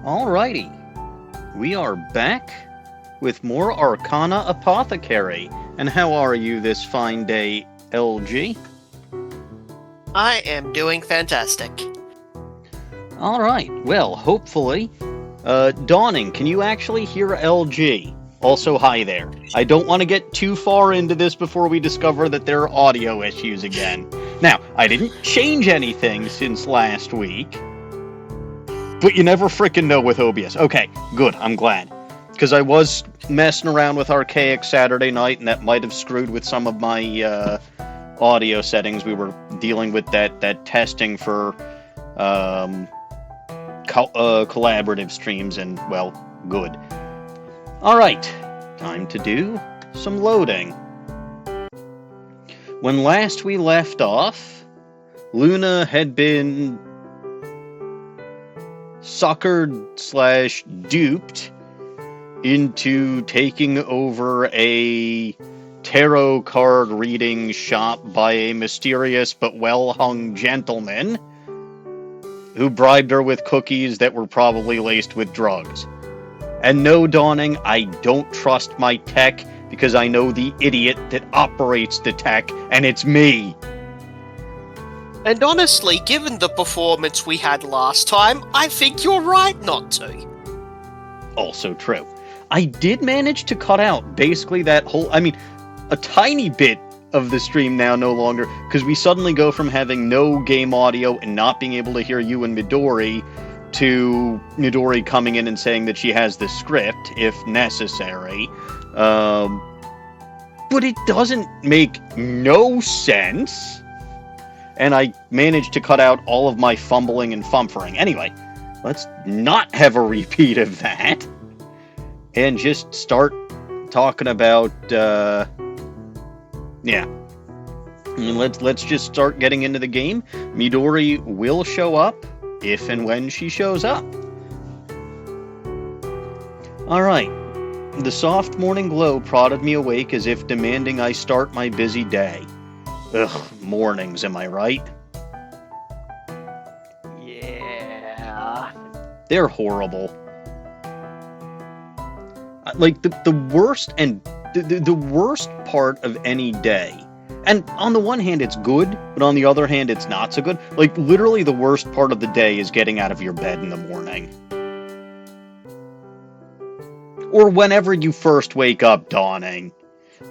Alrighty, we are back with more Arcana Apothecary. And how are you this fine day, LG? I am doing fantastic. Alright, well, hopefully. Dawning, can you actually hear LG? Also, hi there. I don't want to get too far into this before we discover that there are audio issues again. Now, I didn't change anything since last week, but you never frickin' know with OBS. Okay, good, I'm glad. Because I was messing around with Archaic Saturday night, and that might have screwed with some of my audio settings. We were dealing with that testing for collaborative streams, and, well, good. Alright, time to do some loading. When last we left off, Luna had been suckered/duped into taking over a tarot card reading shop by a mysterious but well-hung gentleman who bribed her with cookies that were probably laced with drugs. And no, Dawning, I don't trust my tech because I know the idiot that operates the tech, and it's me. And honestly, given the performance we had last time, I think you're right not to. Also true. I did manage to cut out basically that whole, a tiny bit of the stream now no longer, because we suddenly go from having no game audio and not being able to hear you and Midori to Midori coming in and saying that she has the script, if necessary. But it doesn't make no sense. And I managed to cut out all of my fumbling and fumfering. Anyway, let's not have a repeat of that. And just start talking about, yeah. And let's just start getting into the game. Midori will show up if and when she shows up. Alright. The soft morning glow prodded me awake as if demanding I start my busy day. Ugh, mornings, am I right? Yeah. They're horrible. Like, the worst and the worst part of any day. And on the one hand, it's good, but on the other hand, it's not so good. Like, literally the worst part of the day is getting out of your bed in the morning. Or whenever you first wake up, Dawning.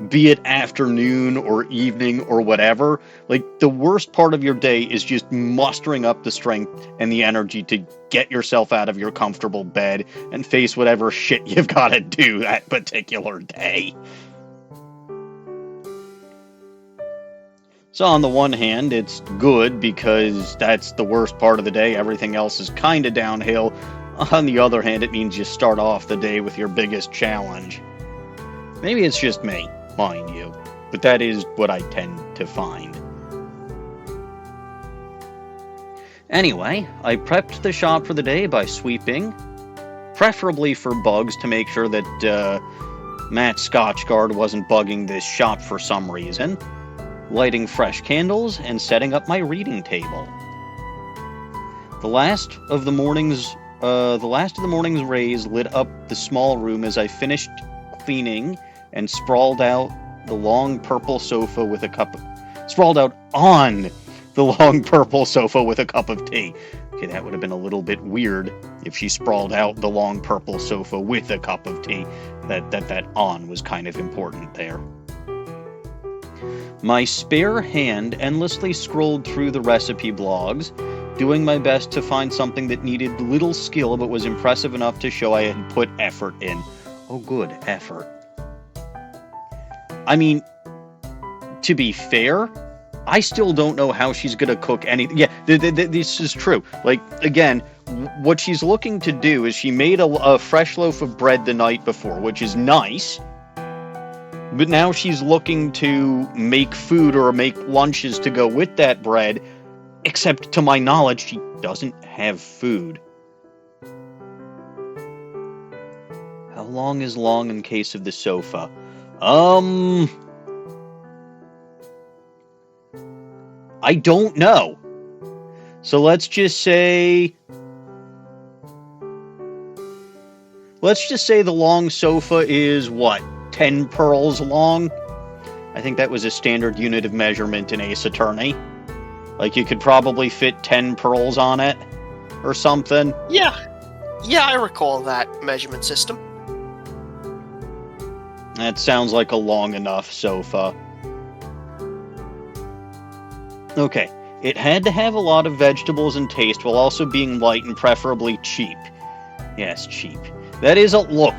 Be it afternoon or evening or whatever. Like, the worst part of your day is just mustering up the strength and the energy to get yourself out of your comfortable bed and face whatever shit you've got to do that particular day. So on the one hand, it's good because that's the worst part of the day. Everything else is kind of downhill. On the other hand, it means you start off the day with your biggest challenge. Maybe it's just me, mind you, but that is what I tend to find. Anyway, I prepped the shop for the day by sweeping, preferably for bugs to make sure that Matt Scotchgard wasn't bugging this shop for some reason, lighting fresh candles, and setting up my reading table. The last of the morning's rays lit up the small room as I finished cleaning and sprawled out on the long purple sofa with a cup of tea. Okay, that would have been a little bit weird if she sprawled out the long purple sofa with a cup of tea. That on was kind of important there. My spare hand endlessly scrolled through the recipe blogs, doing my best to find something that needed little skill but was impressive enough to show I had put effort in. Oh, good, effort. I mean, to be fair, I still don't know how she's gonna cook anything. Yeah, this is true. Like, again, what she's looking to do is she made a fresh loaf of bread the night before, which is nice. But now she's looking to make food or make lunches to go with that bread, except to my knowledge, she doesn't have food. How long is long in case of the sofa? I don't know. So let's just say Let's just say the long sofa is, what, 10 pearls long? I think that was a standard unit of measurement in Ace Attorney. Like, you could probably fit 10 pearls on it, or something. Yeah, I recall that measurement system. That sounds like a long enough sofa. Okay, it had to have a lot of vegetables and taste while also being light and preferably cheap. Yes, cheap. That is a look.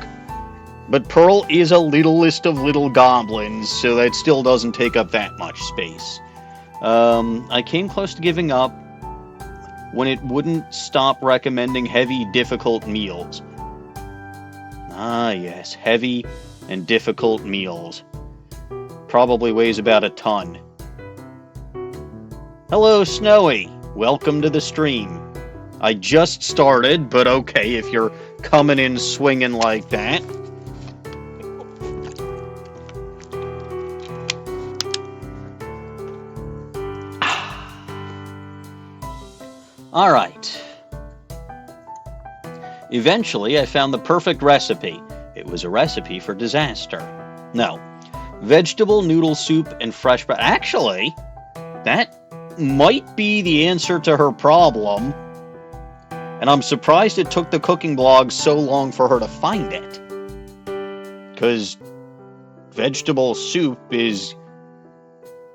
But Pearl is a littlest of little goblins, so that still doesn't take up that much space. I came close to giving up when it wouldn't stop recommending heavy, difficult meals. Ah, yes, heavy and difficult meals. Probably weighs about a ton. Hello, Snowy. Welcome to the stream. I just started, but okay, if you're coming in swinging like that. Alright. Eventually, I found the perfect recipe. It was a recipe for disaster. No. Vegetable noodle soup and fresh bread. Actually, that might be the answer to her problem. And I'm surprised it took the cooking blog so long for her to find it. Because vegetable soup is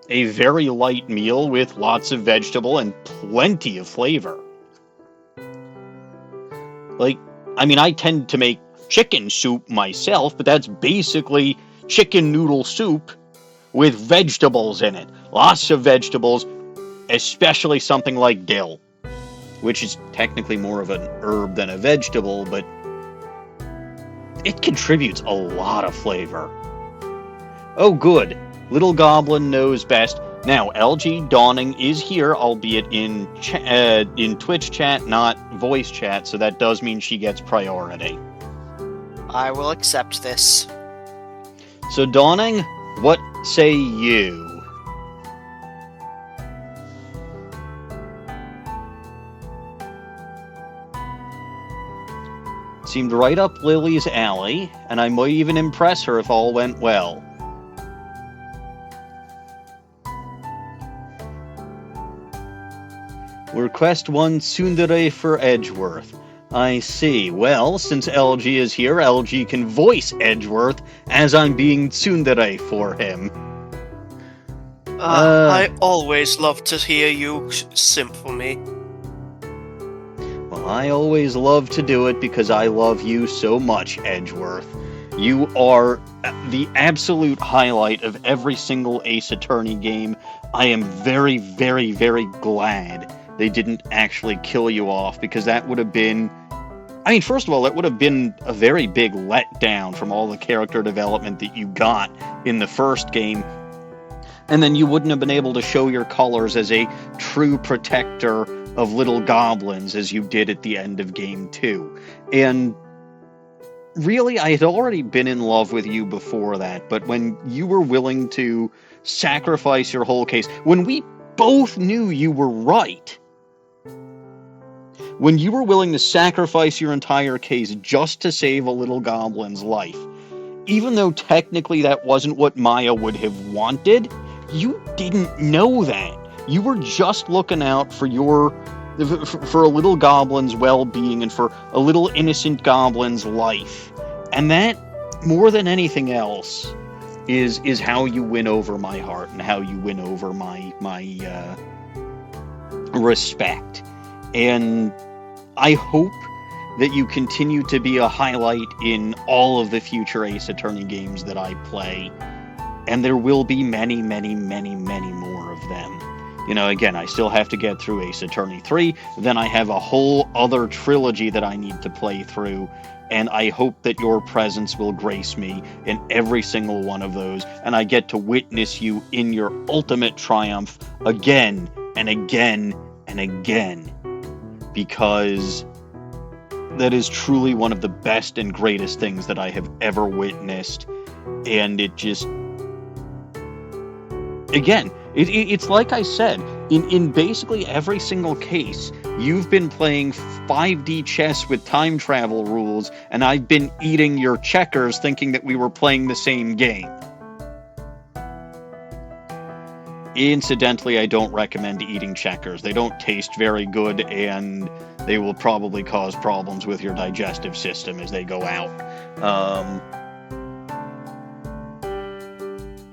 a very light meal with lots of vegetable and plenty of flavor. Like, I mean, I tend to make chicken soup myself, but that's basically chicken noodle soup with vegetables in it. Lots of vegetables, especially something like dill, which is technically more of an herb than a vegetable, but it contributes a lot of flavor. Oh, good. Little Goblin knows best. Now, LG Dawning is here, albeit in Twitch chat, not voice chat, so that does mean she gets priority. I will accept this. So, Dawning, what say you? Seemed right up Lily's alley, and I might even impress her if all went well. Request 1 tsundere for Edgeworth. I see. Well, since LG is here, LG can voice Edgeworth as I'm being tsundere for him. I always love to hear you simp for me. Well, I always love to do it because I love you so much, Edgeworth. You are the absolute highlight of every single Ace Attorney game. I am very, very, very glad they didn't actually kill you off, because that would have been... I mean, first of all, it would have been a very big letdown from all the character development that you got in the first game. And then you wouldn't have been able to show your colors as a true protector of little goblins as you did at the end of Game 2. And really, I had already been in love with you before that, but when you were willing to sacrifice your whole case, when we both knew you were right, when you were willing to sacrifice your entire case just to save a little goblin's life, even though technically that wasn't what Maya would have wanted, you didn't know that. You were just looking out for for a little goblin's well-being and for a little innocent goblin's life. And that, more than anything else, is how you win over my heart and how you win over my respect. And I hope that you continue to be a highlight in all of the future Ace Attorney games that I play. And there will be many, many, many, many more of them. You know, again, I still have to get through Ace Attorney 3, then I have a whole other trilogy that I need to play through, and I hope that your presence will grace me in every single one of those, and I get to witness you in your ultimate triumph again and again and again, because that is truly one of the best and greatest things that I have ever witnessed, and it just... Again, it's like I said, in basically every single case, You've been playing 5D chess with time travel rules, and I've been eating your checkers thinking that we were playing the same game. Incidentally, I don't recommend eating checkers. They don't taste very good, and they will probably cause problems with your digestive system as they go out.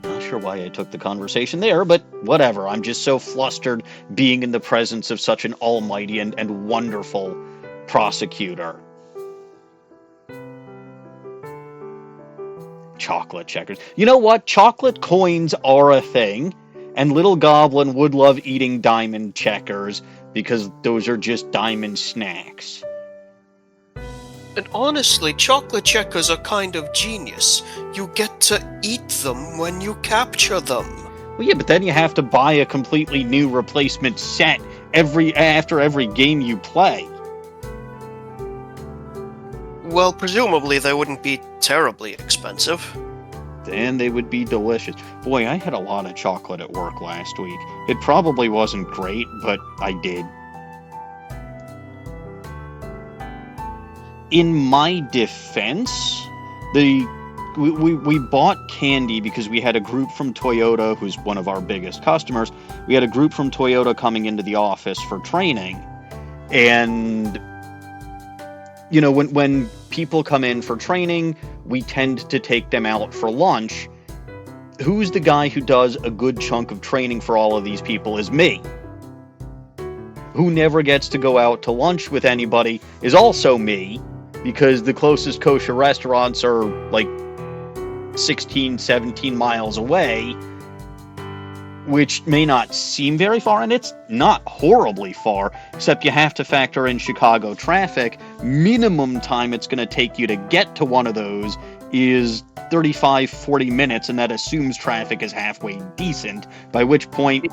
Not sure why I took the conversation there, but whatever. I'm just so flustered being in the presence of such an almighty and wonderful prosecutor. Chocolate checkers. You know what? Chocolate coins are a thing, and Little Goblin would love eating diamond checkers because those are just diamond snacks. And honestly, chocolate checkers are kind of genius. You get to eat them when you capture them. Well, yeah, but then you have to buy a completely new replacement set after every game you play. Well, presumably they wouldn't be terribly expensive. And they would be delicious. Boy, I had a lot of chocolate at work last week. It probably wasn't great, but I did. In my defense, we bought candy because we had a group from Toyota, who's one of our biggest customers. We had a group from Toyota coming into the office for training. And, you know, when people come in for training, we tend to take them out for lunch. Who's the guy who does a good chunk of training for all of these people is me. Who never gets to go out to lunch with anybody is also me, because the closest kosher restaurants are like 16, 17 miles away, which may not seem very far, and it's not horribly far, except you have to factor in Chicago traffic. Minimum time it's going to take you to get to one of those is 35, 40 minutes, and that assumes traffic is halfway decent, by which point,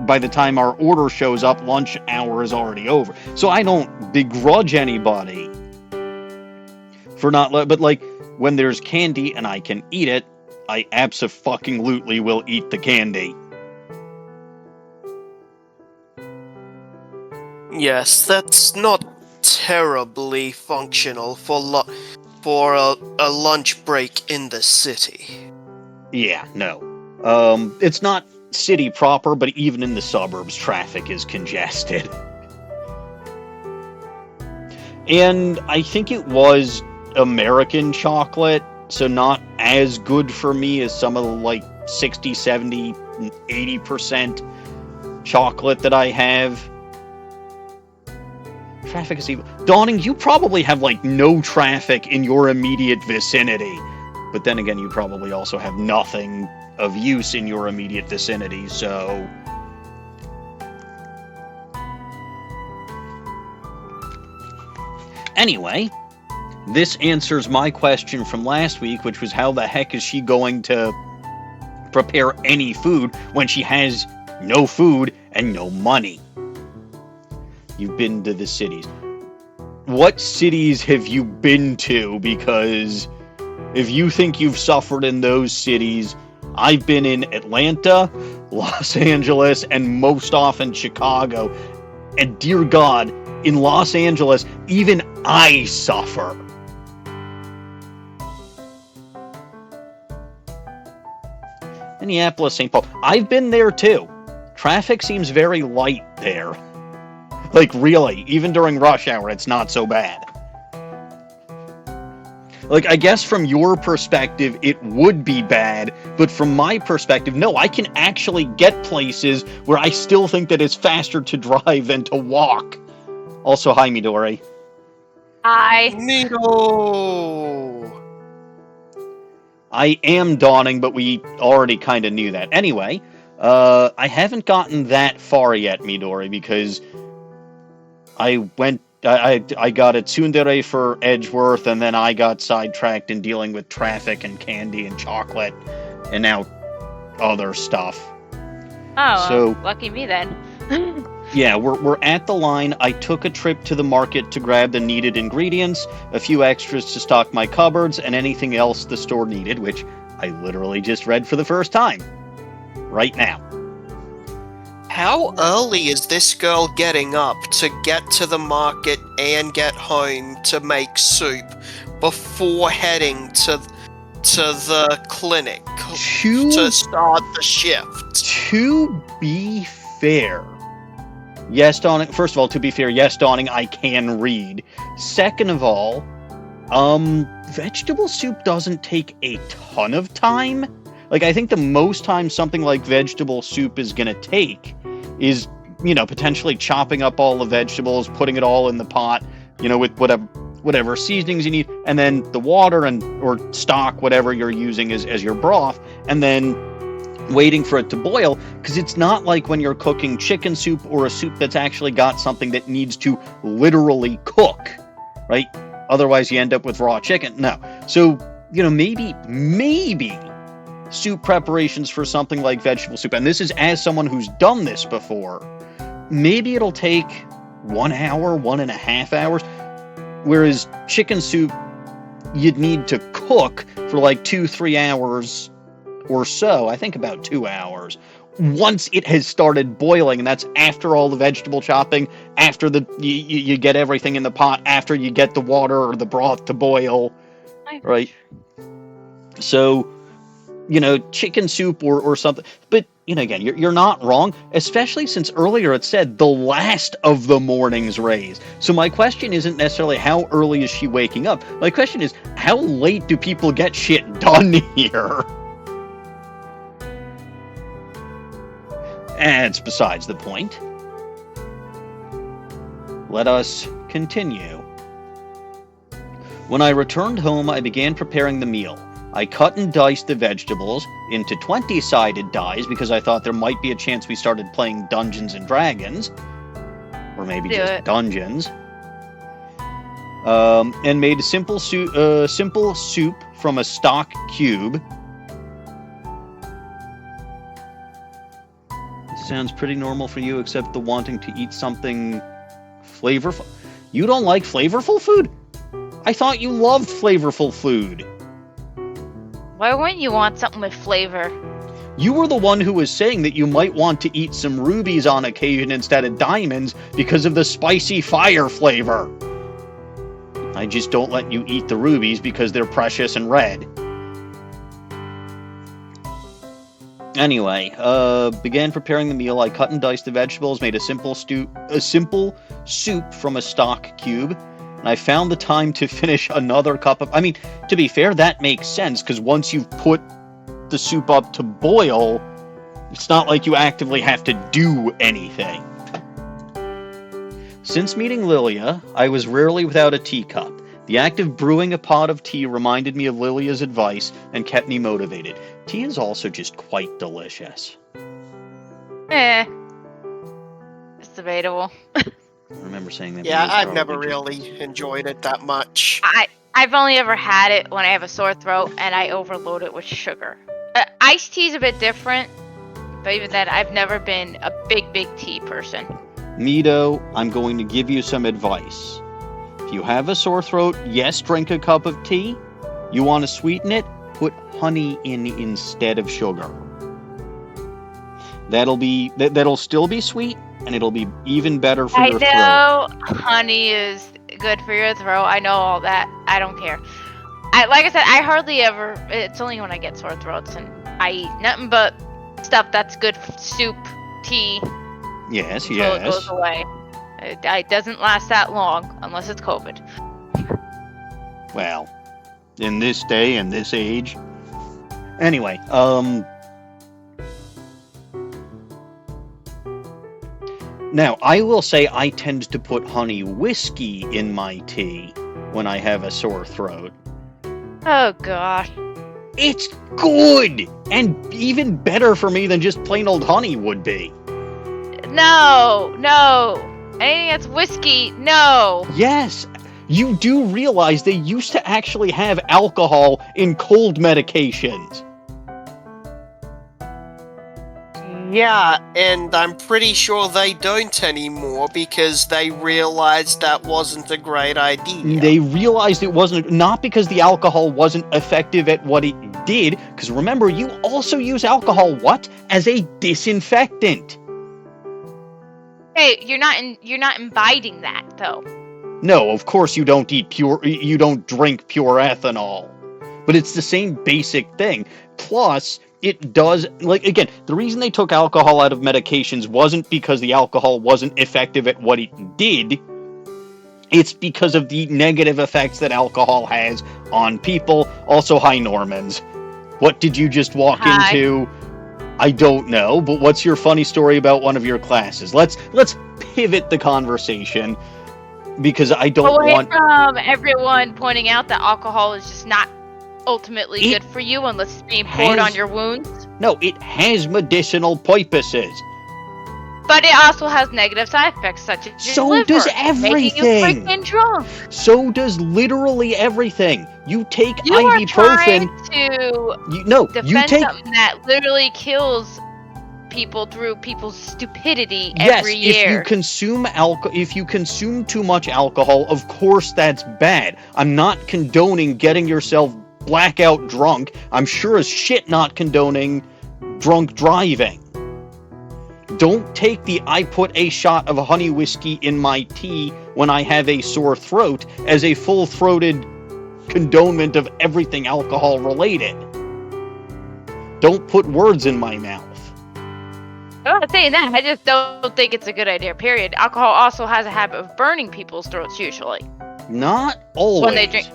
by the time our order shows up, lunch hour is already over. So I don't begrudge anybody for not, but like, when there's candy and I can eat it, I abso-fucking-lutely will eat the candy. Yes, that's not terribly functional for a lunch break in the city. Yeah, no. It's not city proper, but even in the suburbs, traffic is congested. And I think it was American chocolate, so not as good for me as some of the, like, 60, 70, 80% chocolate that I have. Traffic is evil. Dawning, you probably have, like, no traffic in your immediate vicinity. But then again, you probably also have nothing of use in your immediate vicinity, so... Anyway, this answers my question from last week, which was how the heck is she going to prepare any food when she has no food and no money? You've been to the cities. What cities have you been to? Because if you think you've suffered in those cities, I've been in Atlanta, Los Angeles, and most often Chicago. And dear God, in Los Angeles, even I suffer. Minneapolis, St. Paul. I've been there too. Traffic seems very light there. Like, really, even during rush hour, it's not so bad. Like, I guess from your perspective, it would be bad, but from my perspective, no, I can actually get places where I still think that it's faster to drive than to walk. Also, hi, Midori. Hi. Mido! I am Dawning, but we already kind of knew that. Anyway, I haven't gotten that far yet, Midori, because I got a tsundere for Edgeworth, and then I got sidetracked in dealing with traffic and candy and chocolate, and now other stuff. Oh, So- well, lucky me then. Yeah, we're at the line. I took a trip to the market to grab the needed ingredients, a few extras to stock my cupboards, and anything else the store needed, which I literally just read for the first time. Right now. How early is this girl getting up to get to the market and get home to make soup before heading to the clinic to start the shift? To be fair, yes, Dawning. First of all, to be fair, yes, Dawning, I can read. Second of all, vegetable soup doesn't take a ton of time. Like, I think the most time something like vegetable soup is gonna take is, potentially chopping up all the vegetables, putting it all in the pot, with whatever seasonings you need, and then the water or stock, whatever you're using as your broth, and then waiting for it to boil, because it's not like when you're cooking chicken soup or a soup that's actually got something that needs to literally cook, right? Otherwise you end up with raw chicken. No. So, maybe soup preparations for something like vegetable soup, and this is as someone who's done this before, maybe it'll take 1 hour, 1.5 hours, whereas chicken soup, you'd need to cook for like 2-3 hours or so. I think about 2 hours once it has started boiling, and that's after all the vegetable chopping, after you get everything in the pot, after you get the water or the broth to boil, right? So, chicken soup or something. But, again, you're not wrong, especially since earlier it said the last of the morning's rays. So my question isn't necessarily how early is she waking up. My question is, how late do people get shit done here? And it's besides the point. Let us continue. When I returned home, I began preparing the meal. I cut and diced the vegetables into 20-sided dies because I thought there might be a chance we started playing Dungeons and Dragons. Or maybe just Dungeons. And made a simple soup from a stock cube. Sounds pretty normal for you, except the wanting to eat something flavorful. You don't like flavorful food? I thought you loved flavorful food. Why wouldn't you want something with flavor? You were the one who was saying that you might want to eat some rubies on occasion instead of diamonds because of the spicy fire flavor. I just don't let you eat the rubies because they're precious and red. Anyway, began preparing the meal. I cut and diced the vegetables, made a simple soup from a stock cube, and I found the time to finish another cup of... to be fair, that makes sense, because once you've put the soup up to boil, it's not like you actively have to do anything. Since meeting Lillia, I was rarely without a teacup. The act of brewing a pot of tea reminded me of Lilia's advice and kept me motivated. Tea is also just quite delicious. It's debatable. I remember saying that. Yeah, I've never really enjoyed it that much. I've only ever had it when I have a sore throat and I overload it with sugar. Iced tea is a bit different, but even then, I've never been a big tea person. Mido, I'm going to give you some advice. If you have a sore throat, yes, drink a cup of tea. You want to sweeten it? Put honey in instead of sugar. That'll still be sweet, and it'll be even better for your throat. I know honey is good for your throat. I know all that. I don't care. Like I said, I hardly ever... It's only when I get sore throats, and I eat nothing but stuff that's good for soup, tea. Yes. Until it goes away. It doesn't last that long, unless it's COVID. Well, in this day and this age. Anyway, now, I will say I tend to put honey whiskey in my tea when I have a sore throat. Oh, gosh. It's good! And even better for me than just plain old honey would be. No! Anything that's whiskey, no! Yes! You do realize they used to actually have alcohol in cold medications. Yeah, and I'm pretty sure they don't anymore because they realized that wasn't a great idea. They realized it wasn't, not because the alcohol wasn't effective at what it did, because remember, you also use alcohol, as a disinfectant. Okay, you're not imbibing that though. No, of course you don't drink pure ethanol. But it's the same basic thing. Plus, it does, like, again, the reason they took alcohol out of medications wasn't because the alcohol wasn't effective at what it did. It's because of the negative effects that alcohol has on people. Also, hi, Normans. What did you just walk Hi. into? I don't know, but what's your funny story about one of your classes? Let's pivot the conversation, because I don't Away want... from everyone pointing out that alcohol is just not ultimately good for you unless it's being poured on your wounds. No, it has medicinal purposes. But it also has negative side effects such as your So liver, does making you everything. freaking drunk. So does literally everything. You take You are trying ibuprofen. to defend something that literally kills people through people's stupidity every year. Yes, if you consume too much alcohol, of course that's bad. I'm not condoning getting yourself blackout drunk. I'm sure as shit not condoning drunk driving. Don't take the "I put a shot of honey whiskey in my tea when I have a sore throat" as a full-throated condonement of everything alcohol related. Don't put words in my mouth. I'm not saying that. I just don't think it's a good idea, period. Alcohol also has a habit of burning people's throats, usually. Not always. When they drink.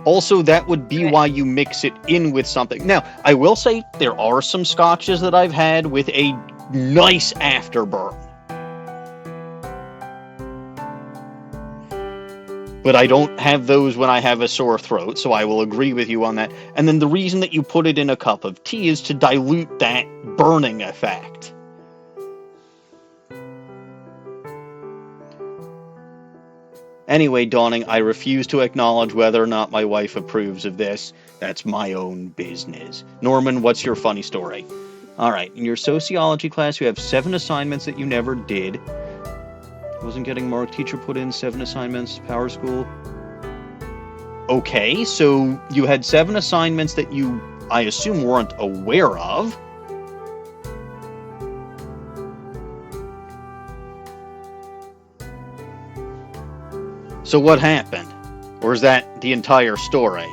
Also, that would be why you mix it in with something. Now, I will say there are some scotches that I've had with a nice afterburn. But I don't have those when I have a sore throat, so I will agree with you on that. And then the reason that you put it in a cup of tea is to dilute that burning effect. Anyway, Dawning, I refuse to acknowledge whether or not my wife approves of this. That's my own business. Norman, what's your funny story? Alright, in your sociology class, you have 7 assignments that you never did. Wasn't getting marked. Teacher put in 7 assignments. Power school. Okay, so you had 7 assignments that you, I assume, weren't aware of. So what happened? Or is that the entire story?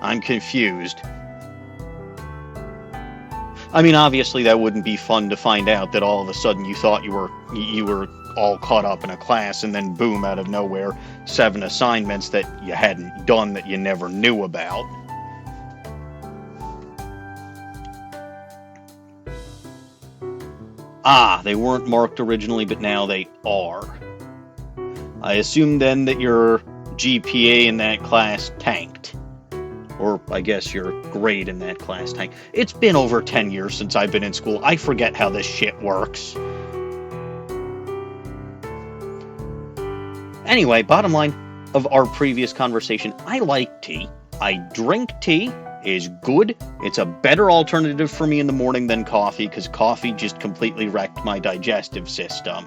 I'm confused. I mean, obviously that wouldn't be fun to find out that all of a sudden you thought you were all caught up in a class, and then boom, out of nowhere, 7 assignments that you hadn't done that you never knew about. Ah, they weren't marked originally, but now they are. I assume then that your GPA in that class tanked. Or, I guess, your grade in that class tanked. It's been over 10 years since I've been in school. I forget how this shit works. Anyway, bottom line of our previous conversation, I like tea. I drink tea. Is good. It's a better alternative for me in the morning than coffee, because coffee just completely wrecked my digestive system.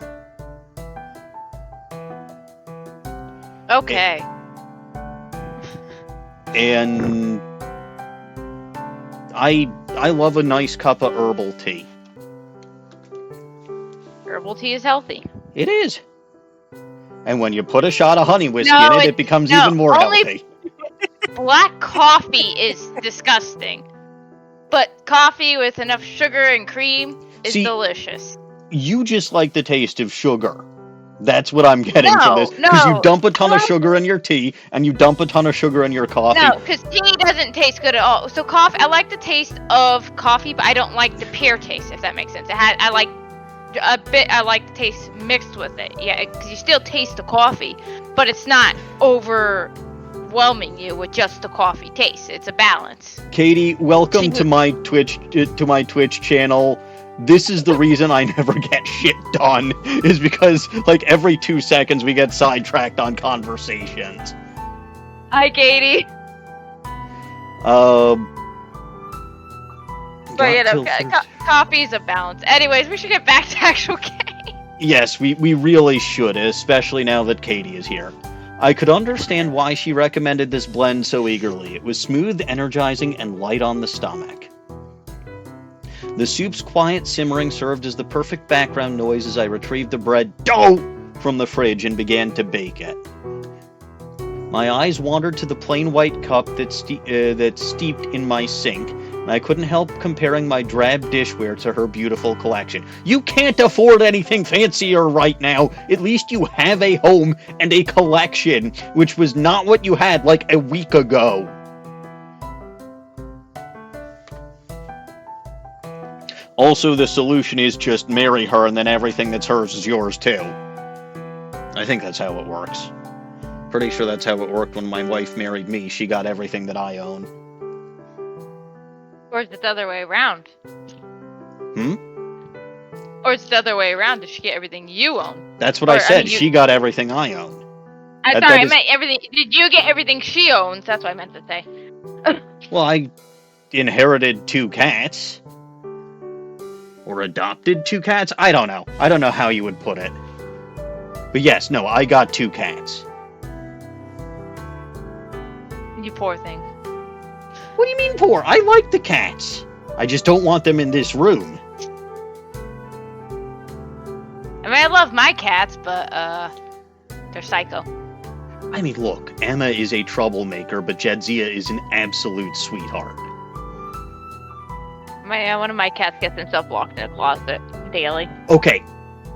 Okay. And I love a nice cup of herbal tea. Herbal tea is healthy. It is. And when you put a shot of honey whiskey in it, it becomes even more healthy. Black coffee is disgusting. But coffee with enough sugar and cream is delicious. You just like the taste of sugar. That's what I'm getting from this. Because you dump a ton of sugar in your tea, and you dump a ton of sugar in your coffee. No, because tea doesn't taste good at all. So coffee, I like the taste of coffee, but I don't like the pear taste, if that makes sense. I like the taste mixed with it. Yeah, because you still taste the coffee, but it's not overwhelming you with just the coffee taste. It's a balance. Katie, welcome to my Twitch channel. This is the reason I never get shit done, is because, like, every 2 seconds we get sidetracked on conversations. Hi, Katie. But, coffee's a balance. Anyways, we should get back to actual game. Yes, we really should, especially now that Katie is here. I could understand why she recommended this blend so eagerly. It was smooth, energizing, and light on the stomach. The soup's quiet simmering served as the perfect background noise as I retrieved the bread dough from the fridge and began to bake it. My eyes wandered to the plain white cup that steeped in my sink, and I couldn't help comparing my drab dishware to her beautiful collection. You can't afford anything fancier right now. At least you have a home and a collection, which was not what you had like a week ago. Also, the solution is just marry her and then everything that's hers is yours too. I think that's how it works. Pretty sure that's how it worked when my wife married me. She got everything that I own. Or is it the other way around? Hmm? Or is it the other way around? Did she get everything you own? That's what I said. She got everything I own. I'm sorry, I meant everything. Did you get everything she owns? That's what I meant to say. Well, I inherited 2 cats. Or adopted 2 cats? I don't know. I don't know how you would put it. But yes, no, I got 2 cats. You poor thing. What do you mean poor? I like the cats. I just don't want them in this room. I mean, I love my cats, but, they're psycho. I mean, look, Emma is a troublemaker, but Jadzia is an absolute sweetheart. One of my cats gets himself locked in a closet daily. Okay,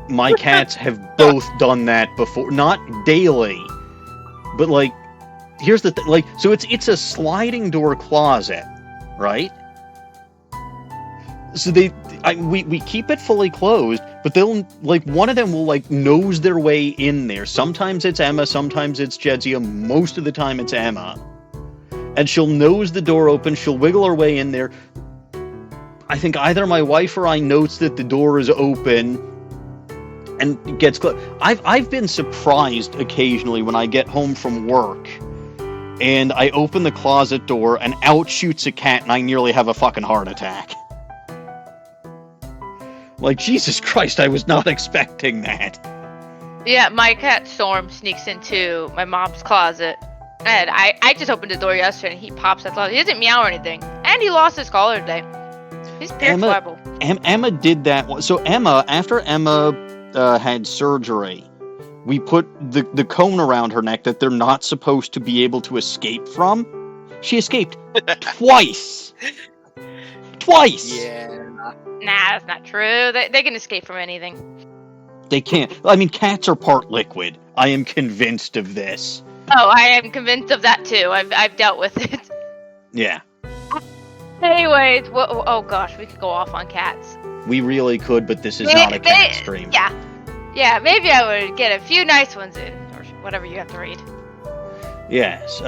my cats have both done that before. Not daily, but, like, here's the thing. Like, so it's a sliding door closet, right? So we keep it fully closed, but they'll, like, one of them will, like, nose their way in there. Sometimes it's Emma, sometimes it's Jedzia, most of the time it's Emma. And she'll nose the door open, she'll wiggle her way in there. I think either my wife or I notes that the door is open and gets closed. I've been surprised occasionally when I get home from work and I open the closet door and out shoots a cat and I nearly have a fucking heart attack. Like, Jesus Christ, I was not expecting that. Yeah, my cat Storm sneaks into my mom's closet. And I just opened the door yesterday and he pops that closet. He doesn't meow or anything. And he lost his collar today. He's terrible. Emma did that. So Emma, after Emma had surgery, we put the cone around her neck that they're not supposed to be able to escape from. She escaped twice. Twice! Yeah. Nah, that's not true. They can escape from anything. They can't. I mean, cats are part liquid. I am convinced of this. Oh, I am convinced of that too. I've dealt with it. Yeah. Anyways, oh gosh, we could go off on cats. We really could, but this is not a cat stream. Yeah, maybe I would get a few nice ones in, or whatever you have to read. Yes,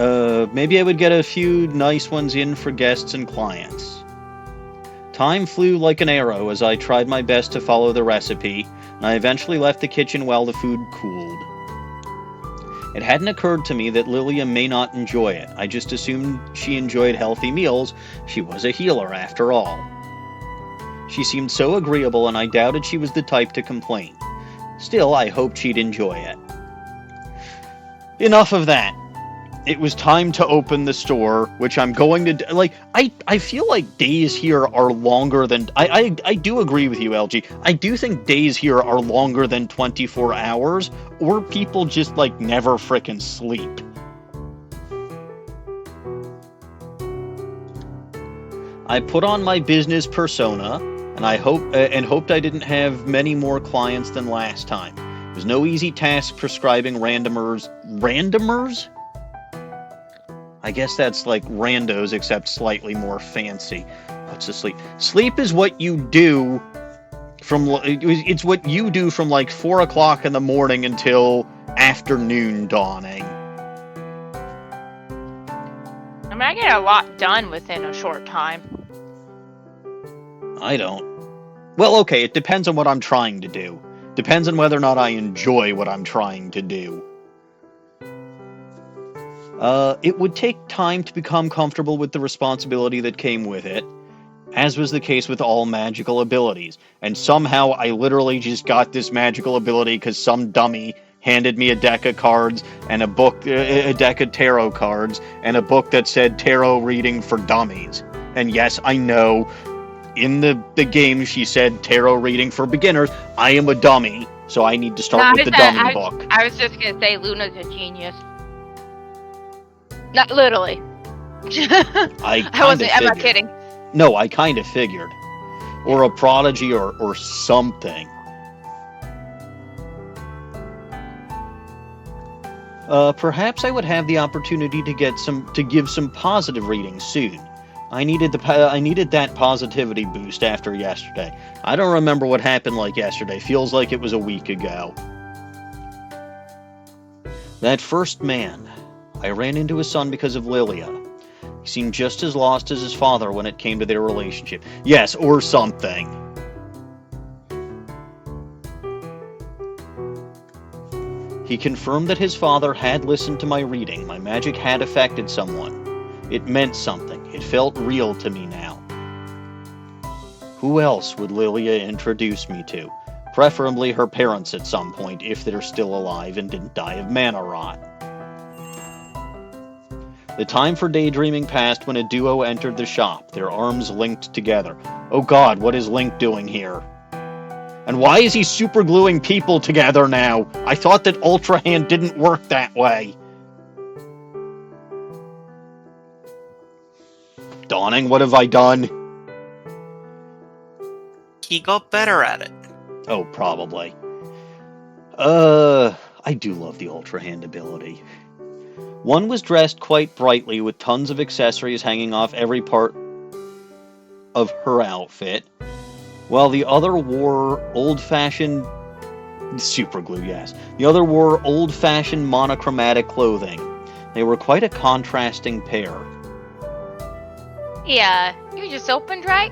maybe I would get a few nice ones in for guests and clients. Time flew like an arrow as I tried my best to follow the recipe, and I eventually left the kitchen while the food cooled. It hadn't occurred to me that Lillia may not enjoy it. I just assumed she enjoyed healthy meals. She was a healer, after all. She seemed so agreeable, and I doubted she was the type to complain. Still, I hoped she'd enjoy it. Enough of that. It was time to open the store, which I'm going to do. Like, I feel like days here are longer than... I do agree with you, LG. I do think days here are longer than 24 hours, or people just, like, never frickin' sleep. I put on my business persona, and hoped I didn't have many more clients than last time. It was no easy task prescribing randomers... Randomers? I guess that's like randos, except slightly more fancy. What's the sleep? Sleep is what you do from... It's what you do from like 4 o'clock in the morning until afternoon dawning. I mean, I get a lot done within a short time. I don't. Well, okay, it depends on what I'm trying to do. Depends on whether or not I enjoy what I'm trying to do. It would take time to become comfortable with the responsibility that came with it, as was the case with all magical abilities. And somehow I literally just got this magical ability because some dummy handed me a deck of cards and a book, a deck of tarot cards, and a book that said Tarot Reading for Dummies. And yes, I know, in the game she said tarot reading for beginners. I am a dummy, so I need to start No, with the dummy book. I was just gonna say Luna's a genius. Not literally. I'm not kidding. No, I kind of figured. Or a prodigy or something. Perhaps I would have the opportunity to give some positive readings soon. I needed that positivity boost after yesterday. I don't remember what happened like yesterday. Feels like it was a week ago. That first man. I ran into his son because of Lillia. He seemed just as lost as his father when it came to their relationship. Yes, or something. He confirmed that his father had listened to my reading. My magic had affected someone. It meant something. It felt real to me now. Who else would Lillia introduce me to? Preferably her parents at some point, if they're still alive and didn't die of mana rot. The time for daydreaming passed when a duo entered the shop, their arms linked together. Oh god, what is Link doing here? And why is he supergluing people together now? I thought that Ultra Hand didn't work that way. Dawning, what have I done? He got better at it. Oh, probably. I do love the Ultra Hand ability. One was dressed quite brightly with tons of accessories hanging off every part of her outfit, while the other wore old-fashioned superglue, yes. The other wore old-fashioned monochromatic clothing. They were quite a contrasting pair. Yeah, you just opened, right?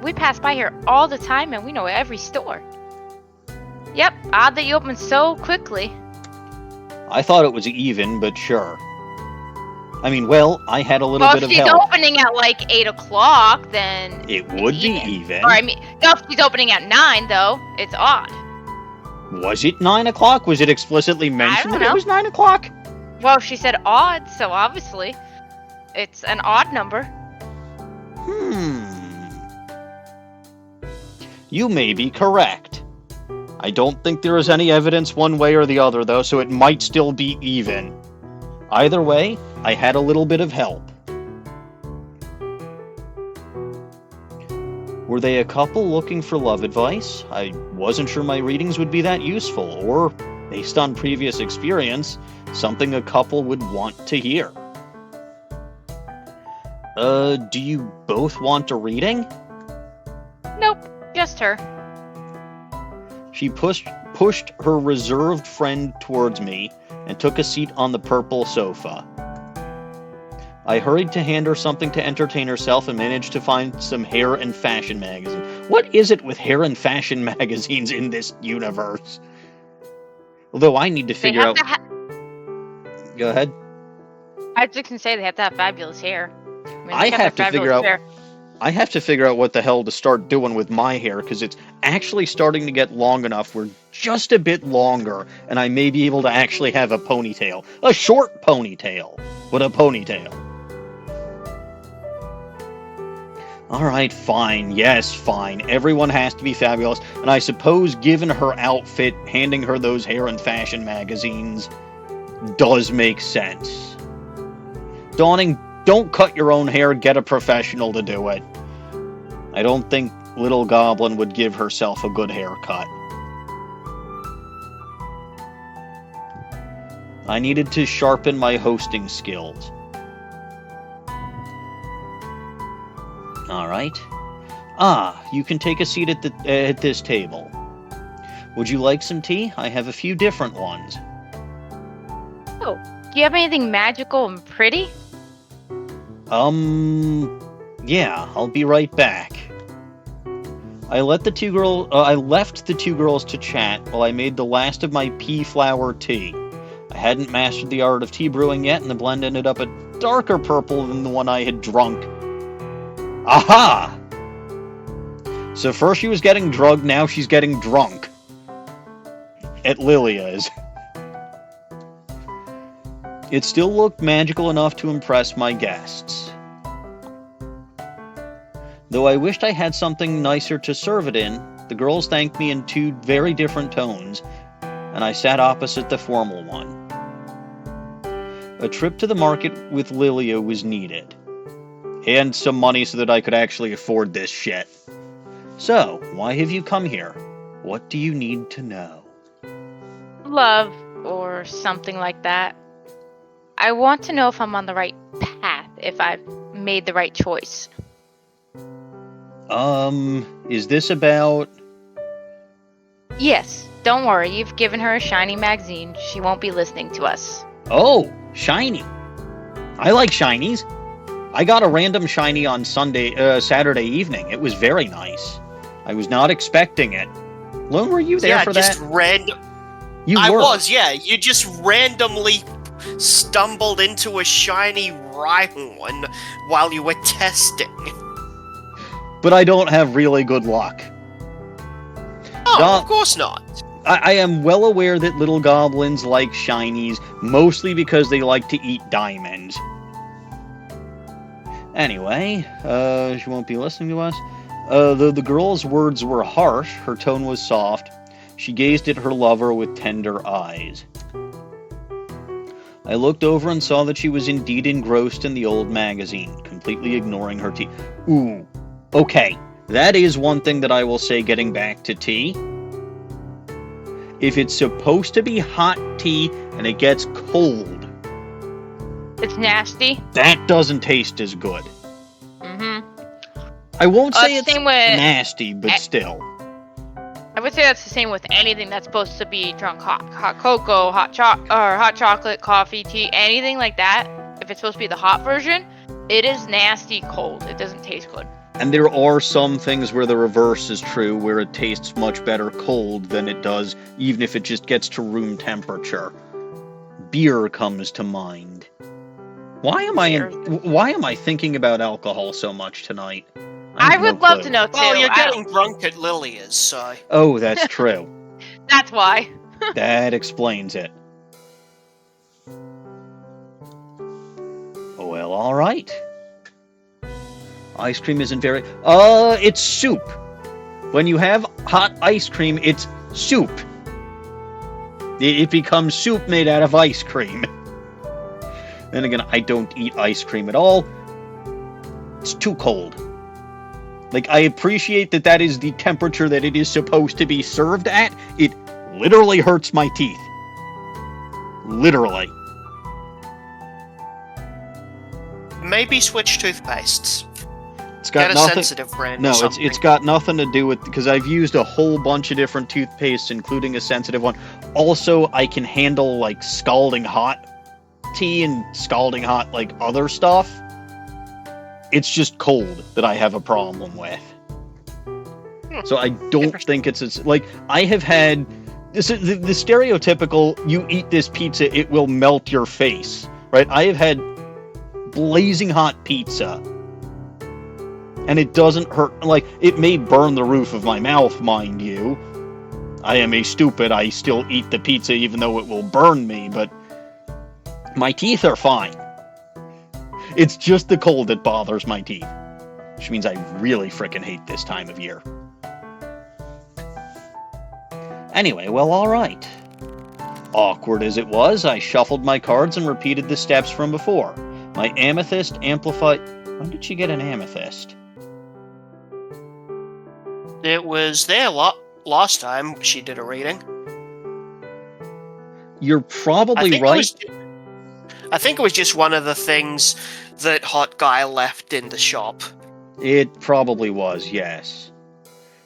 We pass by here all the time and we know every store. Yep, odd that you opened so quickly. I thought it was even, but sure. I mean, well, I had a little bit of help. Well, if she's opening at like 8 o'clock, then it would be even. Or, I mean, no, if she's opening at 9, though, it's odd. Was it 9 o'clock? Was it explicitly mentioned that it was 9 o'clock? Well, she said odd, so obviously it's an odd number. You may be correct. I don't think there is any evidence one way or the other, though, so it might still be even. Either way, I had a little bit of help. Were they a couple looking for love advice? I wasn't sure my readings would be that useful, or, based on previous experience, something a couple would want to hear. Do you both want a reading? Nope, just her. She pushed her reserved friend towards me and took a seat on the purple sofa. I hurried to hand her something to entertain herself and managed to find some hair and fashion magazine. What is it with hair and fashion magazines in this universe? Although I need to figure out... Go ahead. I was just going to say they have to have fabulous hair. I have to figure out what the hell to start doing with my hair, because it's actually starting to get long enough. We're just a bit longer, and I may be able to actually have a ponytail. A short ponytail, but a ponytail. Alright, fine. Yes, fine. Everyone has to be fabulous, and I suppose given her outfit, handing her those hair and fashion magazines does make sense. Dawning, don't cut your own hair, get a professional to do it. I don't think Little Goblin would give herself a good haircut. I needed to sharpen my hosting skills. Alright. You can take a seat at this table. Would you like some tea? I have a few different ones. Oh, do you have anything magical and pretty? Yeah, I'll be right back. I left the two girls to chat while I made the last of my pea flower tea. I hadn't mastered the art of tea brewing yet, and the blend ended up a darker purple than the one I had drunk. Aha! So first she was getting drugged, now she's getting drunk. At Lillia's. It still looked magical enough to impress my guests. Though I wished I had something nicer to serve it in, the girls thanked me in two very different tones, and I sat opposite the formal one. A trip to the market with Lillia was needed, and some money so that I could actually afford this shit. So, why have you come here? What do you need to know? Love, or something like that. I want to know if I'm on the right path, if I've made the right choice. Is this about... Yes, don't worry, you've given her a shiny magazine. She won't be listening to us. Oh, shiny. I like shinies. I got a random shiny on Saturday evening. It was very nice. I was not expecting it. Lone, were you there for that? You were. was, yeah. You just randomly stumbled into a shiny Rhyhorn while you were testing. But I don't have really good luck. Oh, of course not. I am well aware that little goblins like shinies, mostly because they like to eat diamonds. Anyway, she won't be listening to us. The girl's words were harsh, her tone was soft. She gazed at her lover with tender eyes. I looked over and saw that she was indeed engrossed in the old magazine, completely ignoring her tea. Ooh, okay, that is one thing that I will say getting back to tea. If it's supposed to be hot tea and it gets cold, It's nasty. that doesn't taste as good. Mm-hmm. I won't say it's Same with, nasty, but still. I would say that's the same with anything that's supposed to be drunk hot. Hot cocoa, hot chocolate, coffee, tea, anything like that. If it's supposed to be the hot version, it is nasty cold. It doesn't taste good. And there are some things where the reverse is true, where it tastes much better cold than it does, even if it just gets to room temperature. Beer comes to mind. Why am I thinking about alcohol so much tonight? I would love to know too. Well, you're getting drunk at Lillia's, so... Oh, that's true. That's why. That explains it. Well, alright. Ice cream isn't very... it's soup. When you have hot ice cream, it's soup. It becomes soup made out of ice cream. Then again, I don't eat ice cream at all. It's too cold. Like, I appreciate that that is the temperature that it is supposed to be served at. It literally hurts my teeth. Literally. Maybe switch toothpastes. It's got Get a sensitive brand. No, or something. it's got nothing to do with... Because I've used a whole bunch of different toothpastes, including a sensitive one. Also, I can handle, like, scalding hot tea and scalding hot, like, other stuff. It's just cold that I have a problem with. So I don't think it's... Like, I have had... the stereotypical, you eat this pizza, it will melt your face. Right? I have had blazing hot pizza. And it doesn't hurt... Like, it may burn the roof of my mouth, mind you. I am a stupid, I still eat the pizza even though it will burn me, but... My teeth are fine. It's just the cold that bothers my teeth. Which means I really frickin' hate this time of year. Anyway, well, alright. Awkward as it was, I shuffled my cards and repeated the steps from before. My amethyst amplified... When did she get an amethyst? It was there last time she did a reading. You're probably right. I think it was just one of the things that Hot Guy left in the shop. It probably was, yes.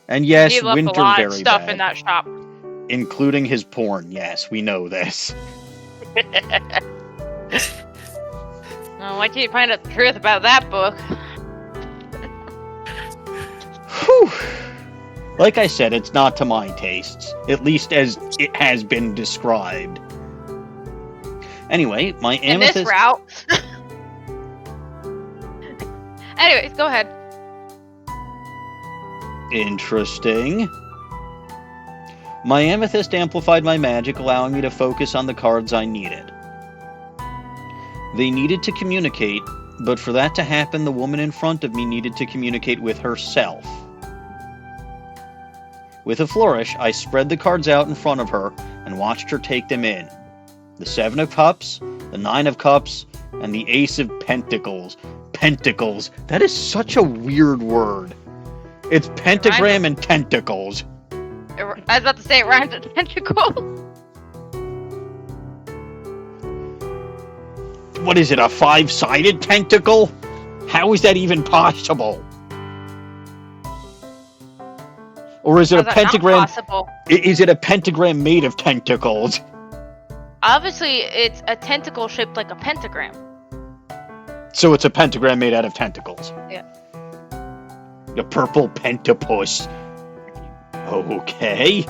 And yes, he left winter a lot very of stuff bad. in that shop. Including his porn, yes, we know this. Oh, why can't you find out the truth about that book? Whew. Like I said, it's not to my tastes. At least as it has been described. Anyway, my amethyst... In this route. Anyways, go ahead. Interesting. My amethyst amplified my magic, allowing me to focus on the cards I needed. They needed to communicate, But for that to happen, the woman in front of me needed to communicate with herself. With a flourish, I spread the cards out in front of her and watched her take them in. The 7 of Cups, the 9 of Cups, and the Ace of Pentacles. Pentacles. That is such a weird word. It's pentagram and tentacles. I was about to say it rhymes with tentacle. What is it, a 5-sided tentacle? How is that even possible? Or is it a pentagram? Is it a pentagram made of tentacles? Obviously, it's a tentacle shaped like a pentagram. So it's a pentagram made out of tentacles. Yeah. A purple pentapus. Okay.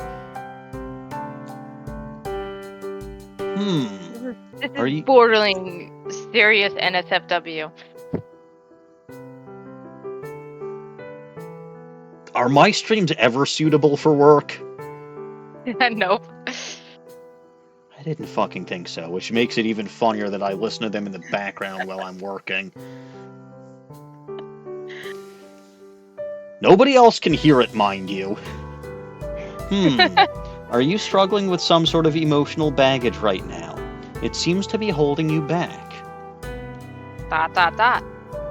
This Are is you bordering serious NSFW. Are my streams ever suitable for work? Nope. I didn't fucking think so, which makes it even funnier that I listen to them in the background while I'm working. Nobody else can hear it, mind you. Are you struggling with some sort of emotional baggage right now? It seems to be holding you back. ...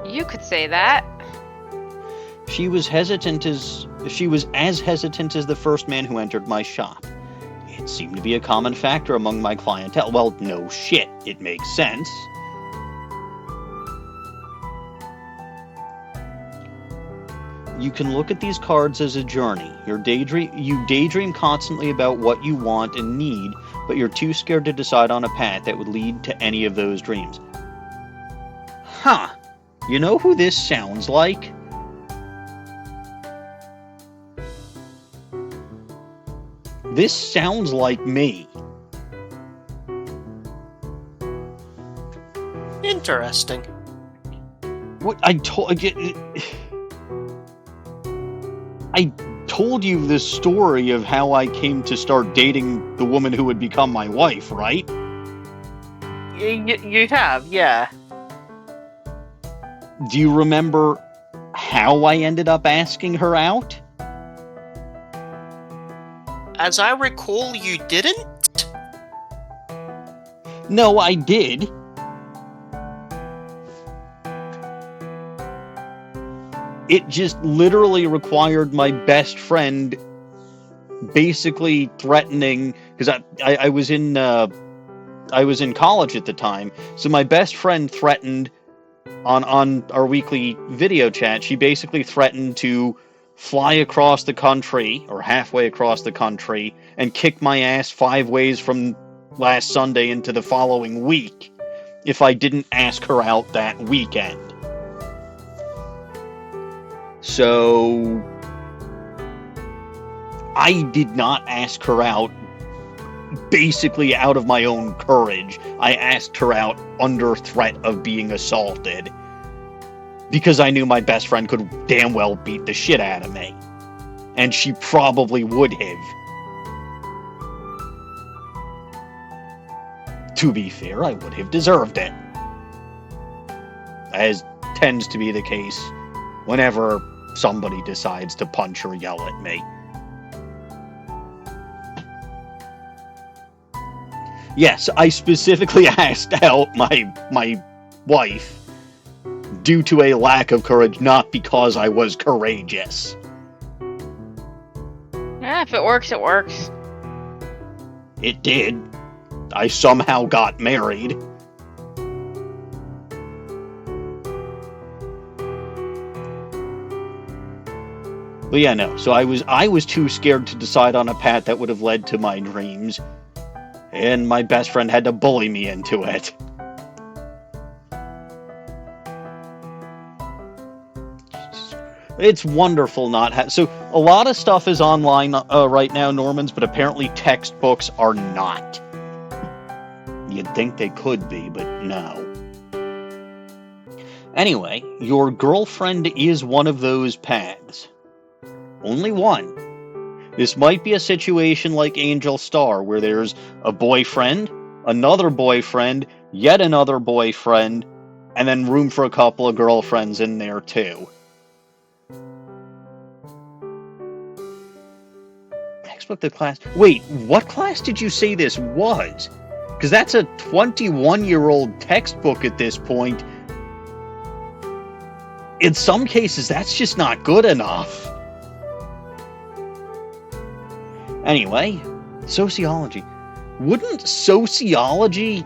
You could say that. She was as hesitant as the first man who entered my shop. It seemed to be a common factor among my clientele. Well, no shit. It makes sense. You can look at these cards as a journey. You daydream constantly about what you want and need, but you're too scared to decide on a path that would lead to any of those dreams. Huh. You know who this sounds like? This sounds like me. Interesting. What I told you this story of how I came to start dating the woman who would become my wife, right? You have, yeah. Do you remember how I ended up asking her out? As I recall, you didn't? No, I did. It just literally required my best friend basically threatening, because I was in college at the time, so my best friend threatened on our weekly video chat. She basically threatened to fly across the country, or halfway across the country, and kick my ass 5 ways from last Sunday into the following week if I didn't ask her out that weekend. So I did not ask her out basically out of my own courage. I asked her out under threat of being assaulted, because I knew my best friend could damn well beat the shit out of me. And she probably would have. To be fair, I would have deserved it. As tends to be the case whenever somebody decides to punch or yell at me. Yes, I specifically asked out my wife due to a lack of courage, not because I was courageous. Yeah, if it works, it works. It did. I somehow got married. But yeah, no. So I was too scared to decide on a path that would have led to my dreams, and my best friend had to bully me into it. It's wonderful not so a lot of stuff is online right now, Normans, but apparently textbooks are not. You'd think they could be, but no. Anyway, your girlfriend is one of those paths. Only one. This might be a situation like Angel Star, where there's a boyfriend, another boyfriend, yet another boyfriend, And then room for a couple of girlfriends in there, too. Textbook the class... Wait, what class did you say this was? Because that's a 21-year-old textbook at this point. In some cases, that's just not good enough. Anyway, sociology. Wouldn't sociology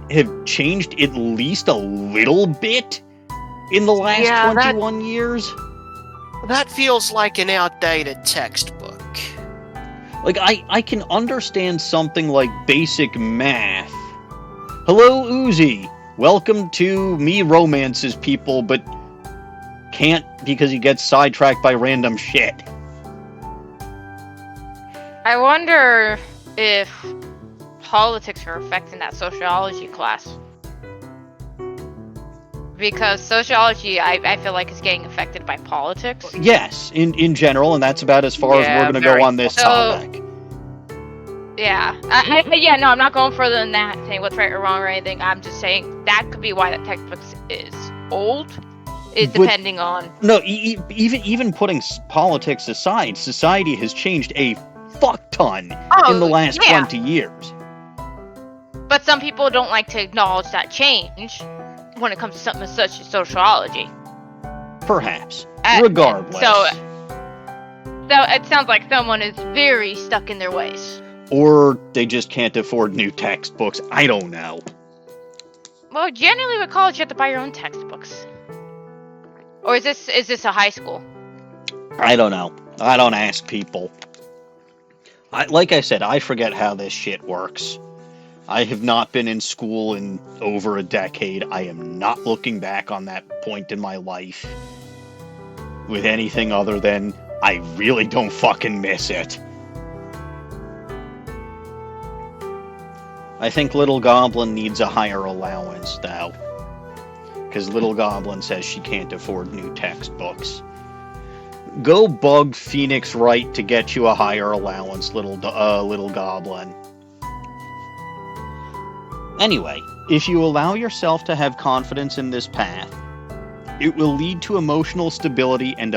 have changed at least a little bit in the last 21 years? That feels like an outdated textbook. Like, I can understand something like basic math. Hello, Uzi. Welcome to Me Romances People, but can't because he gets sidetracked by random shit. I wonder if politics are affecting that sociology class. Because sociology, I feel like, is getting affected by politics. Yes, in general, and that's about as far as we're going to go on this topic. Yeah. No, I'm not going further than that, saying what's right or wrong or anything. I'm just saying that could be why that textbook is old. Depending on... No, even putting politics aside, society has changed a fuck ton in the last 20 years. But some people don't like to acknowledge that change when it comes to something such as sociology. Perhaps. Regardless. So it sounds like someone is very stuck in their ways. Or they just can't afford new textbooks. I don't know. Well, generally with college you have to buy your own textbooks. Or is this a high school? I don't know. I don't ask people. Like I said, I forget how this shit works. I have not been in school in over a decade. I am not looking back on that point in my life with anything other than I really don't fucking miss it. I think Little Goblin needs a higher allowance, though. Because Little Goblin says she can't afford new textbooks. Go bug Phoenix Wright to get you a higher allowance, Little Goblin. Anyway, if you allow yourself to have confidence in this path, it will lead to emotional stability and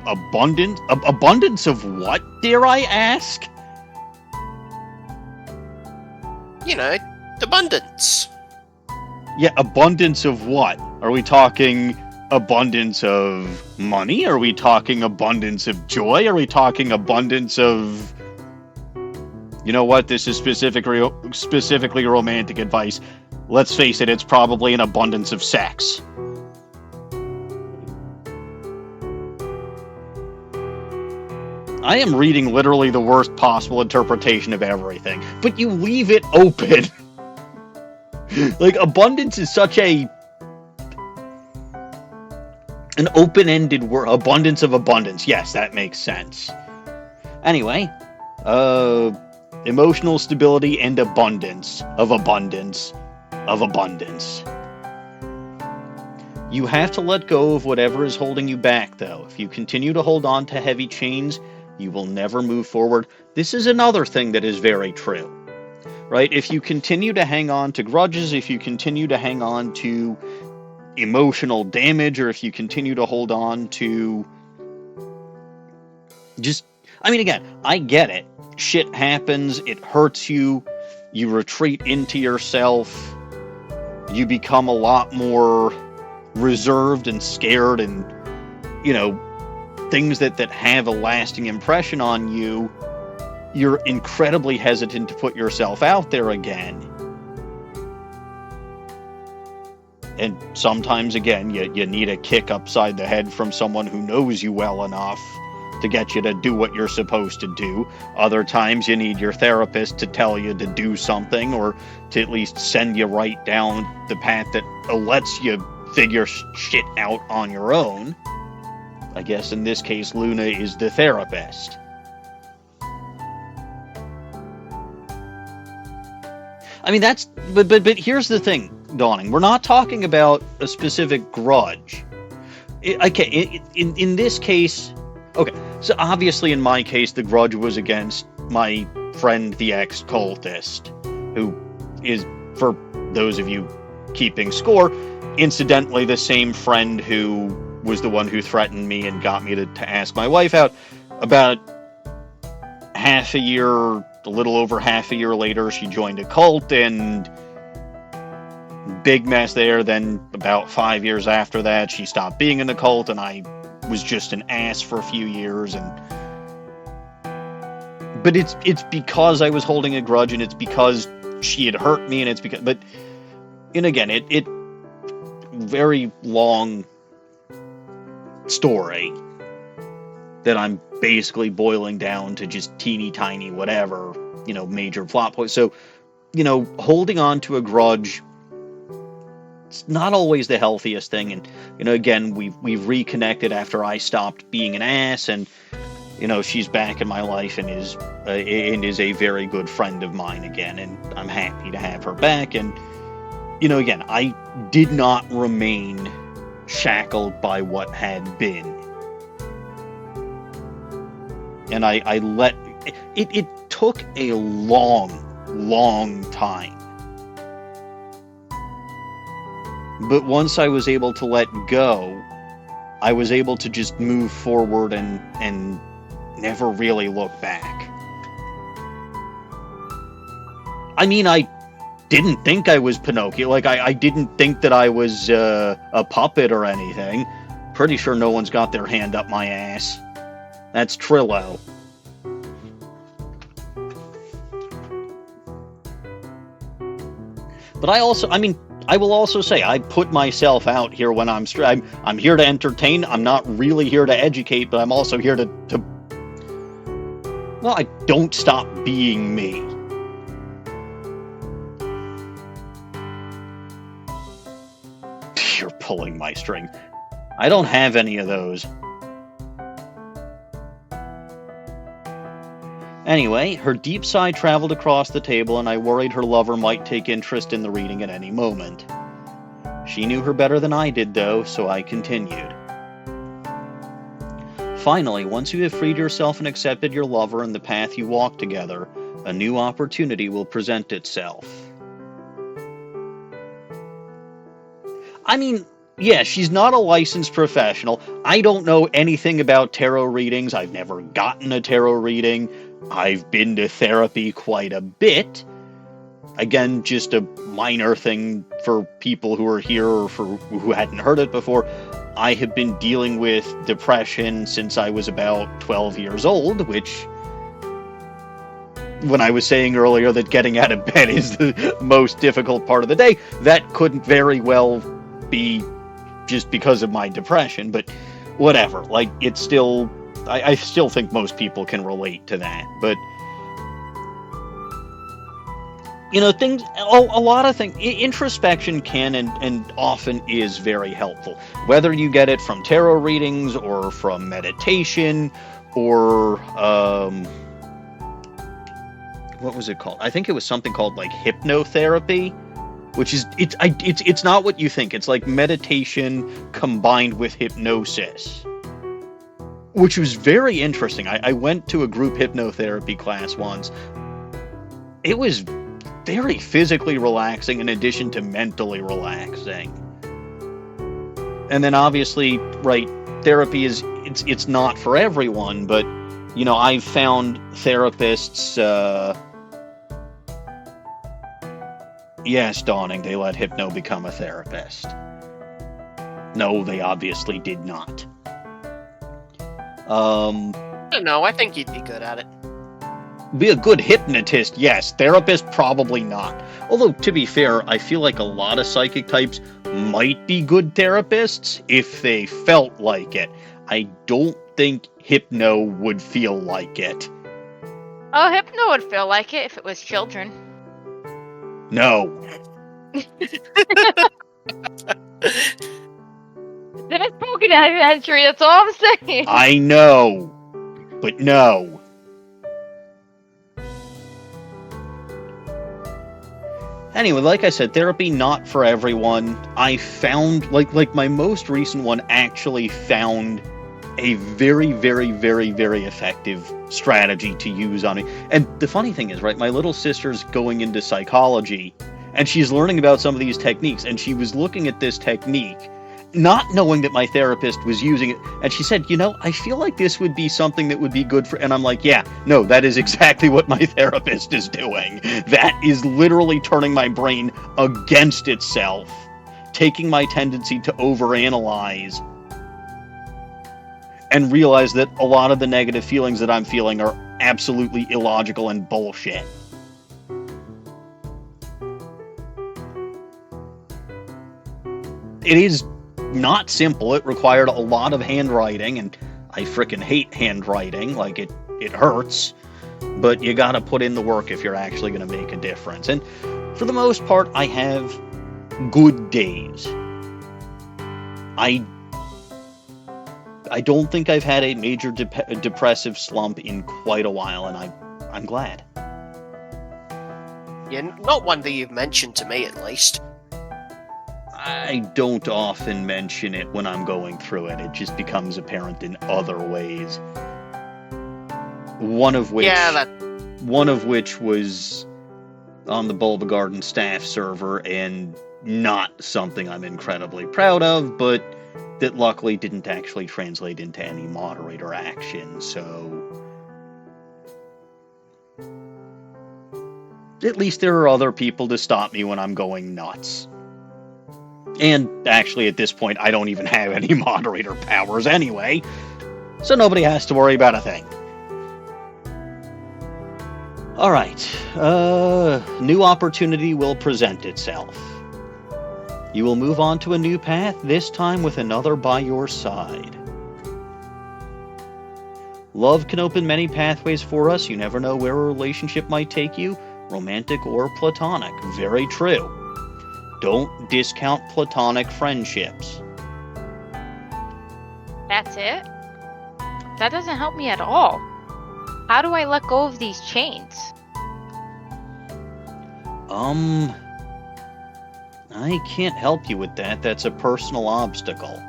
abundance of what, dare I ask? You know, abundance. Yeah, abundance of what? Are we talking abundance of money? Are we talking abundance of joy? Are we talking abundance of... You know what? This is specifically romantic advice. Let's face it, it's probably an abundance of sex. I am reading literally the worst possible interpretation of everything, but you leave it open. Like, abundance is such an open-ended word. Abundance of abundance. Yes, that makes sense. Anyway, emotional stability and abundance of abundance of abundance. You have to let go of whatever is holding you back, though. If you continue to hold on to heavy chains, you will never move forward. This is another thing that is very true. Right? If you continue to hang on to grudges, if you continue to hang on to emotional damage, or if you continue to hold on to just... I mean, again, I get it. Shit happens, it hurts you, you retreat into yourself, you become a lot more reserved and scared and, you know, things that have a lasting impression on you. You're incredibly hesitant to put yourself out there again. And sometimes, again, you need a kick upside the head from someone who knows you well enough to get you to do what you're supposed to do. Other times you need your therapist to tell you to do something, or to at least send you right down the path that lets you figure shit out on your own. I guess in this case, Luna is the therapist. I mean, but here's the thing, Dawning. We're not talking about a specific grudge. In this case, okay, so obviously in my case, the grudge was against my friend, the ex-cultist, who is, for those of you keeping score, incidentally, the same friend who was the one who threatened me and got me to ask my wife out, about a little over half a year later, she joined a cult, and big mess there. Then about 5 years after that, she stopped being in the cult, and I was just an ass for a few years. But it's because I was holding a grudge, and it's because she had hurt me, and it's because. And again, it very long story that I'm basically boiling down to just teeny tiny whatever, major plot points. So, holding on to a grudge, it's not always the healthiest thing. And, again, we've reconnected after I stopped being an ass, and, she's back in my life and is a very good friend of mine again, and I'm happy to have her back. And, again, I did not remain shackled by what had been. And I let... It took a long, long time. But once I was able to let go, I was able to just move forward and never really look back. I mean, I didn't think I was Pinocchio. Like, I didn't think that I was a puppet or anything. Pretty sure no one's got their hand up my ass. That's Trillo. But I will also say, I put myself out here when I'm here to entertain. I'm not really here to educate, but I'm also here to well, I don't stop being me. You're pulling my string. I don't have any of those. Anyway, her deep sigh traveled across the table, and I worried her lover might take interest in the reading at any moment. She knew her better than I did, though, so I continued. Finally, once you have freed yourself and accepted your lover and the path you walk together, a new opportunity will present itself. I mean, yeah, she's not a licensed professional. I don't know anything about tarot readings. I've never gotten a tarot reading. I've been to therapy quite a bit. Again, just a minor thing for people who are here or for who hadn't heard it before. I have been dealing with depression since I was about 12 years old, which, when I was saying earlier that getting out of bed is the most difficult part of the day, that couldn't very well be just because of my depression, but whatever. Like, it's still... I still think most people can relate to that, but things, a lot of things, introspection can and often is very helpful. Whether you get it from tarot readings or from meditation or, what was it called? I think it was something called, like, hypnotherapy, which is, it's not what you think. It's like meditation combined with hypnosis, which was very interesting. I went to a group hypnotherapy class once. It was very physically relaxing in addition to mentally relaxing. And then obviously, right, therapy it's not for everyone, but, I've found therapists, yes, Dawning, they let Hypno become a therapist. No, they obviously did not. I don't know, I think you'd be good at it. Be a good hypnotist, yes. Therapist, probably not. Although, to be fair, I feel like a lot of psychic types might be good therapists if they felt like it. I don't think Hypno would feel like it. Oh, Hypno would feel like it if it was children. No. Then it's broken out of your entry, that's all I'm saying. I know, but no. Anyway, like I said, therapy not for everyone. I found, like my most recent one actually found a very, very, very, very effective strategy to use on it. And the funny thing is, right, my little sister's going into psychology, And she's learning about some of these techniques, and she was looking at this technique, not knowing that my therapist was using it, and she said, I feel like this would be something that would be good for, and I'm like, yeah, no, that is exactly what my therapist is doing. That is literally turning my brain against itself, taking my tendency to overanalyze, and realize that a lot of the negative feelings that I'm feeling are absolutely illogical and bullshit. It is not simple. It required a lot of handwriting, and I frickin' hate handwriting. Like, it hurts. But you gotta put in the work if you're actually gonna make a difference. And for the most part, I have good days. I don't think I've had a major depressive slump in quite a while, and I'm glad. Yeah, not one that you've mentioned to me, at least. I don't often mention it when I'm going through it. It just becomes apparent in other ways. One of which was on the Bulba Garden staff server, and not something I'm incredibly proud of, but that luckily didn't actually translate into any moderator action, so at least there are other people to stop me when I'm going nuts. And actually, at this point, I don't even have any moderator powers anyway, so nobody has to worry about a thing. Alright, new opportunity will present itself. You will move on to a new path, this time with another by your side. Love can open many pathways for us. You never know where a relationship might take you, romantic or platonic. Very true. Don't discount platonic friendships. That's it? That doesn't help me at all. How do I let go of these chains? I can't help you with that. That's a personal obstacle.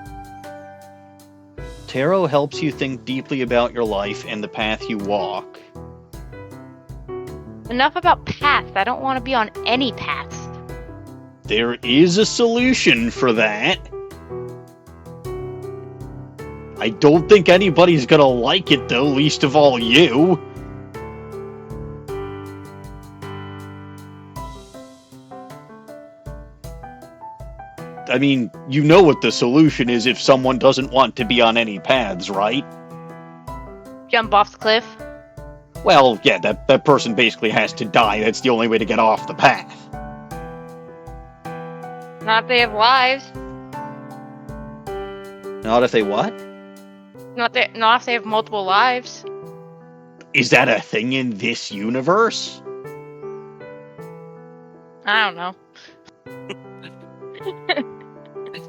Tarot helps you think deeply about your life and the path you walk. Enough about paths. I don't want to be on any paths. There is a solution for that. I don't think anybody's gonna like it, though, least of all you. I mean, you know what the solution is if someone doesn't want to be on any paths, right? Jump off the cliff? Well, yeah, that person basically has to die. That's the only way to get off the path. Not if they have lives. Not if they what? Not if they have multiple lives. Is that a thing in this universe? I don't know.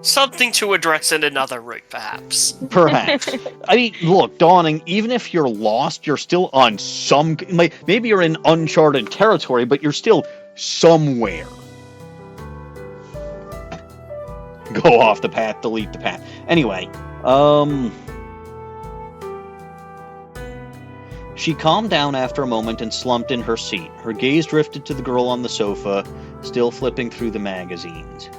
Something to address in another route, perhaps. Perhaps. I mean, look, Dawning, even if you're lost, you're still on some... Like, maybe you're in uncharted territory, but you're still somewhere. Go off the path, delete the path. Anyway, She calmed down after a moment and slumped in her seat. Her gaze drifted to the girl on the sofa, still flipping through the magazines.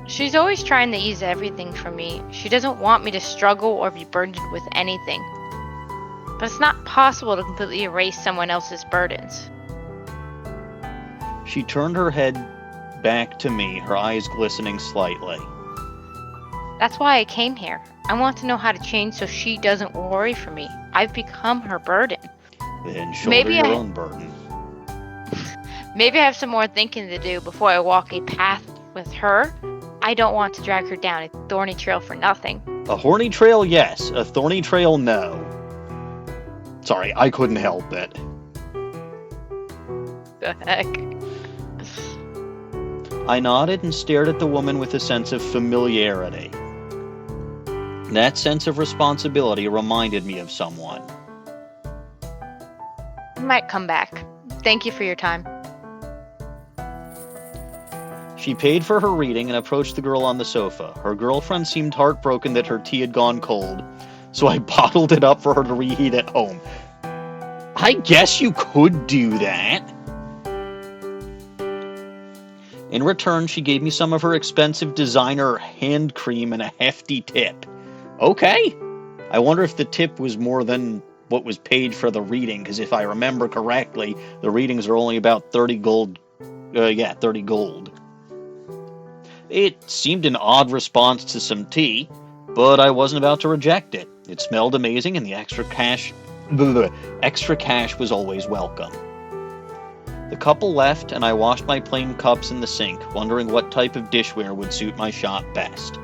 She's always trying to ease everything from me. She doesn't want me to struggle or be burdened with anything. But it's not possible to completely erase someone else's burdens. She turned her head back to me, her eyes glistening slightly. That's why I came here. I want to know how to change so she doesn't worry for me. I've become her burden. Then shoulder your own burden. Maybe I have some more thinking to do before I walk a path with her. I don't want to drag her down a thorny trail for nothing. A horny trail, yes. A thorny trail, no. Sorry, I couldn't help it. The heck? I nodded and stared at the woman with a sense of familiarity. That sense of responsibility reminded me of someone. I might come back. Thank you for your time. She paid for her reading and approached the girl on the sofa. Her girlfriend seemed heartbroken that her tea had gone cold, so I bottled it up for her to reheat at home. I guess you could do that. In return, she gave me some of her expensive designer hand cream and a hefty tip. Okay. I wonder if the tip was more than what was paid for the reading, because if I remember correctly, the readings are only about 30 gold. 30 gold. It seemed an odd response to some tea, but I wasn't about to reject it. It smelled amazing, and the extra cash was always welcome. The couple left, and I washed my plain cups in the sink, wondering what type of dishware would suit my shop best.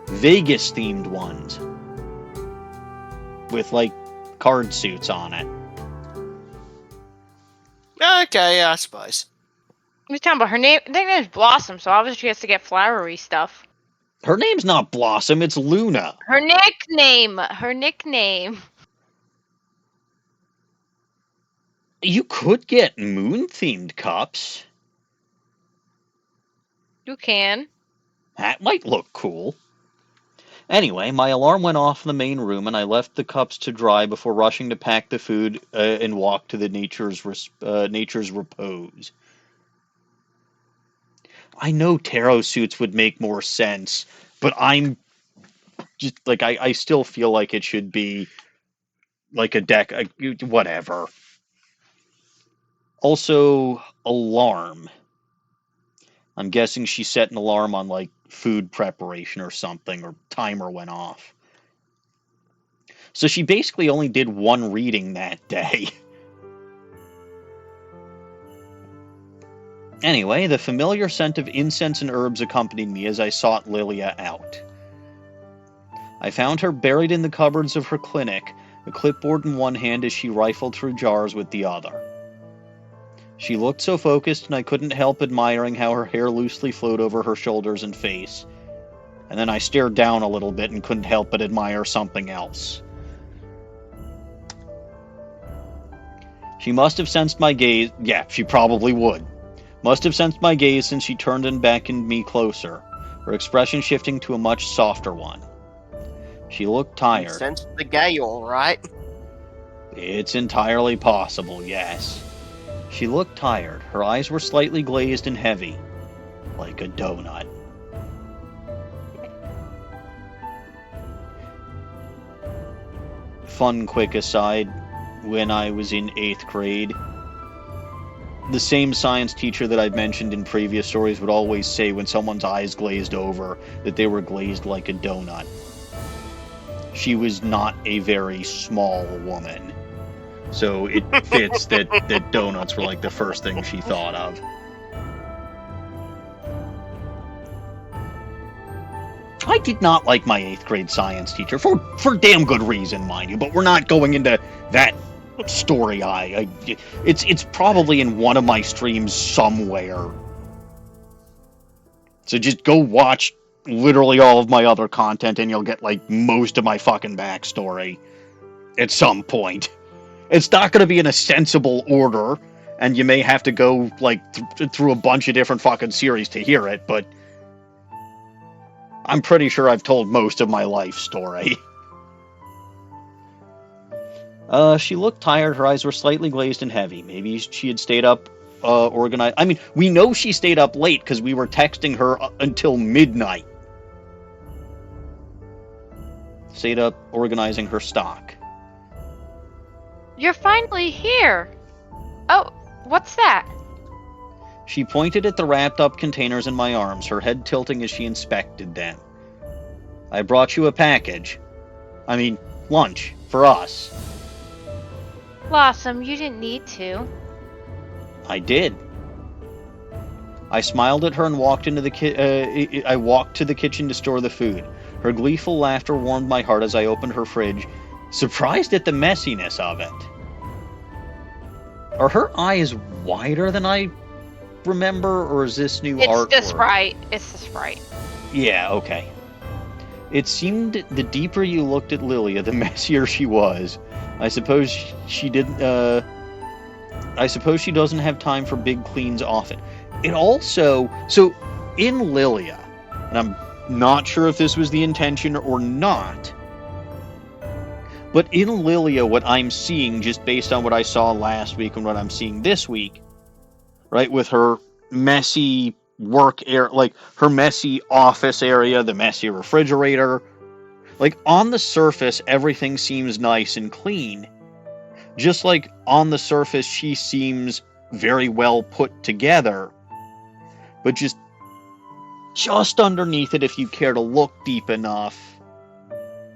Vegas-themed ones. With, card suits on it. Okay, I suppose. You're talking about her name? I think name's Blossom, so obviously she has to get flowery stuff. Her name's not Blossom, it's Luna. Her nickname. Her nickname. You could get moon-themed cups. You can. That might look cool. Anyway, my alarm went off in the main room, and I left the cups to dry before rushing to pack the food and walk to the nature's repose. I know tarot suits would make more sense, but I'm just, I still feel like it should be, a deck, whatever. Also, alarm. I'm guessing she set an alarm on, food preparation or something, or timer went off. So she basically only did one reading that day. Anyway, the familiar scent of incense and herbs accompanied me as I sought Lillia out. I found her buried in the cupboards of her clinic, a clipboard in one hand as she rifled through jars with the other. She looked so focused, and I couldn't help admiring how her hair loosely flowed over her shoulders and face. And then I stared down a little bit and couldn't help but admire something else. She must have sensed my gaze. Yeah, she probably would. Must have sensed my gaze since she turned and beckoned me closer, her expression shifting to a much softer one. She looked tired. You sensed the gay, all right. It's entirely possible, yes. She looked tired. Her eyes were slightly glazed and heavy, like a donut. Fun quick aside, when I was in 8th grade, the same science teacher that I'd mentioned in previous stories would always say when someone's eyes glazed over that they were glazed like a donut. She was not a very small woman. So it fits that donuts were the first thing she thought of. I did not like my 8th grade science teacher, for damn good reason, mind you, but we're not going into that story. It's probably in one of my streams somewhere. So just go watch literally all of my other content and you'll get most of my fucking backstory at some point. It's not going to be in a sensible order, and you may have to go through a bunch of different fucking series to hear it, but I'm pretty sure I've told most of my life story. She looked tired. Her eyes were slightly glazed and heavy. Maybe she had stayed up organized. I mean, we know she stayed up late because we were texting her until midnight. Stayed up organizing her stock. You're finally here. Oh, what's that? She pointed at the wrapped-up containers in my arms, her head tilting as she inspected them. I brought you a package. I mean, lunch, for us. Blossom, you didn't need to. I did. I smiled at her and walked into the I walked to the kitchen to store the food. Her gleeful laughter warmed my heart as I opened her fridge, surprised at the messiness of it. Are her eyes wider than I remember, or is this new artwork? It's the Sprite. It's the Sprite. Yeah, okay. It seemed the deeper you looked at Lillia, the messier she was. I suppose she didn't. I suppose she doesn't have time for big cleans often. It also, so in Lillia, and I'm not sure if this was the intention or not, but in Lillia, what I'm seeing, just based on what I saw last week and what I'm seeing this week, right? With her messy work area, like her messy office area, the messy refrigerator. Like, on the surface, everything seems nice and clean. Just like on the surface, she seems very well put together. But just underneath it, if you care to look deep enough,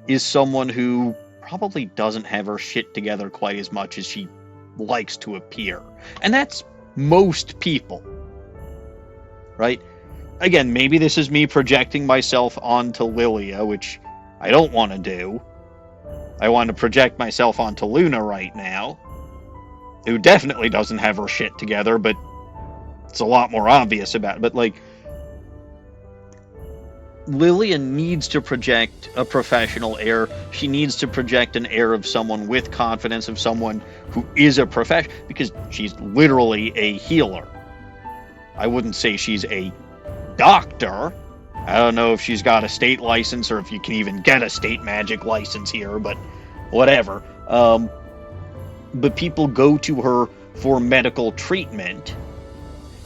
is someone who probably doesn't have her shit together quite as much as she likes to appear. And that's most people. Right? Again, maybe this is me projecting myself onto Lillia, which I don't want to do. I want to project myself onto Luna right now, who definitely doesn't have her shit together, but it's a lot more obvious about it. But, like, Lillia needs to project a professional air. She needs to project an air of someone with confidence, of someone who is a professional, because she's literally a healer. I wouldn't say she's a doctor. I don't know if she's got a state license or if you can even get a state magic license here, but whatever. But people go to her for medical treatment.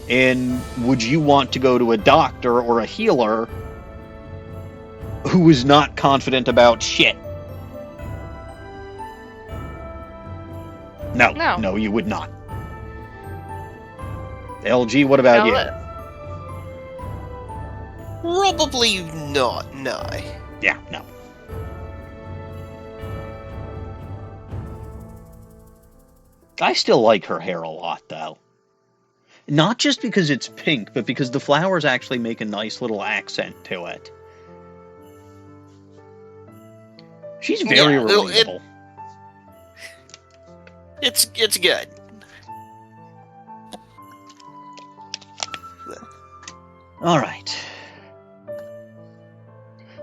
And would you want to go to a doctor or a healer who is not confident about shit? No, you would not. LG, what about you? Probably not, no. Yeah, no. I still like her hair a lot, though. Not just because it's pink, but because the flowers actually make a nice little accent to it. She's very relatable. It's good. Alright.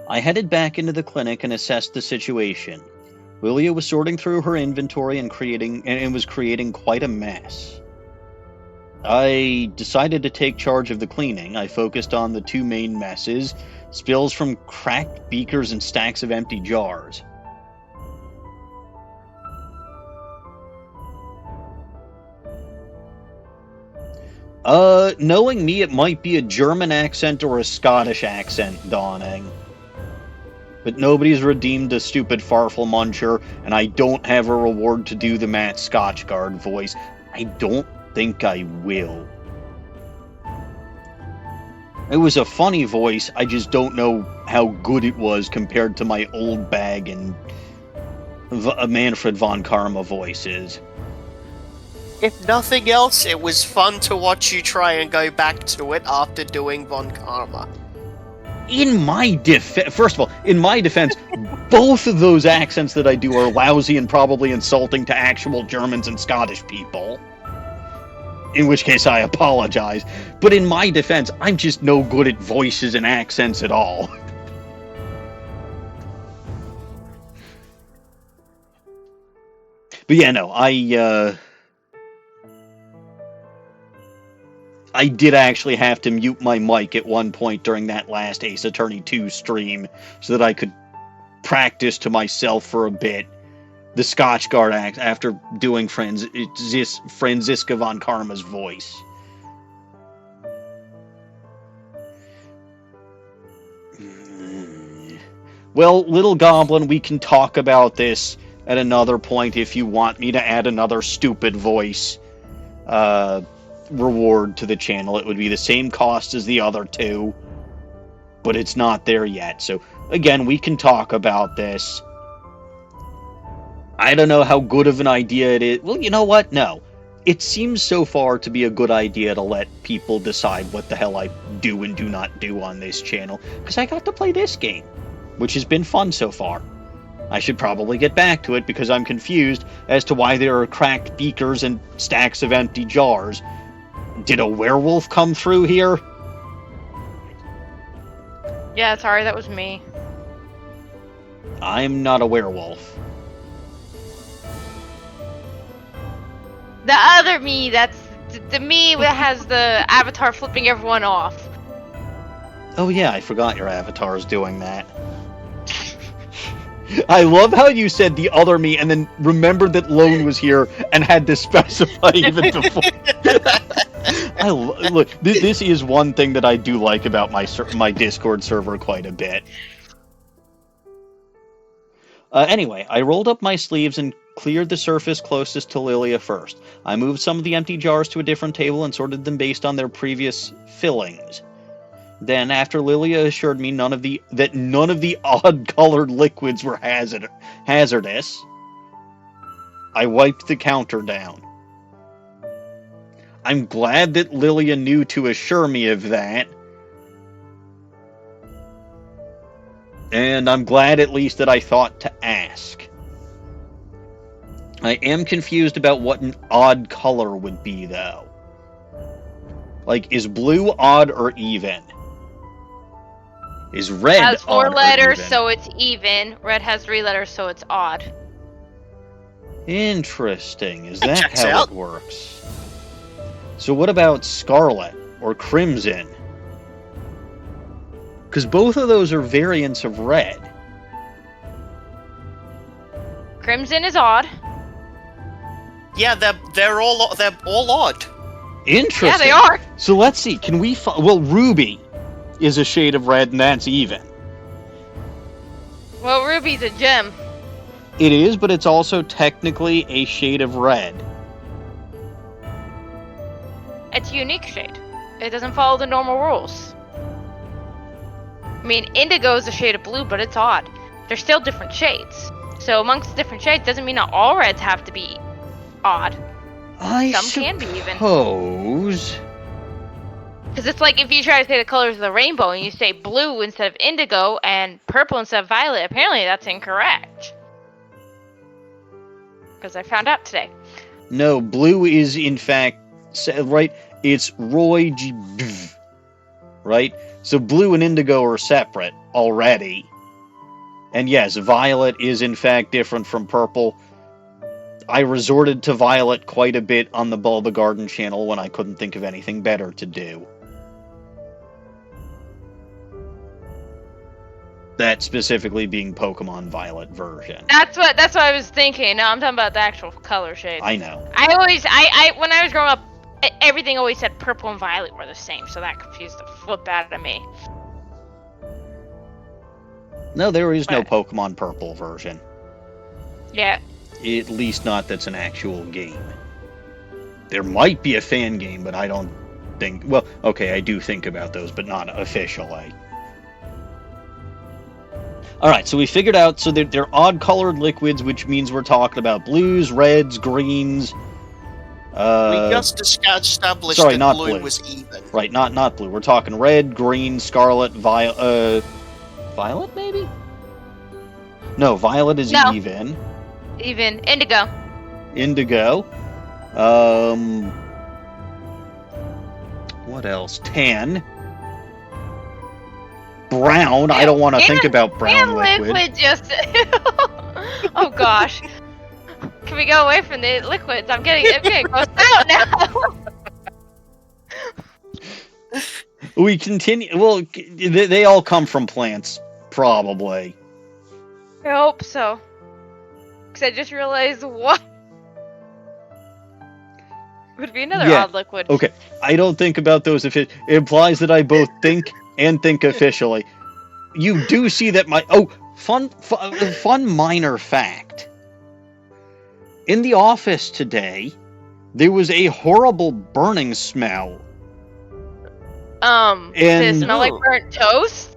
I headed back into the clinic and assessed the situation. Lillia was sorting through her inventory and was creating quite a mess. I decided to take charge of the cleaning. I focused on the two main messes, spills from cracked beakers and stacks of empty jars. Knowing me, it might be a German accent or a Scottish accent dawning. But nobody's redeemed a stupid farfel muncher, and I don't have a reward to do the Matt Scotchgard voice. I don't think I will. It was a funny voice, I just don't know how good it was compared to my old bag and Manfred von Karma voices. If nothing else, it was fun to watch you try and go back to it after doing Von Karma. In my defense, first of all, in my defense, both of those accents that I do are lousy and probably insulting to actual Germans and Scottish people. In which case I apologize. But in my defense, I'm just no good at voices and accents at all. But yeah, no, I did actually have to mute my mic at one point during that last Ace Attorney 2 stream so that I could practice to myself for a bit the Scotchgard act after doing Franziska von Karma's voice. Well, Little Goblin, we can talk about this at another point if you want me to add another stupid voice reward to the channel. It would be the same cost as the other two, but it's not there yet. So, again, we can talk about this. I don't know how good of an idea it is. Well, you know what? No. It seems so far to be a good idea to let people decide what the hell I do and do not do on this channel, because I got to play this game, which has been fun so far. I should probably get back to it because I'm confused as to why there are cracked beakers and stacks of empty jars. Did a werewolf come through here? Yeah, sorry, that was me. I'm not a werewolf. The other me, that's the me that has the avatar flipping everyone off. Oh yeah, I forgot your avatar is doing that. I love how you said the other me and then remembered that Lone was here and had to specify even before. Look. This is one thing that I do like about my Discord server quite a bit. Anyway, I rolled up my sleeves and cleared the surface closest to Lillia first. I moved some of the empty jars to a different table and sorted them based on their previous fillings. Then, after Lillia assured me that none of the odd-colored liquids were hazardous, I wiped the counter down. I'm glad that Lillia knew to assure me of that. And I'm glad at least that I thought to ask. I am confused about what an odd color would be, though. Like, is blue odd or even? Is red has 4 odd letters, or even? so it's even. Red has 3 letters, so it's odd. Interesting. Is That that checks how out. it works? So what about scarlet or crimson? Because both of those are variants of red. Crimson is odd. Yeah, they're all odd. Interesting. Yeah, they are. So let's see. Can we well, ruby is a shade of red, and that's even. Well, ruby's a gem. It is, but it's also technically a shade of red. It's a unique shade. It doesn't follow the normal rules. I mean, indigo is a shade of blue, but it's odd. They're still different shades. So amongst different shades doesn't mean that all reds have to be odd. Some can be even. Suppose. Because it's like if you try to say the colors of the rainbow and you say blue instead of indigo and purple instead of violet, apparently that's incorrect. Because I found out today. No, blue is in fact right. It's Roy G. Right. So blue and indigo are separate already. And yes, violet is in fact different from purple. I resorted to violet quite a bit on the Bulba Garden channel when I couldn't think of anything better to do. That specifically being Pokemon Violet version. That's what I was thinking. No, I'm talking about the actual color shade. I know. I when I was growing up, everything always said purple and violet were the same, so that confused the flip out of me. No, there is no But- Pokemon Purple version. Yeah. At least not that's an actual game. There might be a fan game, but I don't think... Well, okay, I do think about those, but not officially. Alright, so we figured out, so they're odd-colored liquids, which means we're talking about blues, reds, greens... We just established sorry, that not blue blue. was even. Right, not blue. We're talking red, green, scarlet, violet, maybe? No, violet is No. even. Even indigo. Indigo. What else? Tan. Brown. I don't want to think about brown And liquid. just. Oh gosh. Can we go away from the liquids? I'm getting grossed out now. We continue. Well, they all come from plants, probably. I hope so. Because I just realized what would be another Yeah. odd liquid. Okay, I don't think about those. It implies that I both think and think officially. You do see that my fun minor fact. In the office today, there was a horrible burning smell. Does it And- smell like burnt toast?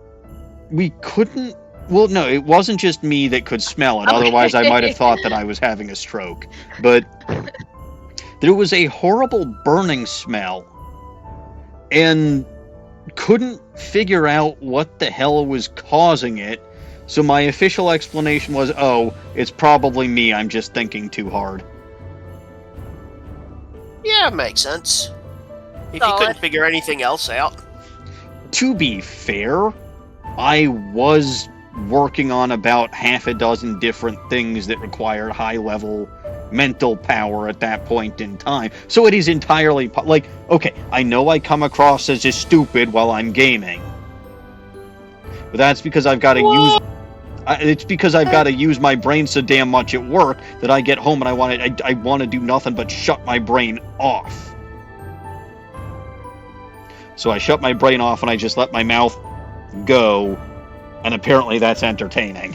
We couldn't. Well, no, it wasn't just me that could smell it. Okay. Otherwise, I might have thought that I was having a stroke. But there was a horrible burning smell, and couldn't figure out what the hell was causing it. So my official explanation was, oh, it's probably me. I'm just thinking too hard. Yeah, makes sense. If you Solid. couldn't figure anything else out. To be fair, I was working on about half a dozen different things that required high-level mental power at that point in time. So it is entirely... like, okay, I know I come across as just stupid while I'm gaming. But that's because I've got to use... it's because I've got to use my brain so damn much at work that I get home and I want to do nothing but shut my brain off. So I shut my brain off and I just let my mouth go, and apparently that's entertaining.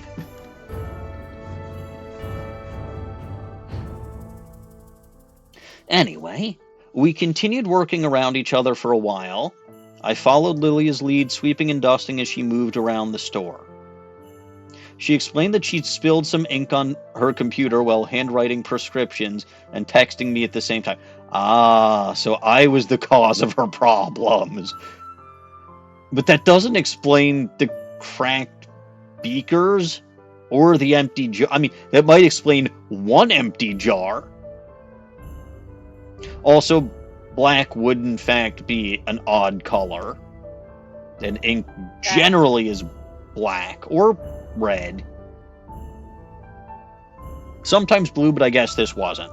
Anyway, we continued working around each other for a while. I followed Lillia's lead, sweeping and dusting as she moved around the store. She explained that she'd spilled some ink on her computer while handwriting prescriptions and texting me at the same time. Ah, so I was the cause of her problems. But that doesn't explain the cracked beakers or the empty jar. I mean, that might explain one empty jar. Also, black would in fact be an odd color. And ink generally is black or red. Sometimes blue, but I guess this wasn't.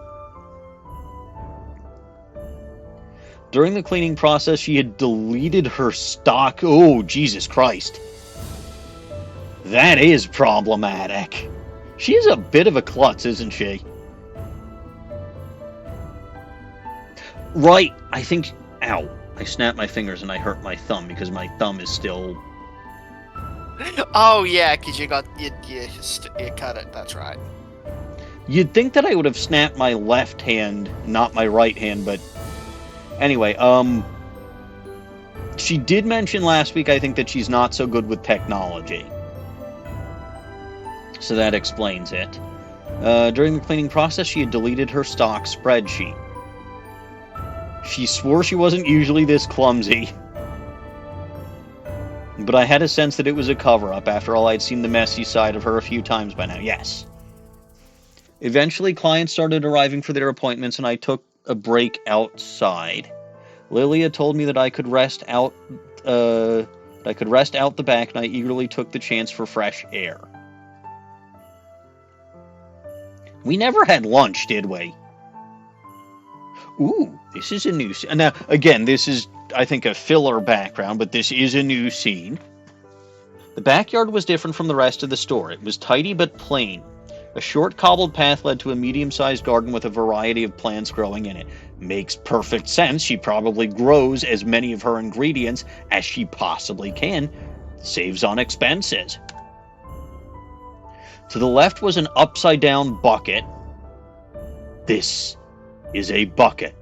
During the cleaning process, she had deleted her stock. Oh, Jesus Christ. That is problematic. She's a bit of a klutz, isn't she? Right, I think... Ow. I snapped my fingers and I hurt my thumb because my thumb is still... Oh, yeah, because you cut it, that's right. You'd think that I would have snapped my left hand, not my right hand, but... Anyway, she did mention last week, I think, that she's not so good with technology. So that explains it. During the cleaning process, she had deleted her stock spreadsheet. She swore she wasn't usually this clumsy. But I had a sense that it was a cover-up. After all, I'd seen the messy side of her a few times by now. Yes. Eventually, clients started arriving for their appointments, and I took a break outside. Lillia told me that I could rest out the back, and I eagerly took the chance for fresh air. We never had lunch, did we? Ooh, this is a new scene. Now, again, this is, I think, a filler background, but this is a new scene. The backyard was different from the rest of the store. It was tidy but plain. A short cobbled path led to a medium-sized garden with a variety of plants growing in it. Makes perfect sense. She probably grows as many of her ingredients as she possibly can. Saves on expenses. To the left was an upside-down bucket. This is a bucket.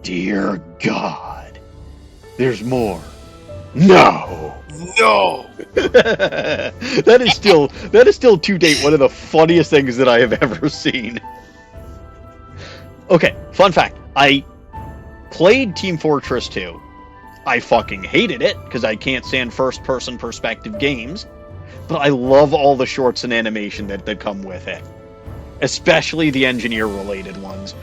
Dear God. There's more. No! No! That is still to date one of the funniest things that I have ever seen. Okay, fun fact. I played Team Fortress 2. I fucking hated it, because I can't stand first-person perspective games. But I love all the shorts and animation that come with it. Especially the engineer-related ones.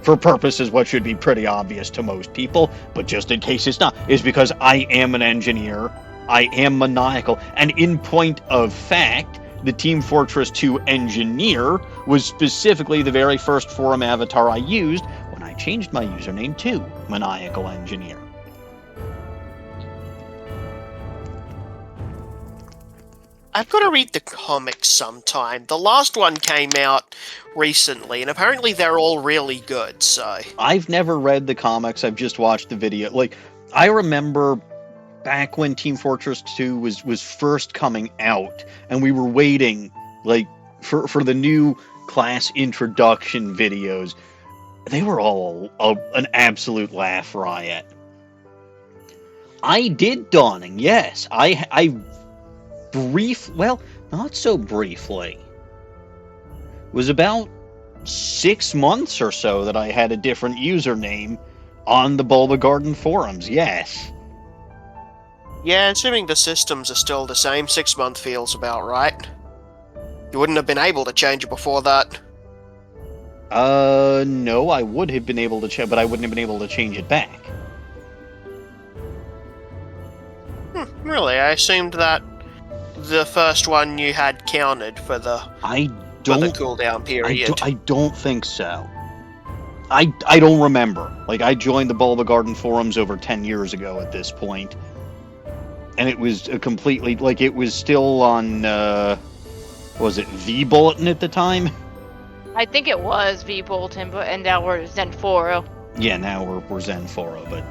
For purposes what should be pretty obvious to most people, but just in case it's not, is because I am an engineer, I am maniacal, and in point of fact, the Team Fortress 2 engineer was specifically the very first forum avatar I used when I changed my username to Maniacal Engineer. I've got to read the comics sometime. The last one came out recently, and apparently they're all really good, so... I've never read the comics, I've just watched the video. Like, I remember back when Team Fortress 2 was first coming out, and we were waiting, like, for the new class introduction videos. They were all an absolute laugh riot. I did Dawning, yes. I well, not so briefly. It was about 6 months or so that I had a different username on the Bulba Garden forums, yes. Yeah, assuming the systems are still the same, 6 month feels about right. You wouldn't have been able to change it before that. No, I would have been able to change, but I wouldn't have been able to change it back. Really? I assumed that the first one you had counted for the cooldown period. I don't think so. I don't remember. Like, I joined the Bulba Garden forums over 10 years ago at this point. And it was a completely... Like, it was still on... was it V-Bulletin at the time? I think it was V-Bulletin, and now we're Zenforo. Yeah, now we're Zenforo, but...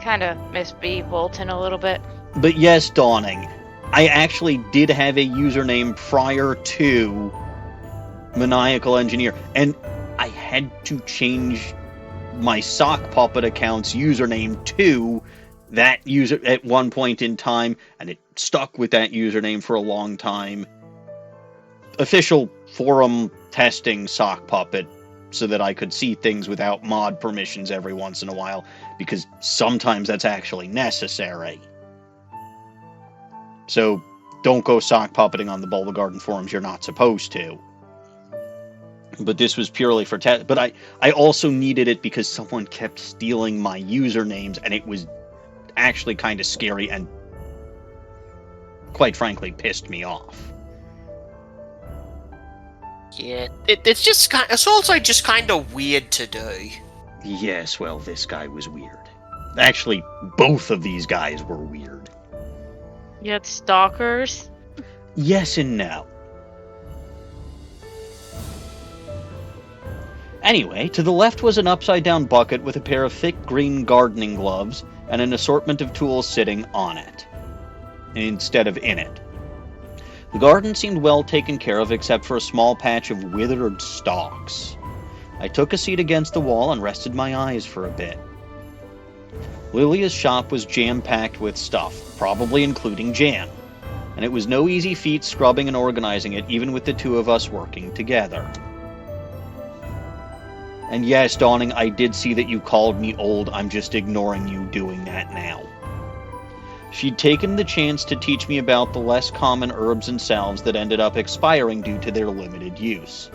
kind of miss B. Bolton a little bit. But yes, Dawning, I actually did have a username prior to Maniacal Engineer, and I had to change my sock puppet account's username to that user at one point in time, and it stuck with that username for a long time. Official forum testing sock puppet, so that I could see things without mod permissions every once in a while, because sometimes that's actually necessary. So don't go sock puppeting on the Boulder Garden forums, you're not supposed to. But this was purely for test. But I also needed it because someone kept stealing my usernames, and it was actually kind of scary and, quite frankly, pissed me off. Yeah, it's also just kind of weird to do. Yes, well, this guy was weird. Actually, both of these guys were weird. You had stalkers? Yes and no. Anyway, to the left was an upside-down bucket with a pair of thick green gardening gloves and an assortment of tools sitting on it, instead of in it. The garden seemed well taken care of except for a small patch of withered stalks. I took a seat against the wall and rested my eyes for a bit. Lillia's shop was jam-packed with stuff, probably including jam, and it was no easy feat scrubbing and organizing it, even with the two of us working together. And yes, Dawning, I did see that you called me old. I'm just ignoring you doing that now. She'd taken the chance to teach me about the less common herbs and salves that ended up expiring due to their limited use.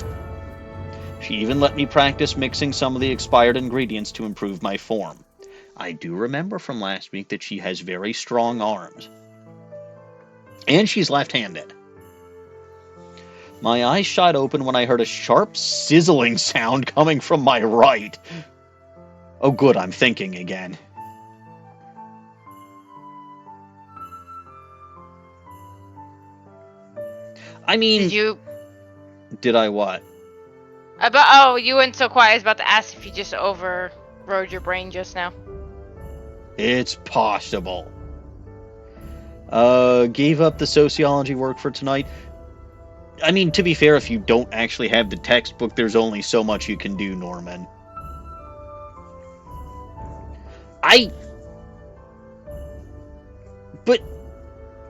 She even let me practice mixing some of the expired ingredients to improve my form. I do remember from last week that she has very strong arms. And she's left-handed. My eyes shot open when I heard a sharp sizzling sound coming from my right. Oh good, I'm thinking again. I mean... Did I what? You went so quiet. I was about to ask if you just overrode your brain just now. It's possible. Gave up the sociology work for tonight. I mean, to be fair, if you don't actually have the textbook, there's only so much you can do, Norman. But...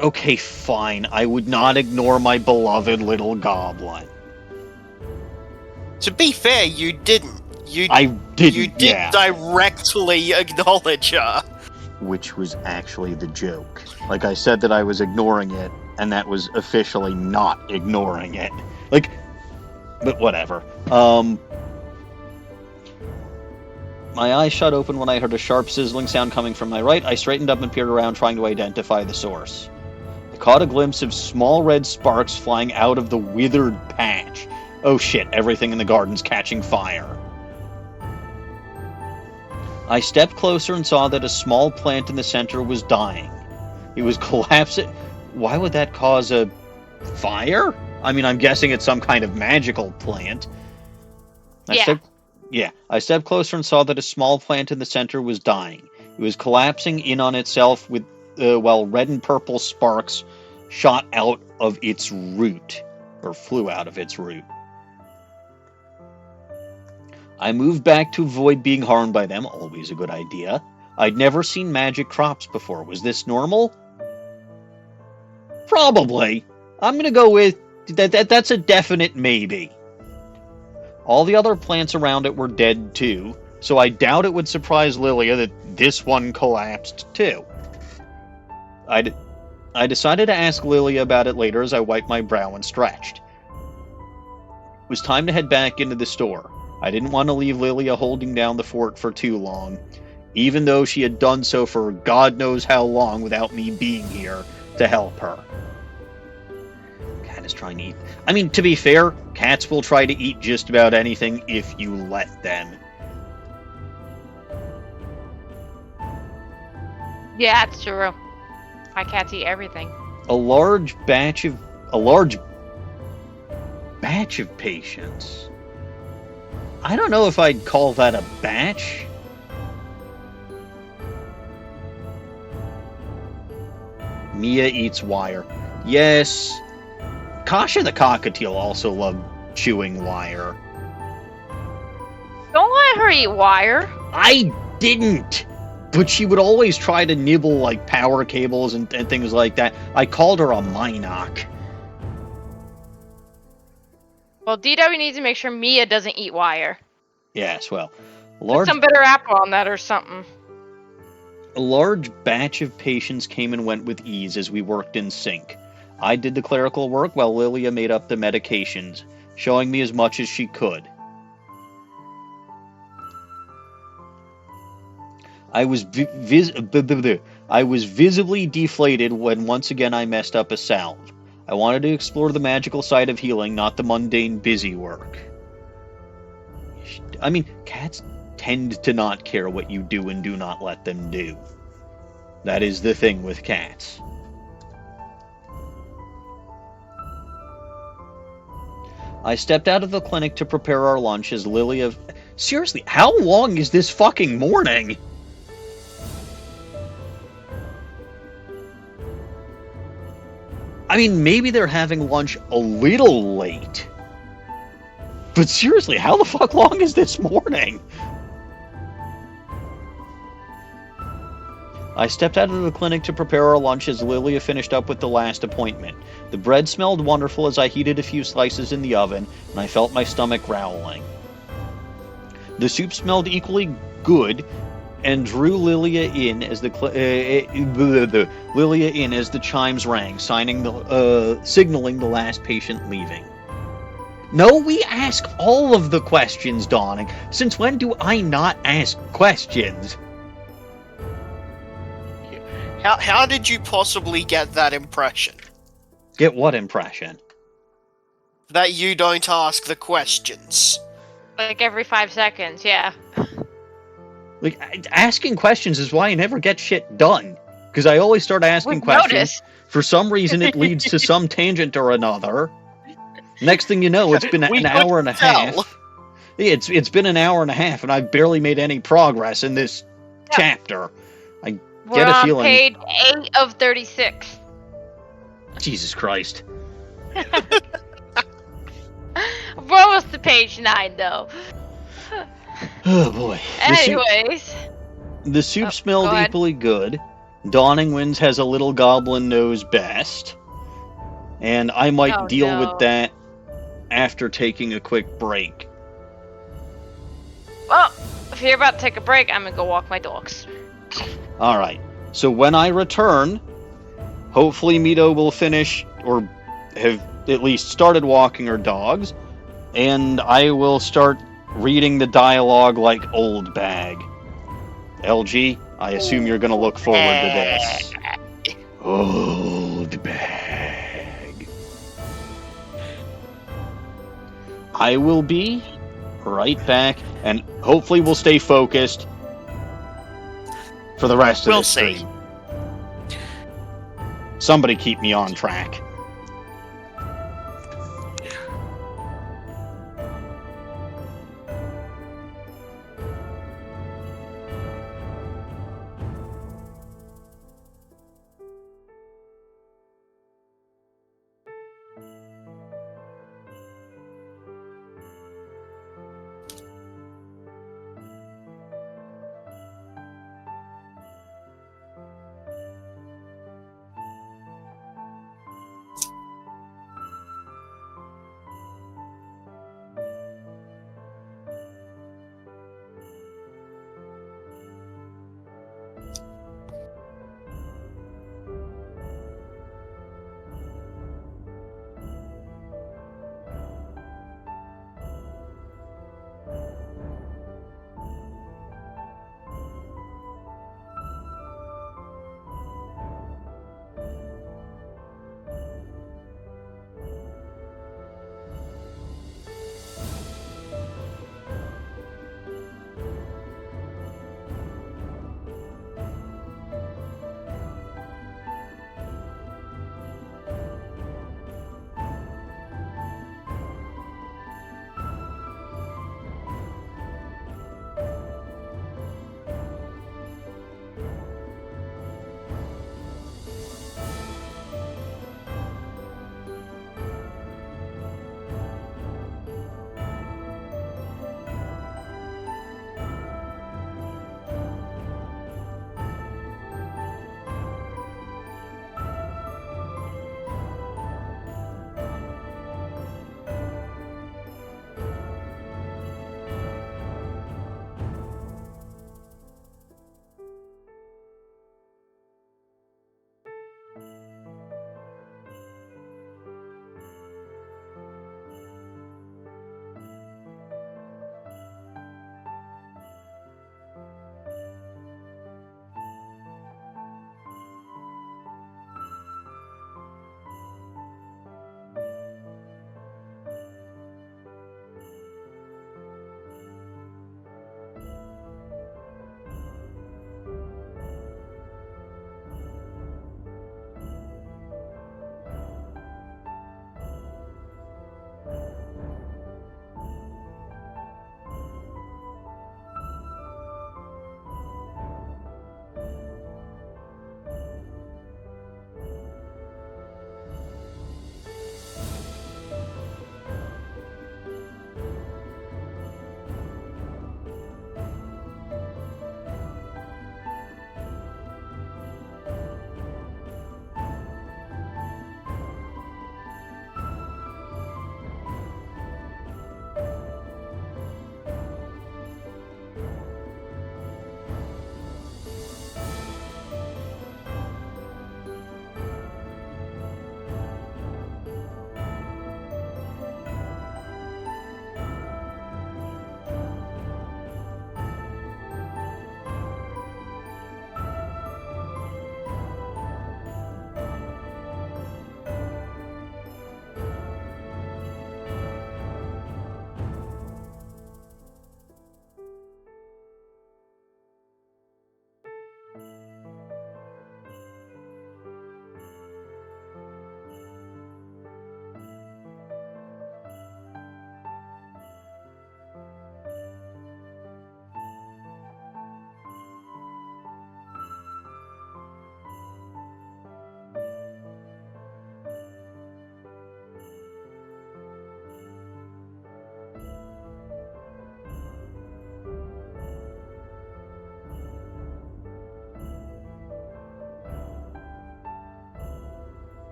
Okay, fine. I would not ignore my beloved little goblin. To be fair, you didn't. I didn't, You did directly acknowledge her. Which was actually the joke. Like, I said that I was ignoring it, and that was officially not ignoring it. Like, but whatever. My eyes shut open when I heard a sharp sizzling sound coming from my right. I straightened up and peered around, trying to identify the source. I caught a glimpse of small red sparks flying out of the withered patch. Oh shit, everything in the garden's catching fire. I stepped closer and saw that a small plant in the center was dying. It was collapsing. Why would that cause a fire? I mean, I'm guessing it's some kind of magical plant. I stepped closer and saw that a small plant in the center was dying. It was collapsing in on itself with, while red and purple sparks shot out of its root, or flew out of its root. I moved back to avoid being harmed by them, always a good idea. I'd never seen magic crops before. Was this normal? Probably. I'm gonna go with that's a definite maybe. All the other plants around it were dead too, so I doubt it would surprise Lillia that this one collapsed too. I decided to ask Lillia about it later as I wiped my brow and stretched. It was time to head back into the store. I didn't want to leave Lillia holding down the fort for too long, even though she had done so for God knows how long without me being here to help her. Cat is trying to eat. I mean, to be fair, cats will try to eat just about anything if you let them. Yeah, that's true. My cats eat everything. A large batch of patients. I don't know if I'd call that a batch. Mia eats wire. Yes. Kasha the cockatiel also loved chewing wire. Don't let her eat wire. I didn't! But she would always try to nibble, like, power cables and things like that. I called her a Minoc. Well, DW needs to make sure Mia doesn't eat wire. Yes, well, Put some bitter apple on that or something. a large batch of patients came and went with ease as we worked in sync. I did the clerical work while Lillia made up the medications, showing me as much as she could. I was visibly deflated when once again I messed up a salve. I wanted to explore the magical side of healing, not the mundane busy work. I mean, cats tend to not care what you do and do not let them do. That is the thing with cats. I stepped out of the clinic to prepare our lunch as Lillia... Seriously, how long is this fucking morning? I mean, maybe they're having lunch a little late. But seriously, how the fuck long is this morning? I stepped out of the clinic to prepare our lunch as Lillia finished up with the last appointment. The bread smelled wonderful as I heated a few slices in the oven, and I felt my stomach growling. The soup smelled equally good, and drew Lillia in as the chimes rang, signaling the last patient leaving. No, we ask all of the questions, Dawning. Since when do I not ask questions? How did you possibly get that impression? Get what impression? That you don't ask the questions. Like every 5 seconds, yeah. Like, asking questions is why I never get shit done. Because I always start asking We've questions. noticed. For some reason, it leads to some tangent or another. Next thing you know, it's been an hour and a half. It's been an hour and a half, and I've barely made any progress in this chapter. I We're get a on feeling. page 8 of 36. Jesus Christ. We're almost to page 9, though. Oh boy. Anyways. The soup smelled equally good. Dawning Winds has a little goblin knows best. And I might deal with that after taking a quick break. Well, if you're about to take a break, I'm gonna go walk my dogs. Alright. So when I return, hopefully Mido will finish, or have at least started walking her dogs, and I will start reading the dialogue like old bag. LG, I assume you're going to look forward to this. Old bag. I will be right back, and hopefully we'll stay focused for the rest of the stream. Somebody keep me on track.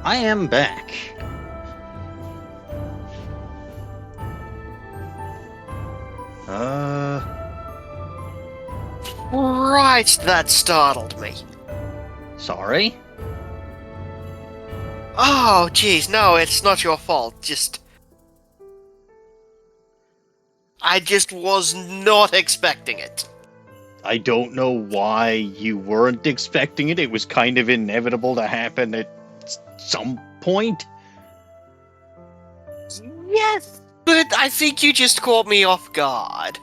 I am back. Right, that startled me. Sorry? Oh, jeez, no, it's not your fault. I just was not expecting it. I don't know why you weren't expecting it. It was kind of inevitable to happen at some point. Yes, but I think you just caught me off guard.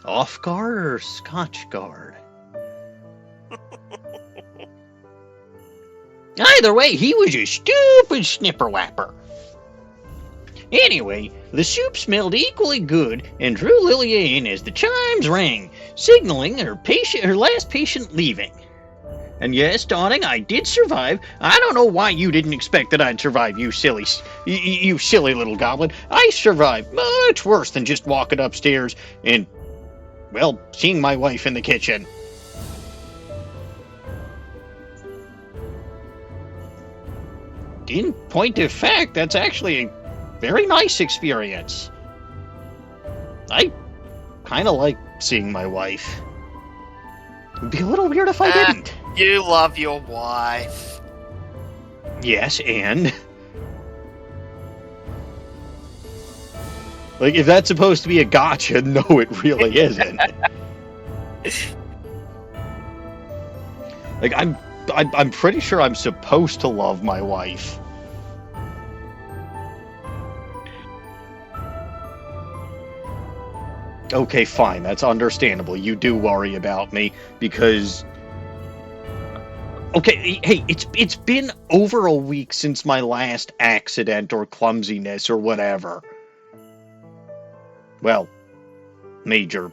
Off guard or Scotch guard? Either way, he was a stupid snipper-wapper. Anyway, the soup smelled equally good and drew Lillia in as the chimes rang, signaling her last patient leaving. And yes, darling, I did survive. I don't know why you didn't expect that I'd survive, you silly little goblin. I survived much worse than just walking upstairs and, well, seeing my wife in the kitchen. In point of fact, that's actually a very nice experience. I kind of like seeing my wife. It'd be a little weird if I didn't. You love your wife. Yes, and... like, if that's supposed to be a gotcha, no, it really isn't. Like, I'm pretty sure I'm supposed to love my wife. Okay, fine, that's understandable. You do worry about me, because... okay, hey, it's been over a week since my last accident or clumsiness or whatever. Well, major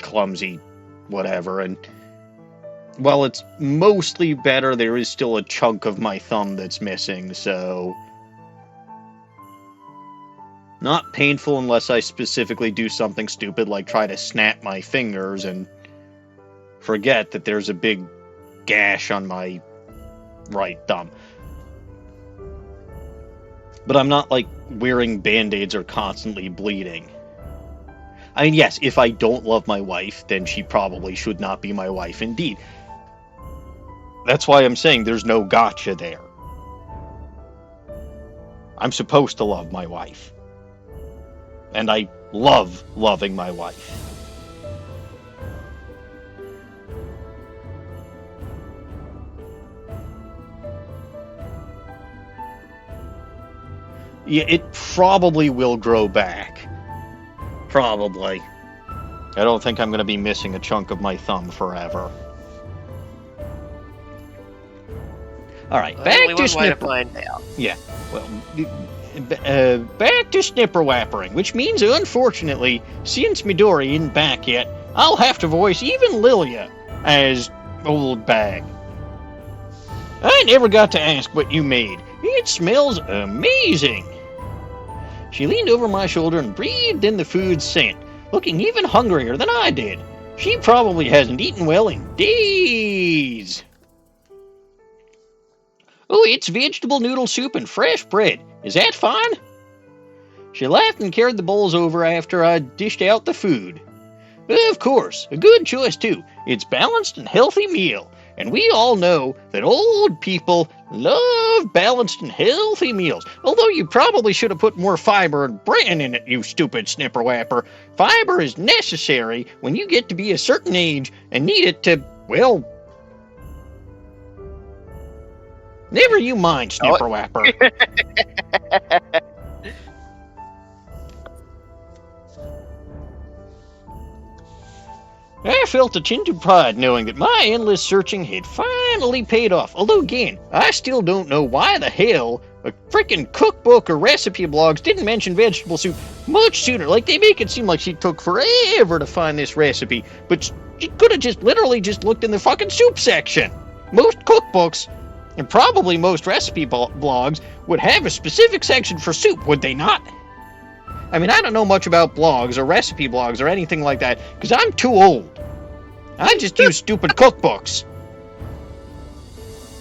clumsy whatever, and... while it's mostly better, there is still a chunk of my thumb that's missing, so... not painful unless I specifically do something stupid like try to snap my fingers and forget that there's a big gash on my right thumb. But I'm not, like, wearing band-aids or constantly bleeding. I mean, yes, if I don't love my wife, then she probably should not be my wife indeed. That's why I'm saying there's no gotcha there. I'm supposed to love my wife. And I love loving my wife. Yeah, it probably will grow back. Probably. I don't think I'm going to be missing a chunk of my thumb forever. Alright, back to snipper. Yeah, well, back to snipper wappering, which means, unfortunately, since Midori isn't back yet, I'll have to voice even Lillia as old bag. I never got to ask what you made. It smells amazing. She leaned over my shoulder and breathed in the food scent, looking even hungrier than I did. She probably hasn't eaten well in days. Oh, it's vegetable noodle soup and fresh bread. Is that fine? She laughed and carried the bowls over after I dished out the food. Of course, a good choice too. It's balanced and healthy meal, and we all know that old people love balanced and healthy meals. Although you probably should have put more fiber and bran in it, you stupid snipper wapper. Fiber is necessary when you get to be a certain age and need it to, well... never you mind, snipper wapper. I felt a tinge of pride knowing that my endless searching had finally paid off. Although, again, I still don't know why the hell a frickin' cookbook or recipe blogs didn't mention vegetable soup much sooner. Like, they make it seem like she took forever to find this recipe, but she could have just literally just looked in the fucking soup section. Most cookbooks, and probably most recipe blogs, would have a specific section for soup, would they not? I mean, I don't know much about blogs or recipe blogs or anything like that, because I'm too old. I just use stupid cookbooks.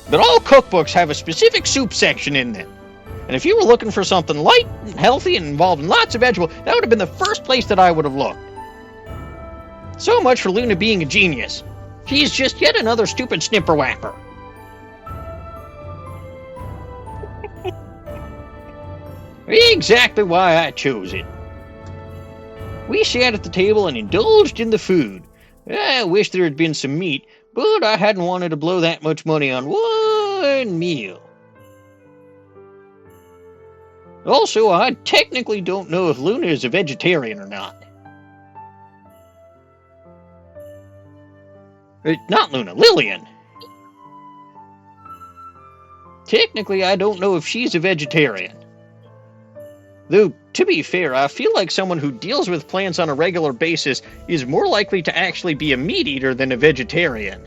But all cookbooks have a specific soup section in them. And if you were looking for something light and healthy and involving lots of vegetable, that would have been the first place that I would have looked. So much for Luna being a genius. She's just yet another stupid snipper-wapper. Exactly why I chose it. We sat at the table and indulged in the food. I wish there had been some meat, but I hadn't wanted to blow that much money on one meal. Also, I technically don't know if Luna is a vegetarian or not. Not Luna, Lillian. Technically, I don't know if she's a vegetarian. Though, to be fair, I feel like someone who deals with plants on a regular basis is more likely to actually be a meat eater than a vegetarian.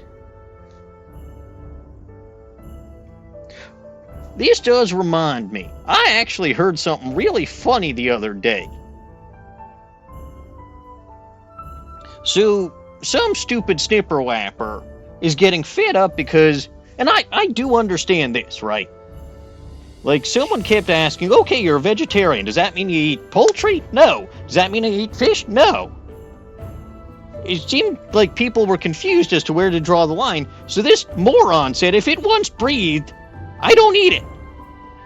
This does remind me, I actually heard something really funny the other day. So, some stupid snipper-wapper is getting fed up because, and I do understand this, right? Like, someone kept asking, okay, you're a vegetarian, does that mean you eat poultry? No. Does that mean you eat fish? No. It seemed like people were confused as to where to draw the line, so this moron said, if it once breathed, I don't eat it.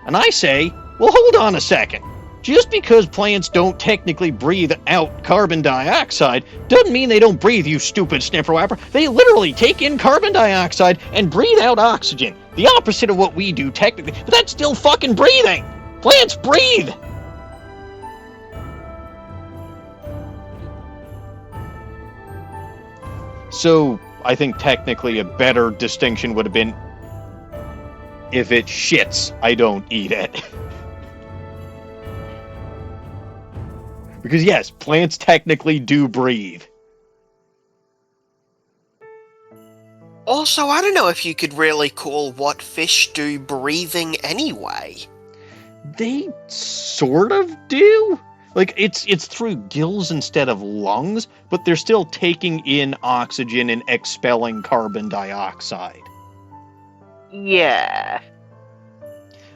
And I say, well, hold on a second. Just because plants don't technically breathe out carbon dioxide doesn't mean they don't breathe, you stupid snipper-wapper. They literally take in carbon dioxide and breathe out oxygen. The opposite of what we do, technically. But that's still fucking breathing! Plants breathe! So, I think technically a better distinction would have been, if it shits, I don't eat it. Because yes, plants technically do breathe. Also, I don't know if you could really call what fish do breathing anyway. They sort of do. Like, it's through gills instead of lungs, but they're still taking in oxygen and expelling carbon dioxide. Yeah.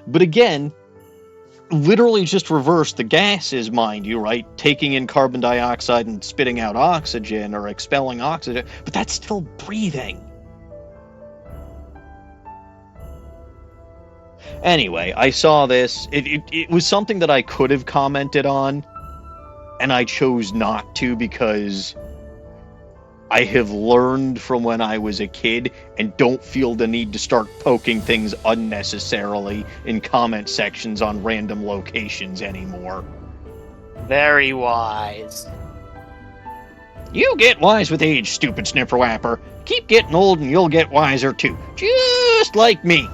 But again, literally just reverse the gases, mind you, right? Taking in carbon dioxide and spitting out oxygen or expelling oxygen, but that's still breathing. Anyway, I saw this. It was something that I could have commented on, and I chose not to because I have learned from when I was a kid and don't feel the need to start poking things unnecessarily in comment sections on random locations anymore. Very wise. You get wise with age, stupid snipper-wapper. Keep getting old and you'll get wiser too. Just like me.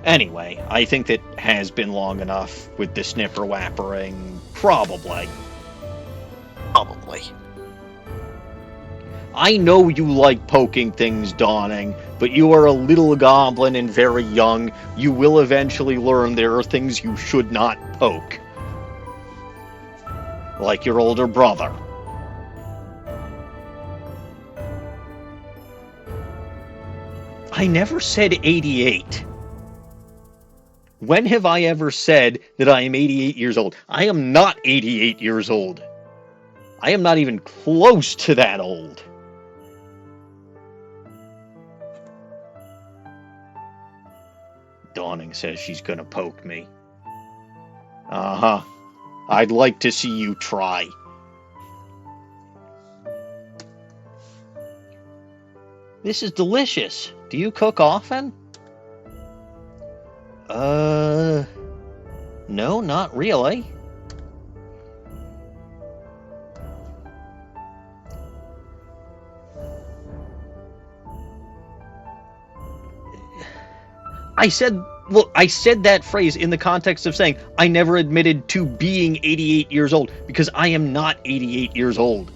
Anyway, I think that has been long enough with the snipper-wappering. Probably. Probably. I know you like poking things, Dawning, but you are a little goblin and very young. You will eventually learn there are things you should not poke. Like your older brother. I never said 88. When have I ever said that I am 88 years old? I am not 88 years old. I am not even close to that old. Dawning says she's gonna poke me. Uh-huh. I'd like to see you try. This is delicious. Do you cook often? No, not really. I said that phrase in the context of saying I never admitted to being 88 years old because I am not 88 years old.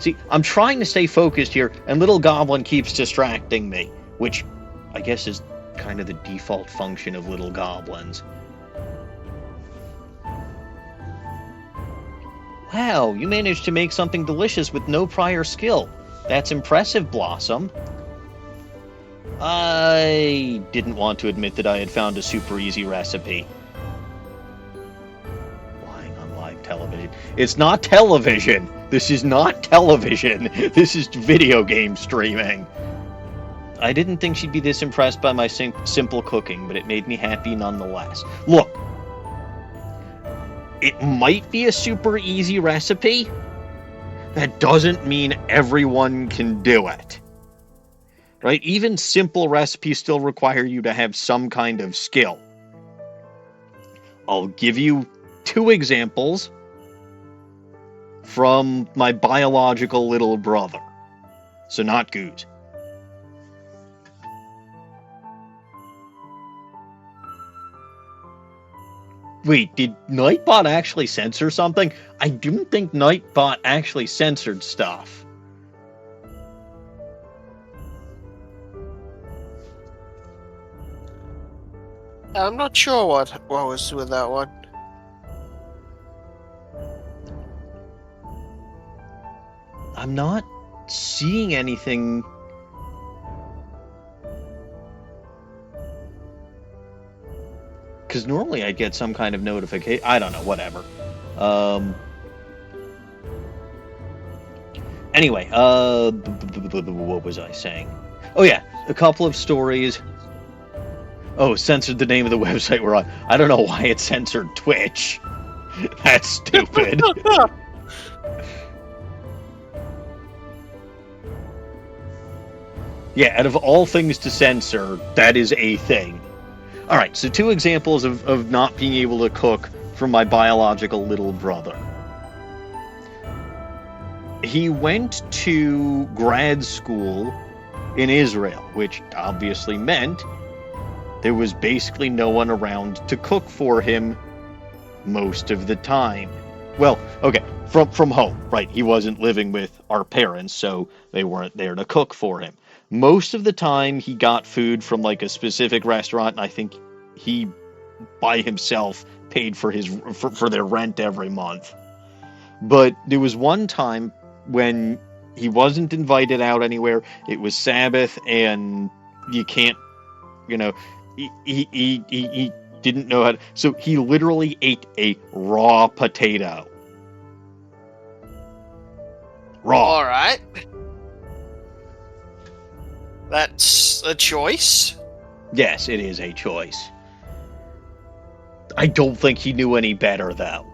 See, I'm trying to stay focused here, and Little Goblin keeps distracting me, which I guess is kind of the default function of Little Goblins. Wow, you managed to make something delicious with no prior skill. That's impressive, Blossom. I didn't want to admit that I had found a super easy recipe. Lying on live television. It's not television! This is not television! This is video game streaming! I didn't think she'd be this impressed by my simple cooking, but it made me happy nonetheless. Look, it might be a super easy recipe. That doesn't mean everyone can do it. Right? Even simple recipes still require you to have some kind of skill. I'll give you 2 examples from my biological little brother. So not Goose. Wait, did Nightbot actually censor something? I didn't think Nightbot actually censored stuff. I'm not sure what was with that one. I'm not seeing anything. Because normally I get some kind of notification. I don't know, whatever. Anyway, what was I saying? Oh yeah, a couple of stories. Oh, censored the name of the website we're on. I don't know why it censored Twitch. That's stupid. Yeah, out of all things to censor, that is a thing. Alright, so 2 examples of not being able to cook from my biological little brother. He went to grad school in Israel, which obviously meant there was basically no one around to cook for him most of the time. Well, okay, from home, right? He wasn't living with our parents, so they weren't there to cook for him. Most of the time, he got food from like a specific restaurant, and I think he, by himself, paid for their rent every month. But there was one time when he wasn't invited out anywhere. It was Sabbath, and you can't, he didn't know how to. So he literally ate a raw potato. Raw. All right. That's a choice. Yes, it is a choice. I don't think he knew any better, though.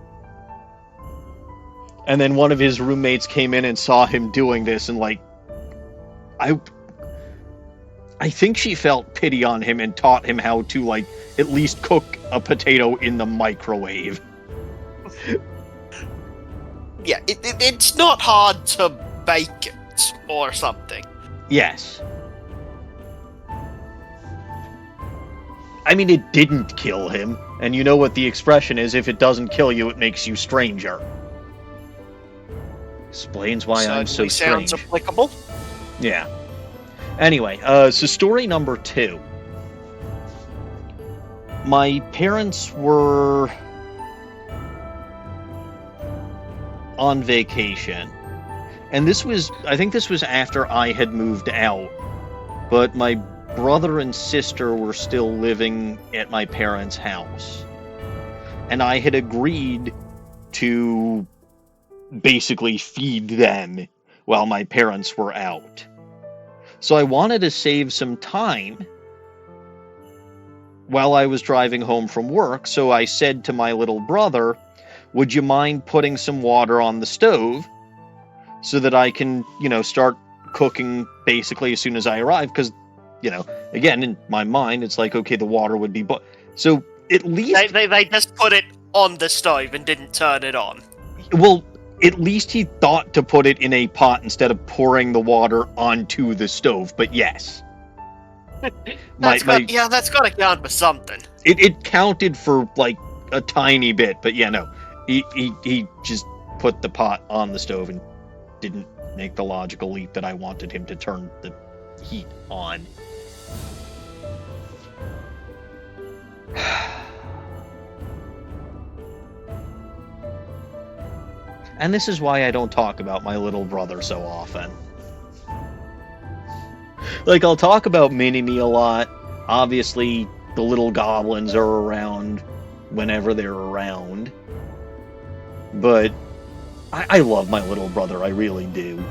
And then one of his roommates came in and saw him doing this, and I think she felt pity on him and taught him how to, at least cook a potato in the microwave. Yeah, it's not hard to bake it or something. Yes. I mean, it didn't kill him, and you know what the expression is, if it doesn't kill you, it makes you stranger. Explains why I'm so strange. Sounds applicable. Yeah. Anyway, so story number 2. My parents were on vacation, and I think this was after I had moved out, but my brother and sister were still living at my parents' house, and I had agreed to basically feed them while my parents were out. So I wanted to save some time while I was driving home from work, so I said to my little brother, would you mind putting some water on the stove so that I can, start cooking basically as soon as I arrive? Because, again, in my mind, it's like, okay, the water would be... So at least... They just put it on the stove and didn't turn it on. Well, at least he thought to put it in a pot instead of pouring the water onto the stove, but yes. That's got to count for something. It counted for, a tiny bit, but yeah, no. He just put the pot on the stove and didn't make the logical leap that I wanted him to turn the heat on. And this is why I don't talk about my little brother so often. Like, I'll talk about Mini-Me a lot. Obviously, the little goblins are around whenever they're around. But I love my little brother, I really do.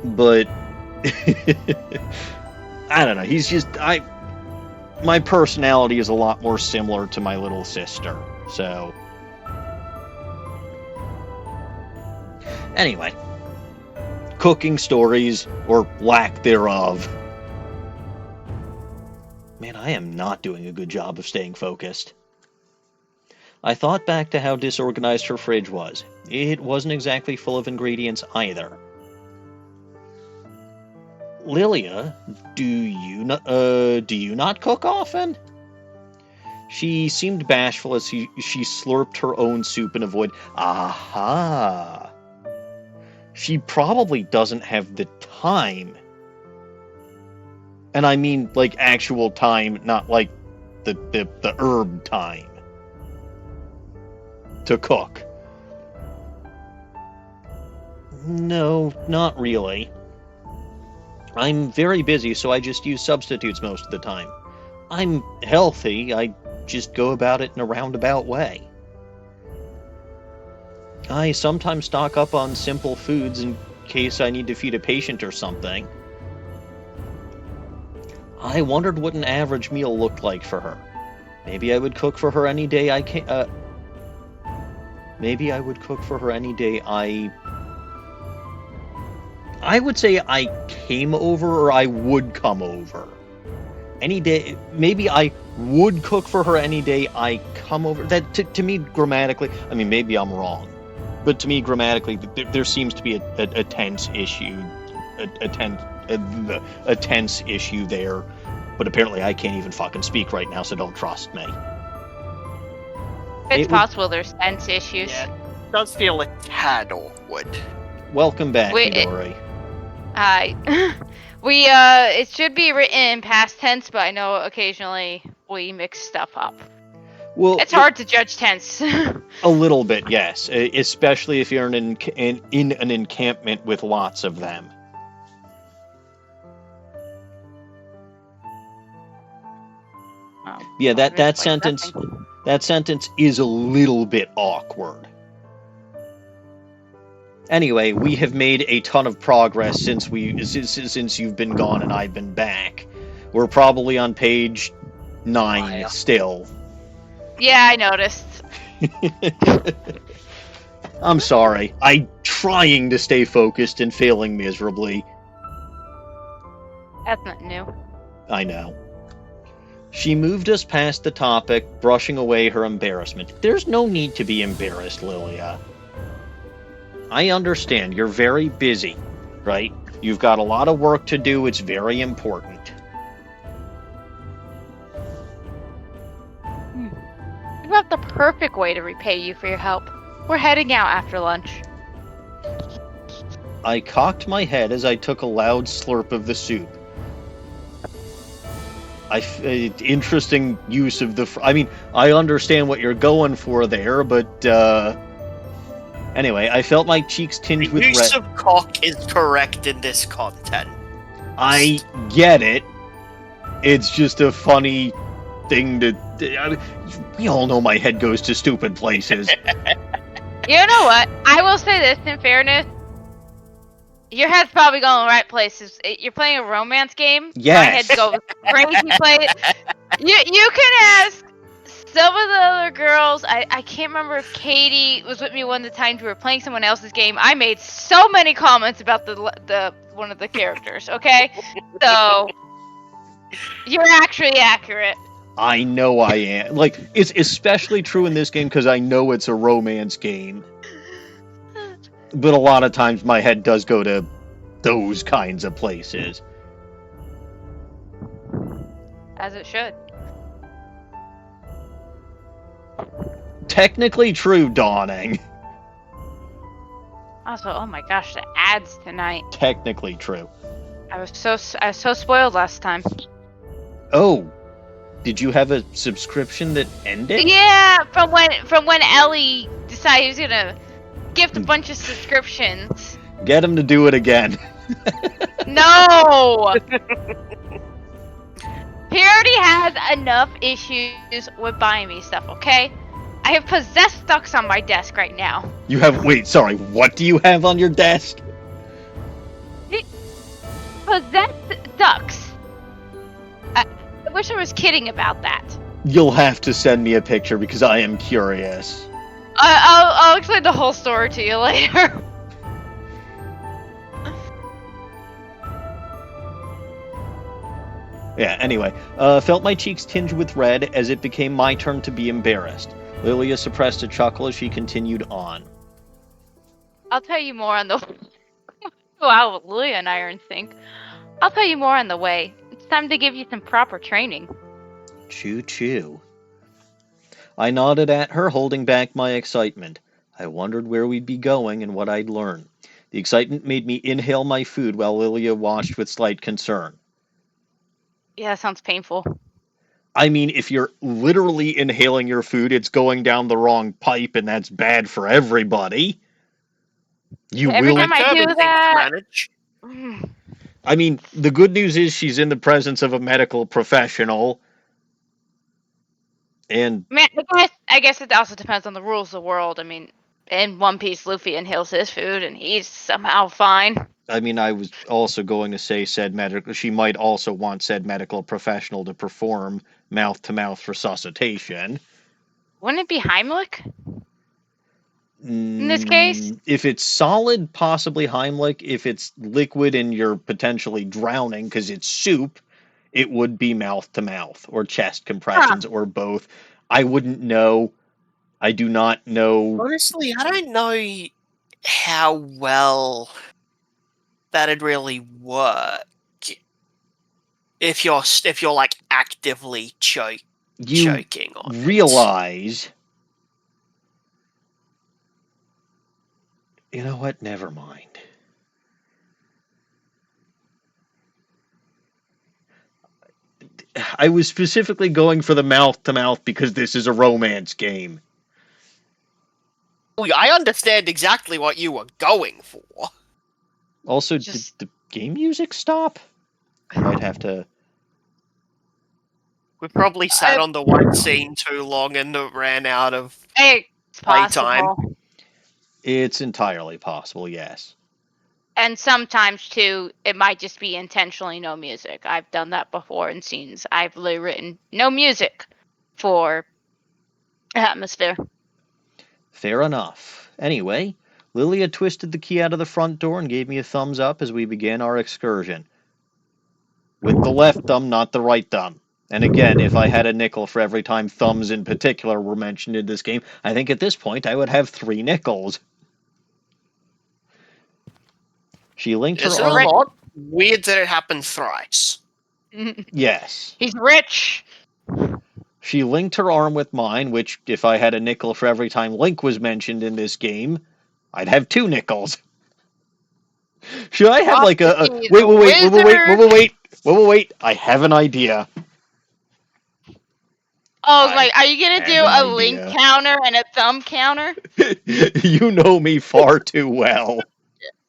But I don't know, he's just my personality is a lot more similar to my little sister. So anyway, cooking stories or lack thereof. Man, I am not doing a good job of staying focused. I thought back to how disorganized her fridge was. It wasn't exactly full of ingredients either. Lillia, do you not cook often? She seemed bashful as she slurped her own soup and avoided. Aha! She probably doesn't have the time. And I mean, like, actual time, not like the herb time. To cook. No, not really. I'm very busy, so I just use substitutes most of the time. I'm healthy, I just go about it in a roundabout way. I sometimes stock up on simple foods in case I need to feed a patient or something. I wondered what an average meal looked like for her. Maybe I would cook for her any day I can. Maybe I would cook for her any day I would say I came over, or I would come over. Any day, maybe I would cook for her any day I come over. That, to me, grammatically, I mean, maybe I'm wrong. But to me, grammatically, there seems to be a tense issue. A tense issue there. But apparently I can't even fucking speak right now, so don't trust me. It's possible there's tense issues. Yeah, it does feel a tad awkward. Welcome back, Midori. Hi. It should be written in past tense, but I know occasionally we mix stuff up. Well, it's hard to judge tense. A little bit, yes. Especially if you're in an encampment with lots of them. Yeah, that sentence is a little bit awkward. Anyway, we have made a ton of progress since you've been gone and I've been back. We're probably on page 9 still. Yeah, I noticed. I'm sorry. I'm trying to stay focused and failing miserably. That's not new. I know. She moved us past the topic, brushing away her embarrassment. There's no need to be embarrassed, Lillia. I understand, you're very busy, right? You've got a lot of work to do, it's very important. You have the perfect way to repay you for your help. We're heading out after lunch. I cocked my head as I took a loud slurp of the soup. Interesting use of the... I mean, I understand what you're going for there, but, anyway, I felt my cheeks tinged with red. The use of cock is correct in this content. I get it. It's just a funny thing to... I mean, we all know my head goes to stupid places. You know what? I will say this in fairness. Your head's probably going the right places. You're playing a romance game. Yes. My head goes crazy place. You can ask some of the other girls. I can't remember if Katie was with me one of the times we were playing someone else's game. I made so many comments about the one of the characters. Okay, so you're actually accurate. I know I am. Like, it's especially true in this game because I know it's a romance game. But a lot of times my head does go to those kinds of places. As it should. Technically true, Dawning. Also, oh my gosh, the ads tonight. Technically true. I was so spoiled last time. Oh, did you have a subscription that ended? Yeah, from when Ellie decided he was gonna gift a bunch of subscriptions. Get him to do it again. No! He already has enough issues with buying me stuff, okay? I have possessed ducks on my desk right now. You have... Wait, sorry. What do you have on your desk? Possessed ducks. I wish I was kidding about that. You'll have to send me a picture because I am curious. I'll explain the whole story to you later. Yeah, anyway. Felt my cheeks tinge with red as it became my turn to be embarrassed. Lillia suppressed a chuckle as she continued on. I'll tell you more on the... Wow, Lillia and I are in sync. I'll tell you more on the way. It's time to give you some proper training. Choo-choo. I nodded at her, holding back my excitement. I wondered where we'd be going and what I'd learn. The excitement made me inhale my food while Lillia watched with slight concern. Yeah, that sounds painful. I mean, if you're literally inhaling your food, it's going down the wrong pipe, and that's bad for everybody. You Every will... time I Kirby do thinks that... manage. I mean, the good news is she's in the presence of a medical professional. And... Man, I guess it also depends on the rules of the world. I mean, in One Piece, Luffy inhales his food, and he's somehow fine. I mean, I was also going to say she might also want said medical professional to perform mouth-to-mouth resuscitation. Wouldn't it be Heimlich? In this case? If it's solid, possibly Heimlich. If it's liquid and you're potentially drowning because it's soup, it would be mouth-to-mouth or chest compressions or both. I wouldn't know. I do not know. Honestly, I don't know how well that'd really work if you're like actively You choking on it. realize... You know what? Never mind. I was specifically going for the mouth-to-mouth because this is a romance game. I understand exactly what you were going for. Also, did the game music stop? I might have to... We probably sat on the one scene too long and ran out of It's playtime. possible. It's entirely possible, yes. And sometimes, too, it might just be intentionally no music. I've done that before in scenes. I've literally written no music for atmosphere. Fair enough. Anyway, Lillia twisted the key out of the front door and gave me a thumbs up as we began our excursion. With the left thumb, not the right thumb. And again, if I had a nickel for every time thumbs in particular were mentioned in this game, I think at this point I would have 3 nickels. She linked her Is it arm... a lot? Weird that it happened thrice. Yes. He's rich. She linked her arm with mine, which, if I had a nickel for every time Link was mentioned in this game, I'd have 2 nickels. Should I have like a... Wait. I have an idea. Oh, like, are you gonna do have a an link idea. counter and a thumb counter? You know me far too well.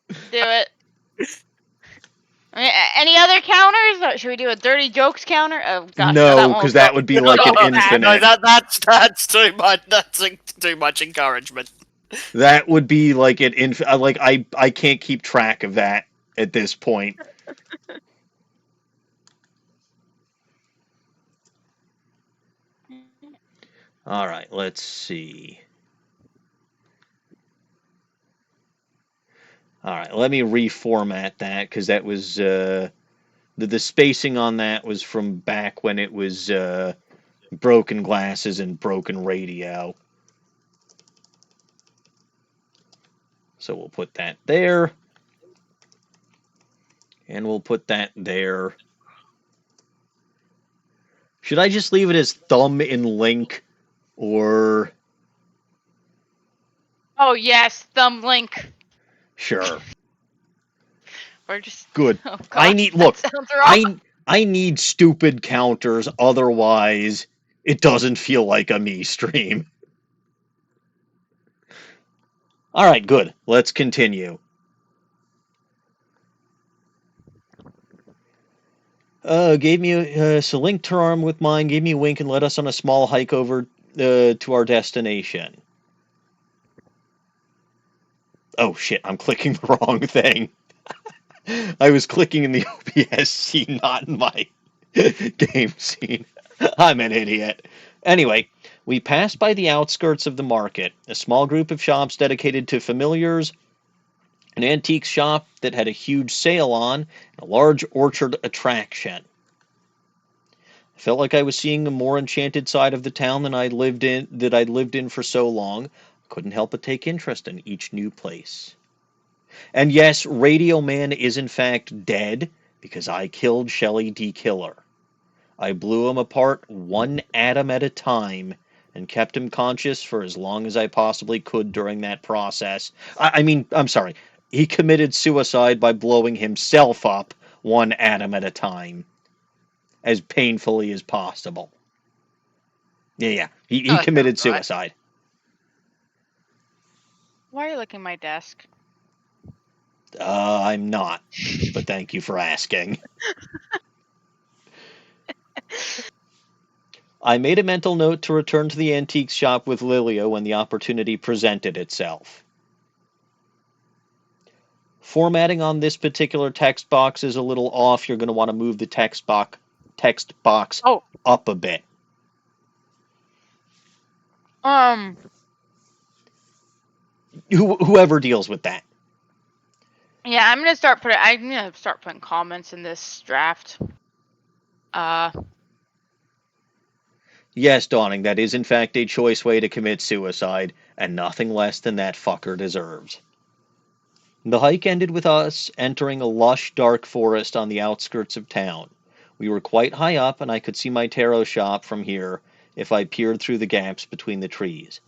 Do it. I mean, any other counters? Should we do a dirty jokes counter? Oh gosh, No, because that would be like an infinite. No, that's too much. That's too much encouragement. That would be like an infinite. Like I can't keep track of that at this point. All right, let's see. All right, let me reformat that because that was the spacing on that was from back when it was broken glasses and broken radio. So we'll put that there. And we'll put that there. Should I just leave it as thumb in link? Or... Oh yes, thumb link. Sure. Or just... Good. Oh, gosh, I need... that Look, sounds wrong. I need stupid counters, otherwise it doesn't feel like a me stream. Alright, good. Let's continue. Gave me so linked her arm with mine, gave me a wink, and led us on a small hike over to our destination. Oh shit, I'm clicking the wrong thing. I was clicking in the OBS scene, not in my game scene. I'm an idiot. Anyway, we passed by the outskirts of the market, a small group of shops dedicated to familiars, an antique shop that had a huge sale on, and a large orchard attraction. I felt like I was seeing a more enchanted side of the town than I'd lived in for so long. I couldn't help but take interest in each new place. And yes, Radio Man is in fact dead because I killed Shelley D. Killer. I blew him apart one atom at a time and kept him conscious for as long as I possibly could during that process. I'm sorry. He committed suicide by blowing himself up one atom at a time, as painfully as possible. Yeah. He Oh, that committed sounds right. suicide. Why are you licking my desk? I'm not, but thank you for asking. I made a mental note to return to the antique shop with Lillia when the opportunity presented itself. Formatting on this particular text box is a little off. You're going to want to move the text box Oh, up a bit. Whoever deals with that. yeah, I'm gonna start putting comments in this draft. Yes, Dawning, that is in fact a choice way to commit suicide, and nothing less than that fucker deserves. The hike ended with us entering a lush, dark forest on the outskirts of town. We were quite high up, and I could see my tarot shop from here if I peered through the gaps between the trees.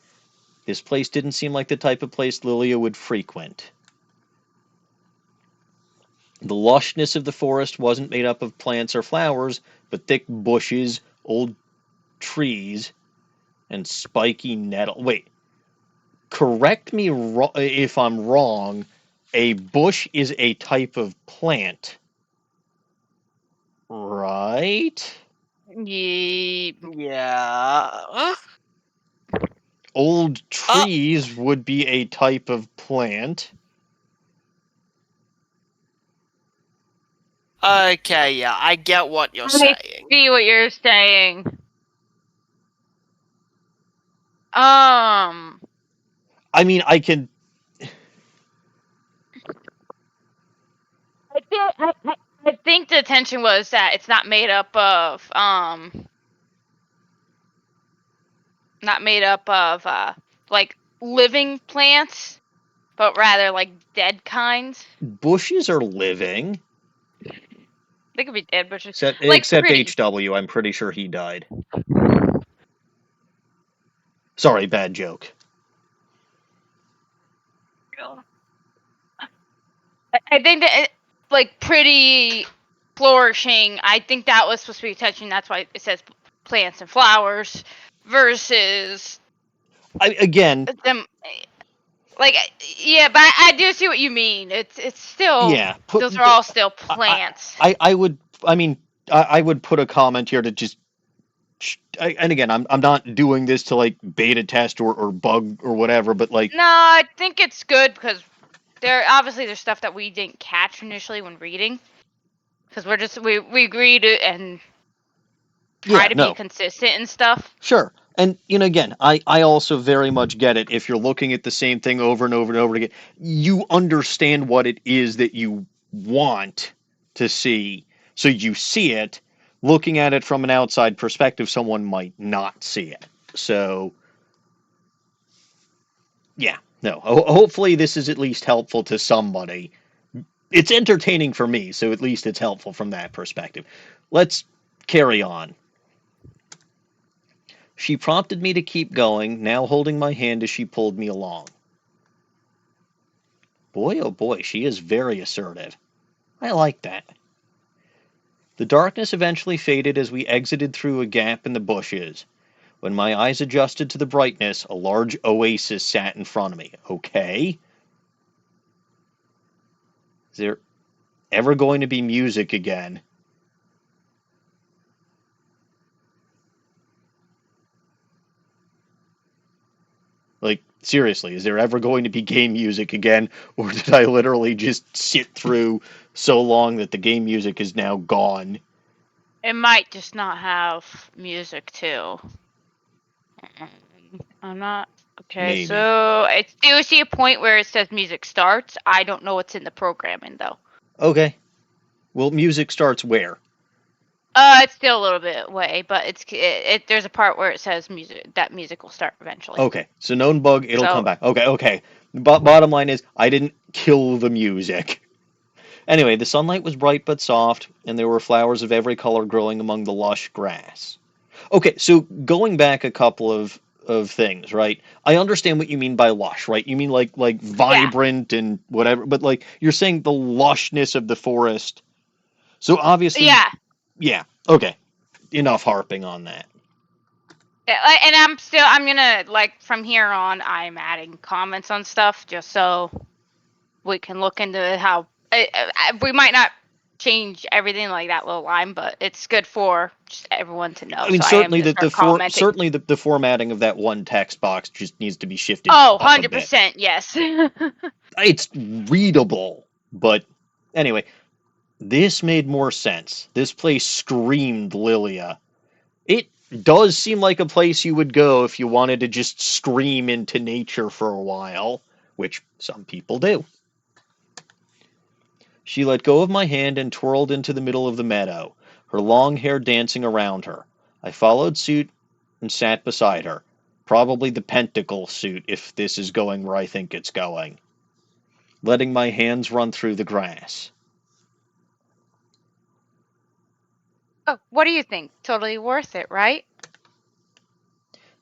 This place didn't seem like the type of place Lillia would frequent. The lushness of the forest wasn't made up of plants or flowers, but thick bushes, old trees, and spiky nettle. Wait, correct me if I'm wrong. A bush is a type of plant, right? Yeah. Old Uh, trees would be a type of plant. okay, yeah, I get what you're I saying. see what you're saying. I mean, I can. I think the tension was that it's not made up of like living plants, but rather like dead kinds. Bushes are living. They could be dead bushes, like Except pretty. HW, I'm pretty sure he died. Sorry, bad joke. I think that like pretty flourishing. I think that was supposed to be attention. That's why it says plants and flowers versus Again, them. Like yeah, but I do see what you mean. It's still yeah. those are all still I, plants. I would. I mean, I would put a comment here to just. And again, I'm not doing this to like beta test or bug or whatever, but like, No, I think it's good because there's stuff that we didn't catch initially when reading because we agreed and try yeah, to be no, consistent and stuff. sure. And again, I also very much get it. If you're looking at the same thing over and over and over again, you understand what it is that you want to see, so you see it. Looking at it from an outside perspective, someone might not see it. So, yeah, no. Hopefully, this is at least helpful to somebody. It's entertaining for me, so at least it's helpful from that perspective. Let's carry on. She prompted me to keep going, now holding my hand as she pulled me along. Boy, oh boy, she is very assertive. I like that. The darkness eventually faded as we exited through a gap in the bushes. When my eyes adjusted to the brightness, a large oasis sat in front of me. Okay. Is there ever going to be music again? Seriously, is there ever going to be game music again, or did I literally just sit through so long that the game music is now gone? It might just not have music too. I'm not. Okay, Maybe. so I do see a point where it says music starts. I don't know what's in the programming though. Okay. Well, music starts where? It's still a little bit away, but there's a part where it says music will start eventually. Okay, so known bug, it'll come So back. Okay. Bottom line is, I didn't kill the music. Anyway, the sunlight was bright but soft, and there were flowers of every color growing among the lush grass. Okay, so going back a couple of things, right? I understand what you mean by lush, right? You mean like yeah, vibrant and whatever, but like you're saying the lushness of the forest. So obviously, yeah. yeah. Okay, enough harping on that. And I'm gonna like from here on. I'm adding comments on stuff just so we can look into how we might not change everything like that little line, but it's good for just everyone to know. I mean, So I am certainly gonna start commenting. the formatting of that one text box just needs to be shifted Oh, up a bit. 100%, yes. It's readable, but anyway, this made more sense. This place screamed Lillia. It does seem like a place you would go if you wanted to just scream into nature for a while, which some people do. She let go of my hand and twirled into the middle of the meadow, her long hair dancing around her. I followed suit and sat beside her. Probably the pentacle suit if this is going where I think it's going. Letting my hands run through the grass. Oh, what do you think? Totally worth it, right?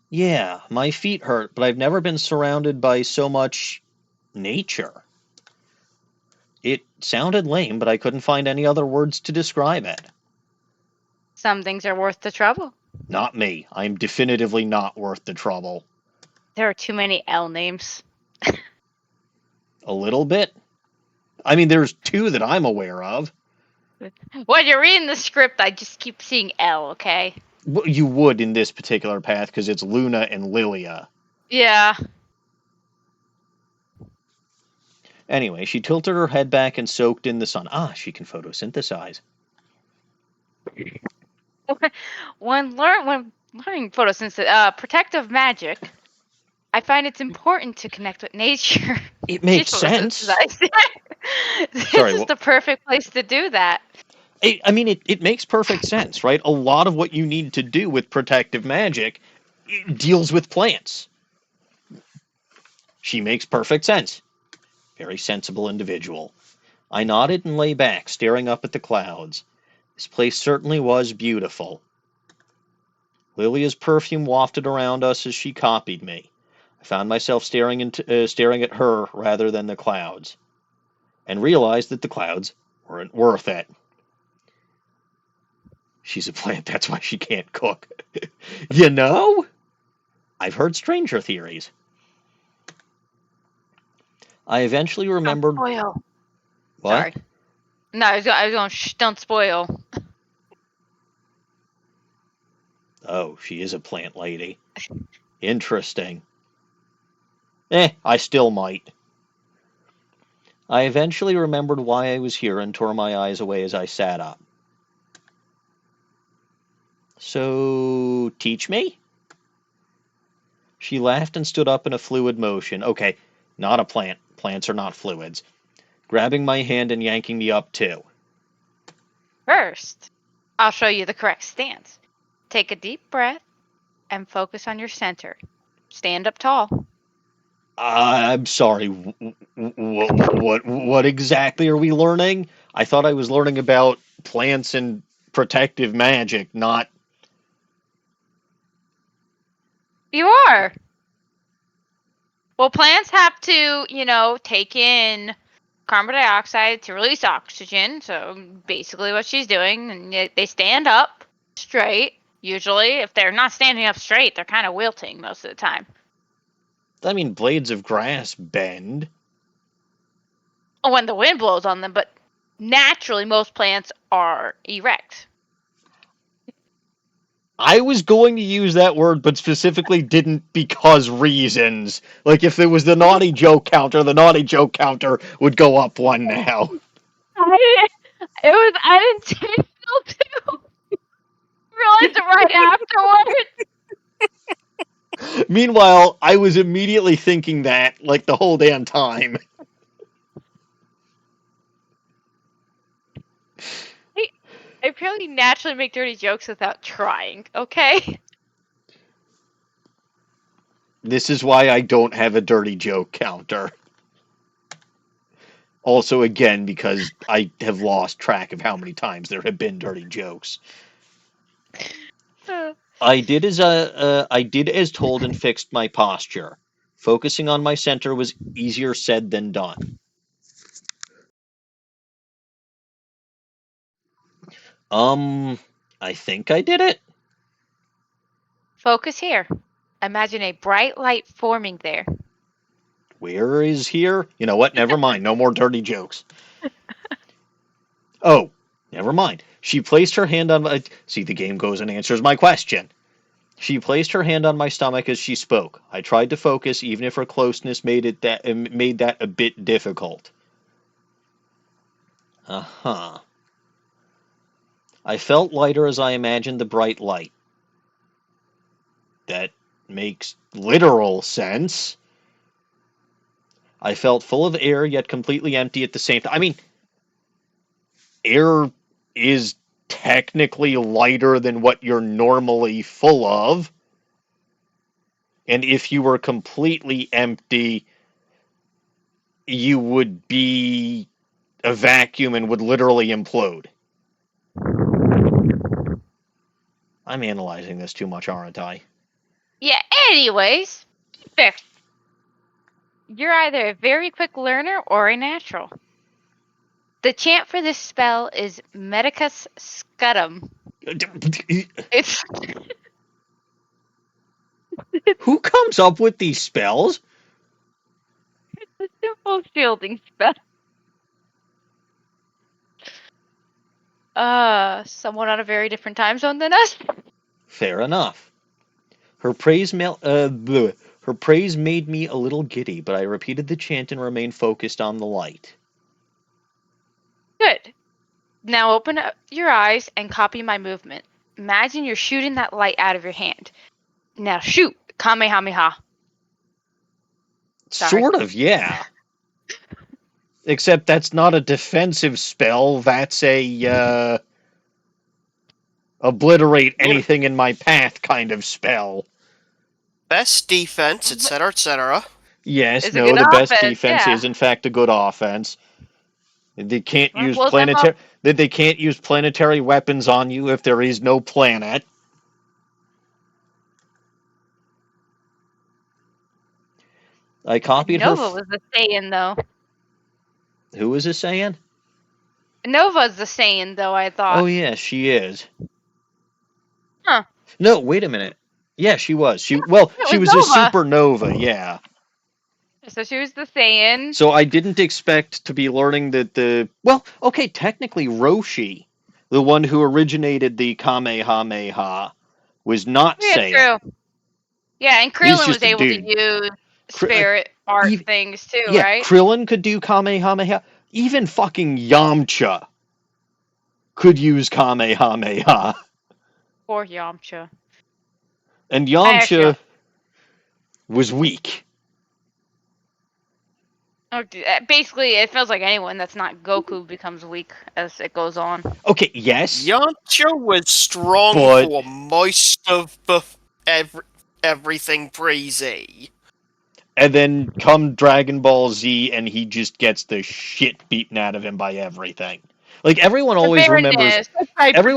Yeah, my feet hurt, but I've never been surrounded by so much nature. It sounded lame, but I couldn't find any other words to describe it. Some things are worth the trouble. Not me. I'm definitively not worth the trouble. There are too many L names. A little bit? I mean, there's two that I'm aware of. When you're reading the script, I just keep seeing L, okay? Well, you would in this particular path because it's Luna and Lillia. Yeah. Anyway, she tilted her head back and soaked in the sun. Ah, she can photosynthesize. When learning protective magic, I find it's important to connect with nature. It She's makes sense. photosynthesized. This Sorry, is the perfect place to do that. I mean, it makes perfect sense, right? A lot of what you need to do with protective magic deals with plants. She makes perfect sense. Very sensible individual. I nodded and lay back, staring up at the clouds. This place certainly was beautiful. Lilia's perfume wafted around us as she copied me. I found myself staring at her rather than the clouds, and realized that the clouds weren't worth it. She's a plant, that's why she can't cook. You know? I've heard stranger theories. I eventually Don't remembered. spoil. What? Sorry. No, I was going, shh, don't spoil. Oh, she is a plant lady. Interesting. I still might. I eventually remembered why I was here and tore my eyes away as I sat up. So, teach me? She laughed and stood up in a fluid motion. Okay, not a plant. Plants are not fluids. Grabbing my hand and yanking me up too. First, I'll show you the correct stance. Take a deep breath and focus on your center. Stand up tall. I'm sorry. What exactly are we learning? I thought I was learning about plants and protective magic, not. You are. Well, plants have to, take in carbon dioxide to release oxygen. So basically, what she's doing, and they stand up straight. Usually, if they're not standing up straight, they're kind of wilting most of the time. I mean, blades of grass bend. When the wind blows on them, but naturally, most plants are erect. I was going to use that word, but specifically didn't because reasons. Like, if there was the naughty joke counter would go up one now. It was unintentional too. Realized it right afterwards. Meanwhile, I was immediately thinking that, like, the whole damn time. I apparently naturally make dirty jokes without trying, okay? This is why I don't have a dirty joke counter. Also, again, because I have lost track of how many times there have been dirty jokes. I did as told and fixed my posture. Focusing on my center was easier said than done. I think I did it. Focus here. Imagine a bright light forming there. Where is here? You know what? Never mind. No more dirty jokes. Oh, never mind. She placed her hand on my... See, the game goes and answers my question. She placed her hand on my stomach as she spoke. I tried to focus, even if her closeness made that a bit difficult. Uh-huh. I felt lighter as I imagined the bright light. That makes literal sense. I felt full of air, yet completely empty at the same time. I mean, air is technically lighter than what you're normally full of. And if you were completely empty, you would be a vacuum and would literally implode. I'm analyzing this too much, aren't I? Yeah, anyways, fixed. You're either a very quick learner or a natural. The chant for this spell is Medicus Scutum. It's Who comes up with these spells? a simple shielding spell. Someone on a very different time zone than us. Fair enough. Her praise made me a little giddy, but I repeated the chant and remained focused on the light. Good. Now open up your eyes and copy my movement. Imagine you're shooting that light out of your hand. Now shoot, Kamehameha. Sorry. Sort of, yeah. Except that's not a defensive spell. That's a obliterate anything in my path kind of spell. Best defense, etc., etc. Yes, It's a no, good the best offense, defense yeah. is in fact a good offense. They can't Wanna use blow them up? planetary. They can't use planetary weapons on you if there is no planet. I copied her. Nova was the Saiyan, though. Who was this saying? Nova's the Saiyan, though, I thought. Oh yeah, she is. Huh. No, wait a minute. Yeah, she was. She it she was was a Nova. supernova. Yeah. So she was the Saiyan. So I didn't expect to be learning that okay, technically Roshi, the one who originated the Kamehameha, was not Yeah, Saiyan. true. Yeah, and He's Krillin was just a able to dude. use spirit art Even- things, too, Yeah, right? Krillin could do Kamehameha. Even fucking Yamcha could use Kamehameha. Poor Yamcha. And I actually Yamcha was weak. basically, it feels like anyone that's not Goku becomes weak as it goes on. Okay, yes. Yamcha was strong But- for most of everything pre-Z. And then come Dragon Ball Z, and he just gets the shit beaten out of him by everything. Like, everyone always remembers.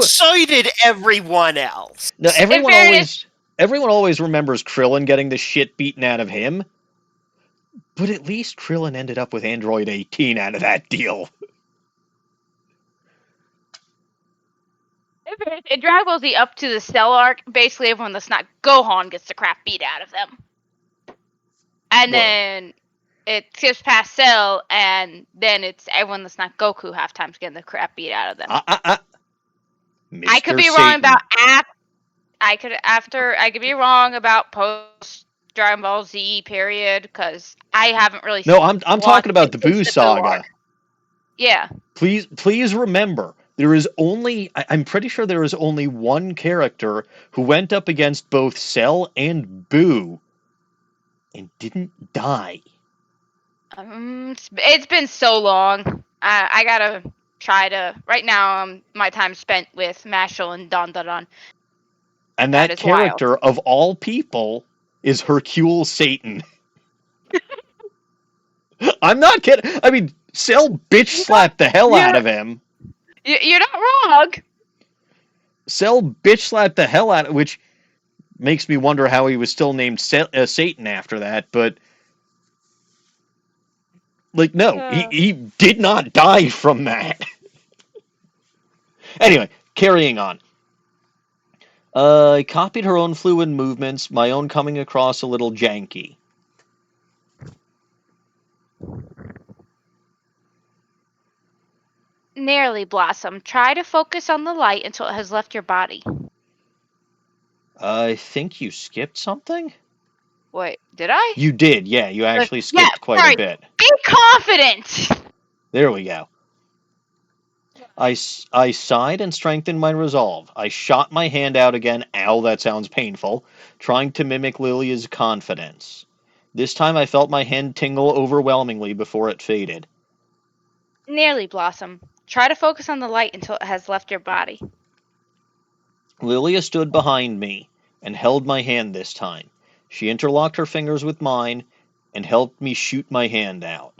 So did everyone else. No, everyone fairness- always remembers Krillin getting the shit beaten out of him. But at least Krillin ended up with Android 18 out of that deal. In Dragon Ball Z up to the Cell arc, basically everyone that's not Gohan gets the crap beat out of them. And Well- then it skips past Cell, and then it's everyone that's not Goku half times getting the crap beat out of them. I I could Mr. be Satan. wrong about I could be wrong about post Dragon Ball Z period because I haven't really. No, I'm watched talking about it the since Boo the Boo saga. arc. Yeah. Please remember, there is only, I'm pretty sure there is only one character who went up against both Cell and Boo and didn't die. It's been so long. I gotta try to. Right now, my time spent with Mashal and Don Don Don. And That that is wild. character, of all people, is Hercule Satan. I'm not kidding. I mean, Cell bitch slapped the hell out of him. You're not wrong. Cell bitch slapped the hell out of, which makes me wonder how he was still named Satan after that, but like, no, he did not die from that. Anyway, carrying on. I copied her own fluid movements, my own coming across a little janky. Nearly, Blossom. Try to focus on the light until it has left your body. I think you skipped something? Wait, did I? You did, yeah, you actually skipped quite sorry. a bit. Be confident! There we go. I sighed and strengthened my resolve. I shot my hand out again, ow, that sounds painful, trying to mimic Lillia's confidence. This time I felt my hand tingle overwhelmingly before it faded. Nearly, Blossom. Try to focus on the light until it has left your body. Lillia stood behind me and held my hand this time. She interlocked her fingers with mine and helped me shoot my hand out.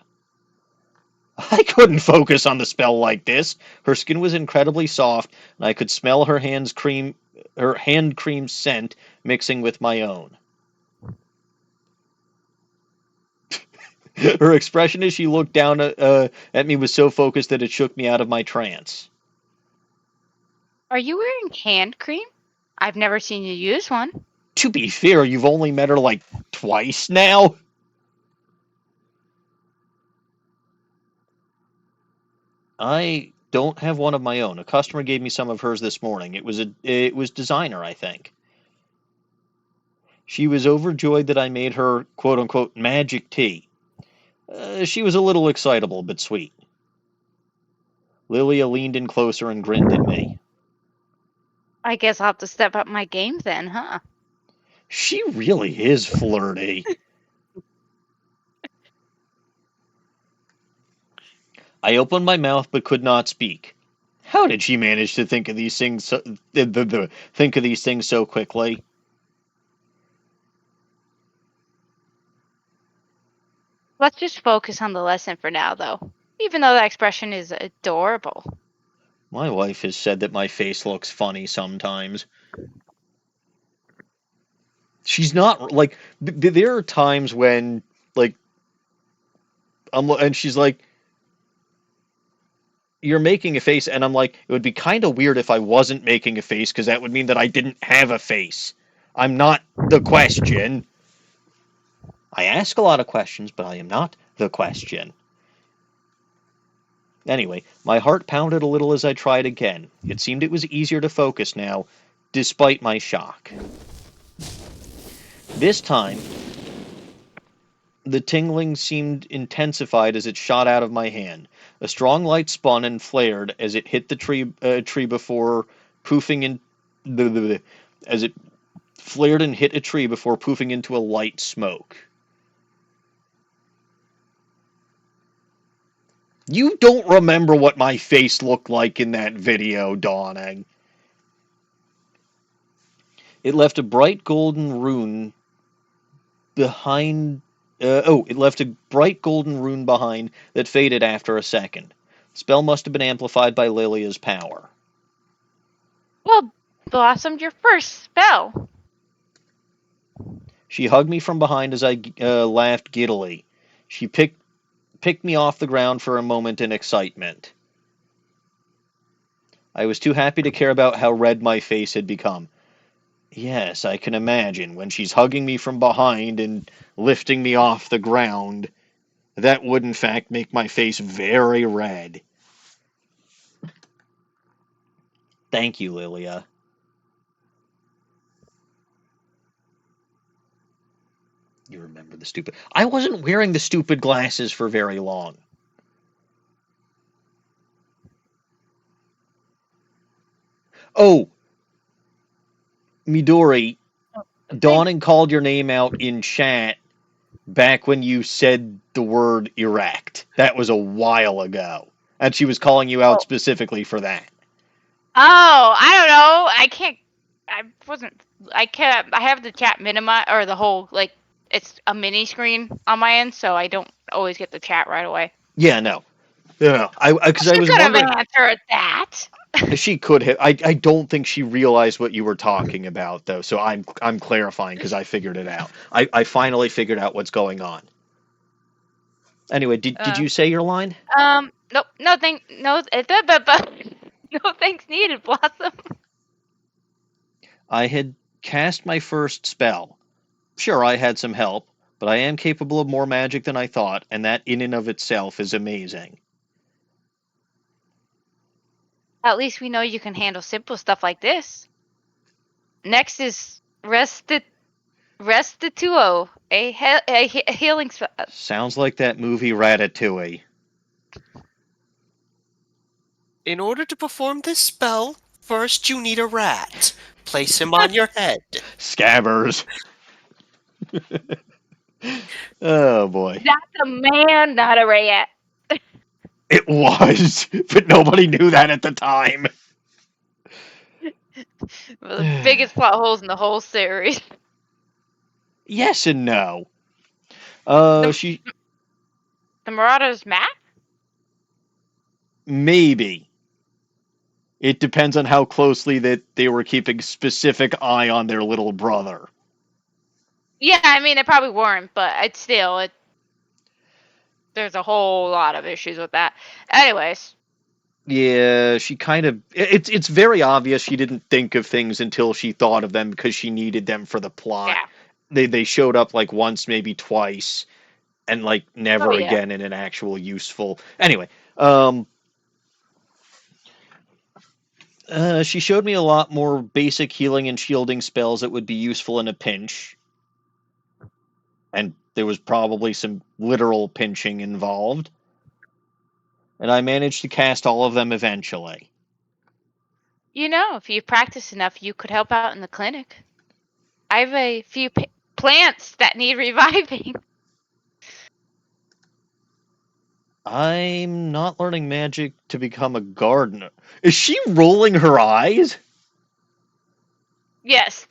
I couldn't focus on the spell like this. Her skin was incredibly soft, and I could smell her hand cream scent mixing with my own. Her expression as she looked down at me was so focused that it shook me out of my trance. Are you wearing hand cream? I've never seen you use one. To be fair, you've only met her like twice now. I don't have one of my own. A customer gave me some of hers this morning. It was designer, I think. She was overjoyed that I made her quote unquote magic tea. She was a little excitable but sweet. Lillia leaned in closer and grinned at me. I guess I'll have to step up my game then, huh? She really is flirty. I opened my mouth but could not speak. How did she manage to think of these things think of these things so quickly? Let's just focus on the lesson for now, though. Even though that expression is adorable. My wife has said that my face looks funny sometimes. She's not like there are times when like and she's like, you're making a face, and I'm like, it would be kind of weird if I wasn't making a face because that would mean that I didn't have a face. I'm not the question. I ask a lot of questions, but I am not the question. Anyway, my heart pounded a little as I tried again. It seemed it was easier to focus now, despite my shock. This time, the tingling seemed intensified as it shot out of my hand. A strong light spun and flared as it hit the tree before poofing in. As it flared and hit a tree before poofing into a light smoke. You don't remember what my face looked like in that video, Dawning. It left a bright golden rune behind. It left a bright golden rune behind that faded after a second. The spell must have been amplified by Lillia's power. Well, blossomed your first spell. She hugged me from behind as I laughed giddily. She picked me off the ground for a moment in excitement. I was too happy to care about how red my face had become. Yes, I can imagine when she's hugging me from behind and lifting me off the ground. That would, in fact, make my face very red. Thank you, Lillia. You remember the stupid... I wasn't wearing the stupid glasses for very long. Oh, Midori, Dawning called your name out in chat back when you said the word erect. That was a while ago. And she was calling you out Oh. specifically for that. Oh, I don't know. I can't. I wasn't. I can't. I have the chat minimize or the whole like it's a mini screen on my end, so I don't always get the chat right away. Yeah, no. Yeah, because I She was could have wondering... answered that. She could have. I don't think she realized what you were talking about, though. So I'm clarifying because I figured it out. I finally figured out what's going on. Anyway, did you say your line? Nope. No thank. No. No thanks needed, Blossom. I had cast my first spell. Sure, I had some help, but I am capable of more magic than I thought, and that in and of itself is amazing. At least we know you can handle simple stuff like this. Next is Restituo, a healing spell. Sounds like that movie Ratatouille. In order to perform this spell, first you need a rat. Place him on your head. Scabbers. Oh boy. That's a man, not a rat. It was, but nobody knew that at the time. One of the biggest plot holes in the whole series. Yes and no. The Marauder's map? Maybe. It depends on how closely that they were keeping specific eye on their little brother. Yeah, I mean, they probably weren't, but it's still, there's a whole lot of issues with that. Anyways. Yeah, she kind of... It's very obvious she didn't think of things until she thought of them because she needed them for the plot. Yeah. They showed up like once, maybe twice, and like never Oh, yeah. again in an actual useful... Anyway, she showed me a lot more basic healing and shielding spells that would be useful in a pinch. And there was probably some literal pinching involved. And I managed to cast all of them eventually. You know, if you practice enough, you could help out in the clinic. I have a few plants that need reviving. I'm not learning magic to become a gardener. Is she rolling her eyes? Yes.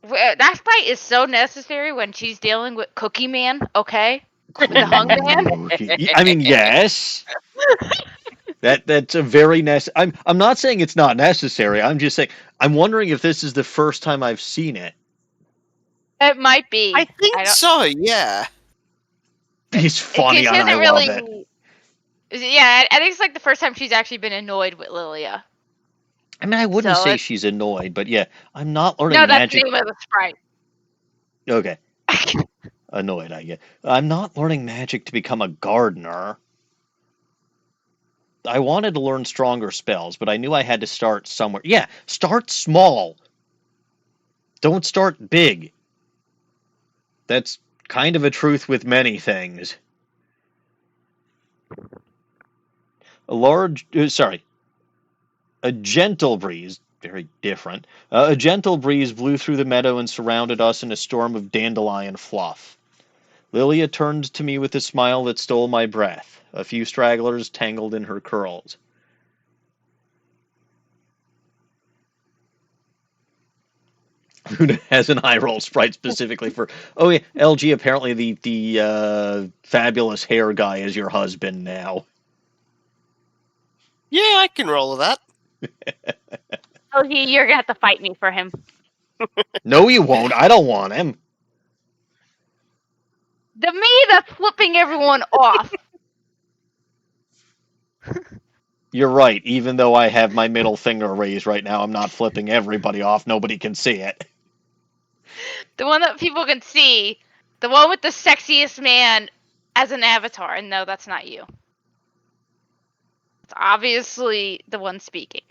That fight is so necessary when she's dealing with Cookie Man, okay? The Hung Man. I mean, yes. That's a very I'm not saying it's not necessary. I'm just saying I'm wondering if this is the first time I've seen it. It might be. I think so, yeah. He's funny and I love it. Yeah, I think it's like the first time she's actually been annoyed with Lillia. I mean, I wouldn't say she's annoyed, but yeah, I'm not learning magic. No, that's the name of the sprite. Okay. Annoyed, I get. I'm not learning magic to become a gardener. I wanted to learn stronger spells, but I knew I had to start somewhere. Yeah, start small. Don't start big. That's kind of a truth with many things. A gentle breeze, very different, a gentle breeze blew through the meadow and surrounded us in a storm of dandelion fluff. Lillia turned to me with a smile that stole my breath. A few stragglers tangled in her curls. Luna has an eye roll sprite specifically for... Oh yeah, LG, apparently the fabulous hair guy is your husband now. Yeah, I can roll with that. Oh, you're gonna have to fight me for him. No, you won't. I don't want him. The me that's flipping everyone off. You're right. Even though I have my middle finger raised right now, I'm not flipping everybody off. Nobody can see it. The one that people can see. The one with the sexiest man as an avatar. And no, that's not you. It's obviously the one speaking.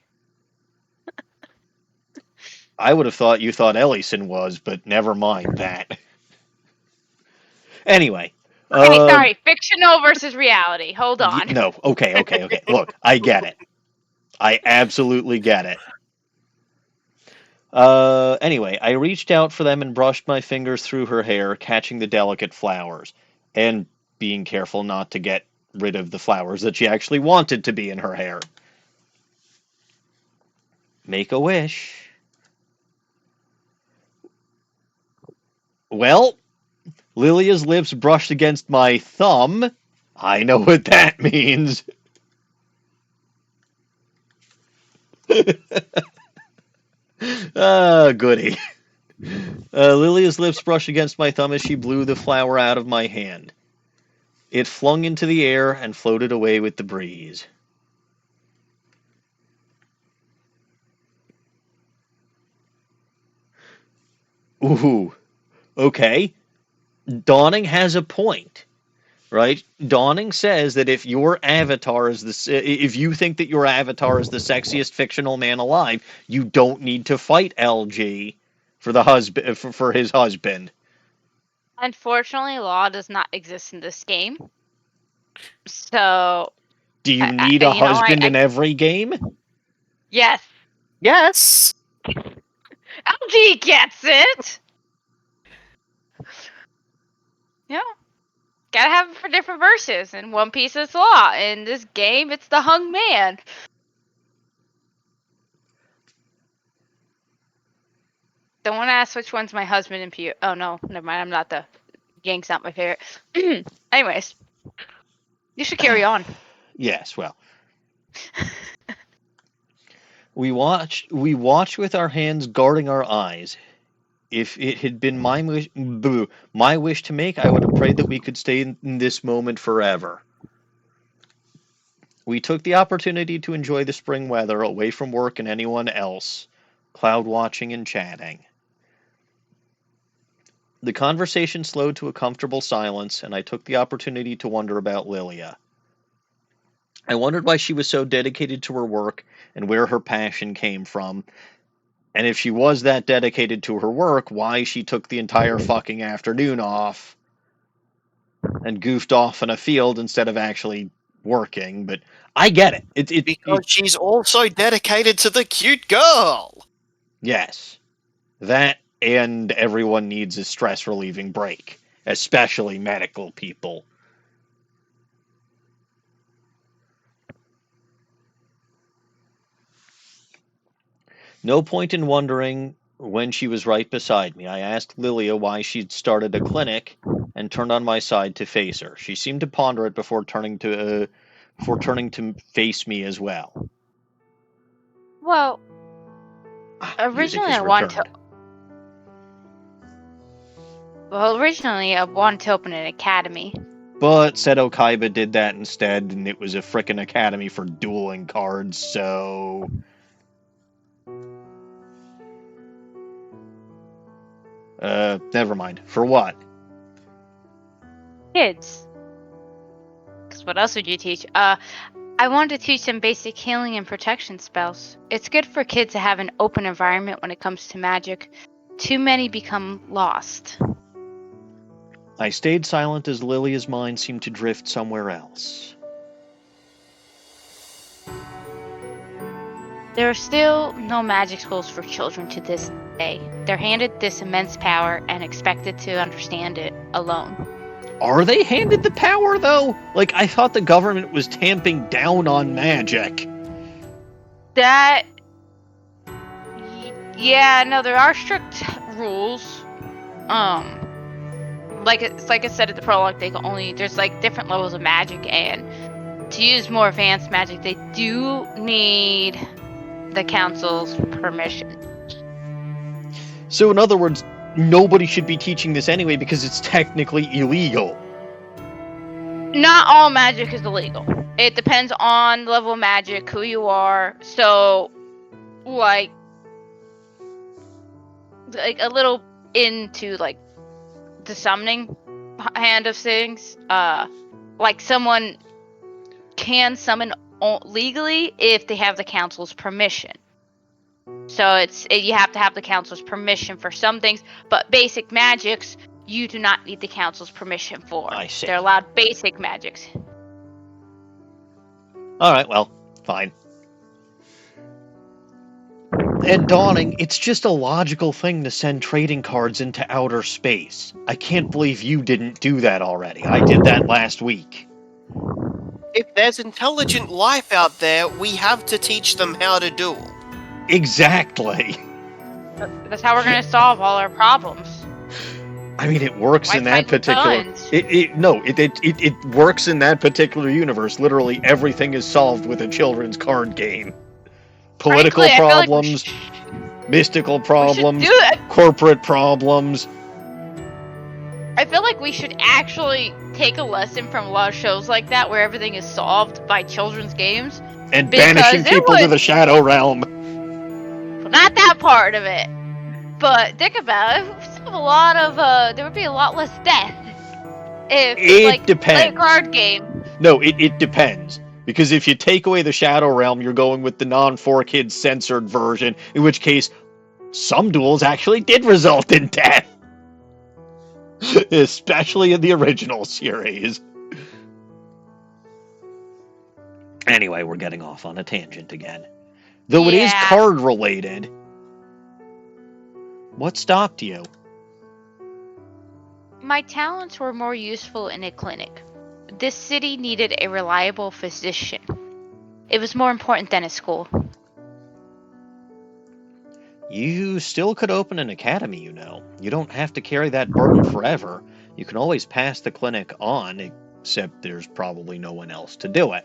I would have thought you thought Ellison was, but never mind that. Anyway. Okay, sorry. Fictional versus reality. Hold on. No, okay. Look, I get it. I absolutely get it. Anyway, I reached out for them and brushed my fingers through her hair, catching the delicate flowers, and being careful not to get rid of the flowers that she actually wanted to be in her hair. Make a wish. Well, Lilia's lips brushed against my thumb. I know what that means. Ah, goody. Lilia's lips brushed against my thumb as she blew the flower out of my hand. It flung into the air and floated away with the breeze. Ooh, okay. Dawning has a point, right? Dawning says that if your avatar is if you think that your avatar is the sexiest fictional man alive, you don't need to fight LG for the husband for his husband. Unfortunately, law does not exist in this game. So, Do you need a you know, husband in every game? yes, Yes. LG gets it. Yeah, gotta have it for different verses. In One Piece, it's law. In this game, it's the hung man. Don't want to ask which one's my husband in Pew. Oh no, never mind. I'm not the gang's not my favorite. Anyways, you should carry on. Yes, well. We watched with our hands guarding our eyes. If it had been my wish to make, I would have prayed that we could stay in this moment forever. We took the opportunity to enjoy the spring weather away from work and anyone else, cloud watching and chatting. The conversation slowed to a comfortable silence, and I took the opportunity to wonder about Lillia. I wondered why she was so dedicated to her work and where her passion came from. And if she was that dedicated to her work, why she took the entire fucking afternoon off and goofed off in a field instead of actually working. But I get it. Because she's also dedicated to the cute girl. Yes. That and everyone needs a stress relieving break, especially medical people. No point in wondering when she was right beside me. I asked Lillia why she'd started a clinic and turned on my side to face her. She seemed to ponder it before turning to face me as well. Well, Music originally has I wanted returned. to. Well, originally I wanted to open an academy. But Seto Kaiba did that instead, and it was a frickin' academy for dueling cards, so... never mind. For what? Kids. Because what else would you teach? I wanted to teach them basic healing and protection spells. It's good for kids to have an open environment when it comes to magic. Too many become lost. I stayed silent as Lilia's mind seemed to drift somewhere else. There are still no magic schools for children to this day. They're handed this immense power and expected to understand it alone. Are they handed the power, though? Like, I thought the government was tamping down on magic. That... Yeah, no, there are strict rules. Like I said at the prologue, there's like different levels of magic, and to use more advanced magic, they do need the council's permission. So, in other words, nobody should be teaching this anyway because it's technically illegal. Not all magic is illegal. It depends on the level of magic, who you are. So, like a little into like the summoning hand of things. Like someone can summon legally if they have the council's permission. So you have to have the council's permission for some things, but basic magics you do not need the council's permission for. I see. They're allowed basic magics. Alright, well, fine. And Dawning, it's just a logical thing to send trading cards into outer space. I can't believe you didn't do that already. I did that last week. If there's intelligent life out there, we have to teach them how to duel. Exactly. That's how we're going to solve all our problems. I mean, it works in that fight particular. guns? It works in that particular universe. Literally everything is solved with a children's card game. Political Frankly, I feel like problems, mystical problems, do it. corporate problems. I feel like we should actually take a lesson from a lot of shows like that, where everything is solved by children's games. And Because banishing it people to would- the Shadow Realm. Not that part of it, but think about it. There would be a lot less death if It play a depends. card game. No, it depends. Because if you take away the Shadow Realm, you're going with the non-4-kids censored version, in which case some duels actually did result in death. Especially in the original series. Anyway, we're getting off on a tangent again. Though it is Yeah. card related. What stopped you? My talents were more useful in a clinic. This city needed a reliable physician. It was more important than a school. You still could open an academy, you know. You don't have to carry that burden forever. You can always pass the clinic on, except there's probably no one else to do it. ...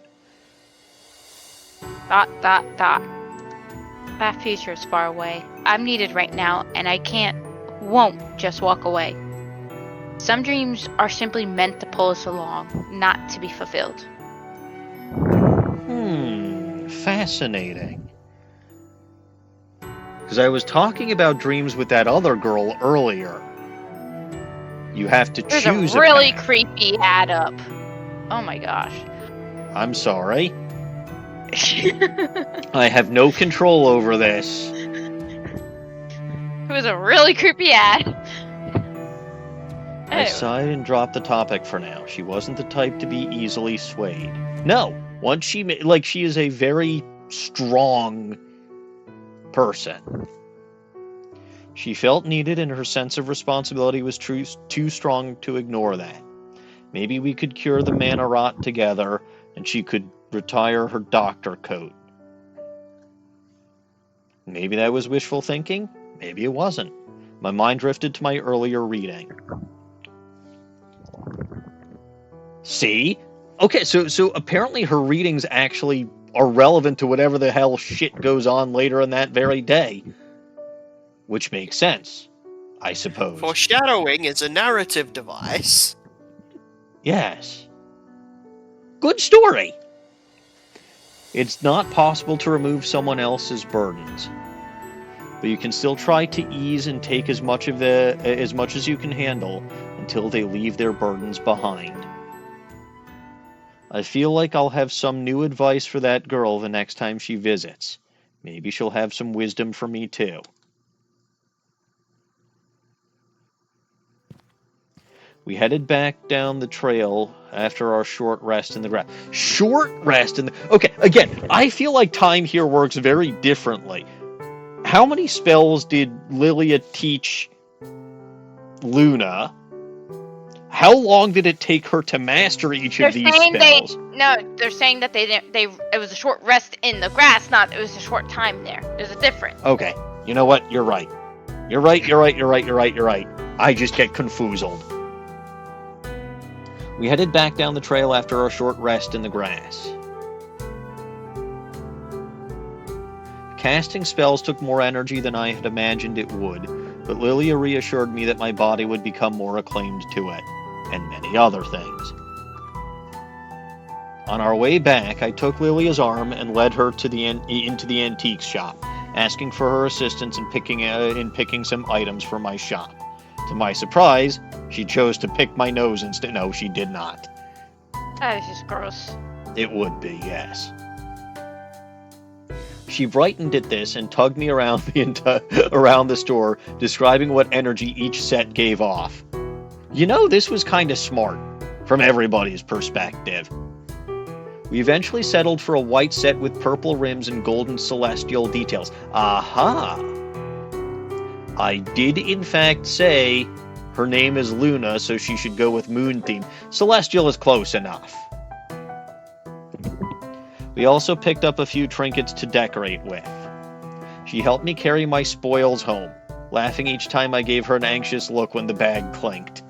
That future is far away. I'm needed right now, and I won't just walk away. Some dreams are simply meant to pull us along, not to be fulfilled. Fascinating. Because I was talking about dreams with that other girl earlier. You have to There's choose a really path. creepy ad up. Oh my gosh. I'm sorry. I have no control over this. It was a really creepy ad. I sighed and dropped the topic for now. She wasn't the type to be easily swayed. No, once she is a very strong person. She felt needed, and her sense of responsibility was too strong to ignore that. Maybe we could cure the mana rot together, and she could retire her doctor coat. Maybe that was wishful thinking. Maybe it wasn't. My mind drifted to my earlier reading. See? Okay, so apparently her readings actually are relevant to whatever the hell shit goes on later in that very day. Which makes sense, I suppose. Foreshadowing is a narrative device. Yes. Good story. It's not possible to remove someone else's burdens, but you can still try to ease and take as much as you can handle until they leave their burdens behind. I feel like I'll have some new advice for that girl the next time she visits. Maybe she'll have some wisdom for me too. We headed back down the trail after our short rest in the grass. Short rest in the... Okay, again, I feel like time here works very differently. How many spells did Lillia teach Luna? How long did it take her to master each of these spells? They're saying that it was a short rest in the grass, not it was a short time there. There's a difference. Okay, you know what? You're right. You're right. I just get confoozled. We headed back down the trail after our short rest in the grass. Casting spells took more energy than I had imagined it would, but Lillia reassured me that my body would become more acclaimed to it, and many other things. On our way back, I took Lillia's arm and led her to into the antiques shop, asking for her assistance in picking some items for my shop. To my surprise, she chose to pick my nose instead. No, she did not. That is just gross. It would be, yes. She brightened at this and tugged me around around the store, describing what energy each set gave off. You know, this was kind of smart, from everybody's perspective. We eventually settled for a white set with purple rims and golden celestial details. Aha! I did in fact say her name is Luna, so she should go with moon theme. Celestial is close enough. We also picked up a few trinkets to decorate with. She helped me carry my spoils home, laughing each time I gave her an anxious look when the bag clinked.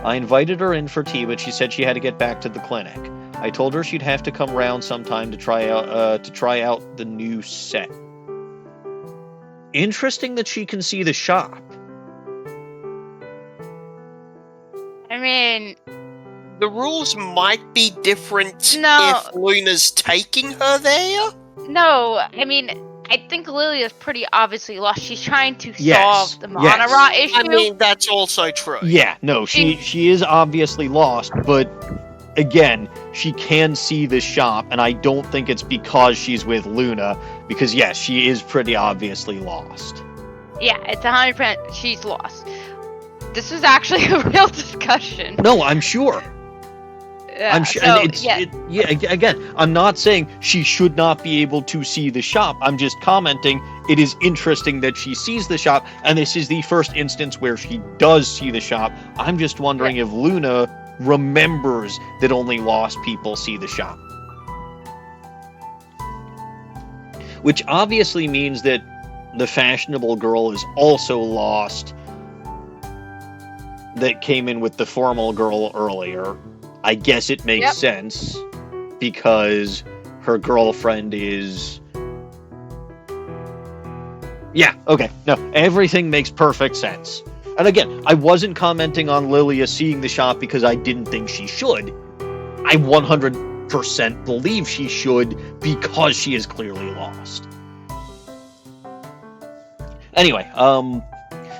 I invited her in for tea, but she said she had to get back to the clinic. I told her she'd have to come round sometime to try out the new set. Interesting that she can see the shop. I mean, The rules might be different No. if Luna's taking her there. no, I mean, I think Lillia's pretty obviously lost. She's trying to Yes, solve the yes. Monora issue. I mean, that's also true. Yeah, no, she is obviously lost, but again, she can see the shop, and I don't think it's because she's with Luna, because yes, she is pretty obviously lost. Yeah, it's 100% she's lost. This was actually a real discussion. No, I'm sure. I'm sure. So, And again, I'm not saying she should not be able to see the shop. I'm just commenting it is interesting that she sees the shop, and this is the first instance where she does see the shop. I'm just wondering if Luna remembers that only lost people see the shop. Which obviously means that the fashionable girl is also lost that came in with the formal girl earlier. I guess it makes sense because her girlfriend is... Yeah, okay. No, everything makes perfect sense. And again, I wasn't commenting on Lillia seeing the shop because I didn't think she should. I 100% believe she should because she is clearly lost. Anyway,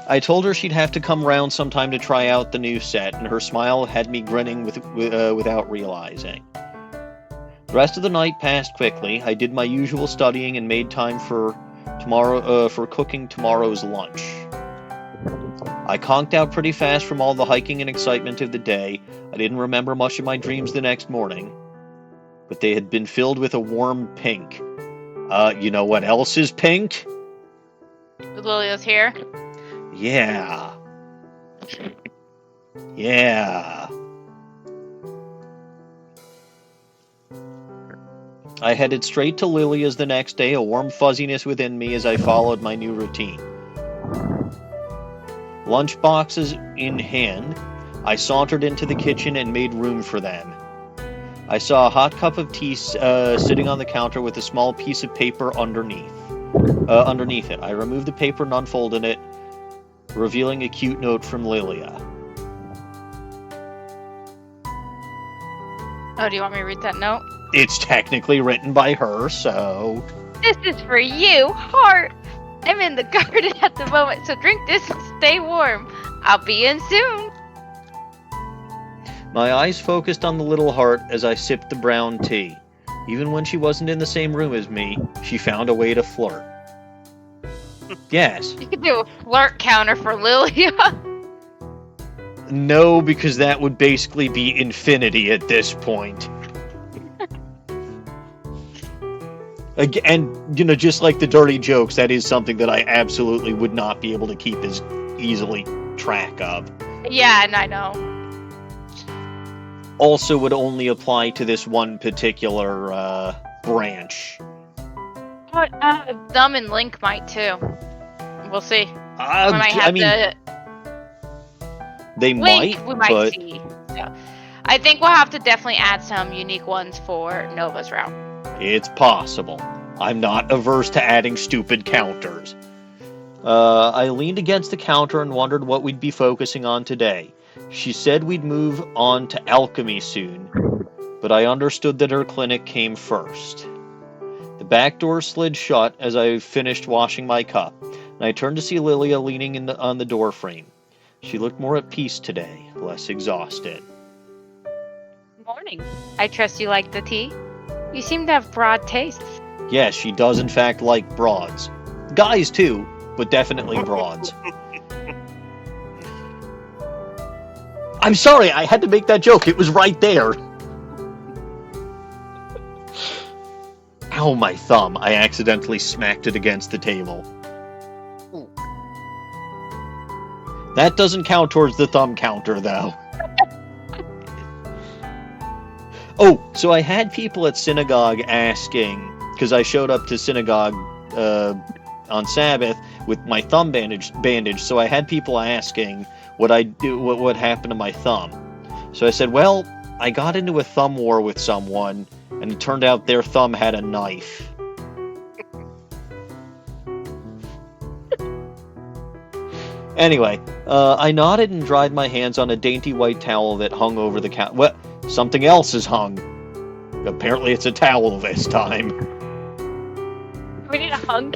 I told her she'd have to come round sometime to try out the new set, and her smile had me grinning without realizing. The rest of the night passed quickly. I did my usual studying and made time for cooking tomorrow's lunch. I conked out pretty fast from all the hiking and excitement of the day. I didn't remember much of my dreams the next morning, but they had been filled with a warm pink. You know what else is pink? Lillia's here. Yeah. Yeah. I headed straight to Lillia's the next day, a warm fuzziness within me as I followed my new routine. Lunch boxes in hand, I sauntered into the kitchen and made room for them. I saw a hot cup of tea sitting on the counter with a small piece of paper underneath it. I removed the paper and unfolded it, revealing a cute note from Lillia. Oh, do you want me to read that note? It's technically written by her, so... This is for you, heart. I'm in the garden at the moment, so drink this and stay warm. I'll be in soon. My eyes focused on the little heart as I sipped the brown tea. Even when she wasn't in the same room as me, she found a way to flirt. Yes. You could do a flirt counter for Lillia. No, because that would basically be infinity at this point. And, you know, just like the dirty jokes, that is something that I absolutely would not be able to keep as easily track of. Yeah, and I know. Also would only apply to this one particular branch. Thumb and Link might too. We'll see. They Link, might, we might but... see. So, I think we'll have to definitely add some unique ones for Nova's route. It's possible. I'm not averse to adding stupid counters. I leaned against the counter and wondered what we'd be focusing on today. She said we'd move on to alchemy soon, but I understood that her clinic came first. The back door slid shut as I finished washing my cup, and I turned to see Lillia leaning on the door frame. She looked more at peace today, less exhausted. Morning. I trust you like the tea. You seem to have broad tastes. Yes, she does in fact like broads. Guys too, but definitely broads. I'm sorry, I had to make that joke. It was right there. Ow, my thumb. I accidentally smacked it against the table. That doesn't count towards the thumb counter, though. Oh, so I had people at synagogue asking, because I showed up to synagogue on Sabbath with my thumb bandaged, so I had people asking what happened to my thumb. So I said, well, I got into a thumb war with someone, and it turned out their thumb had a knife. Anyway, I nodded and dried my hands on a dainty white towel that hung over the counter. Well, something else is hung. Apparently it's a towel this time. We need a hung.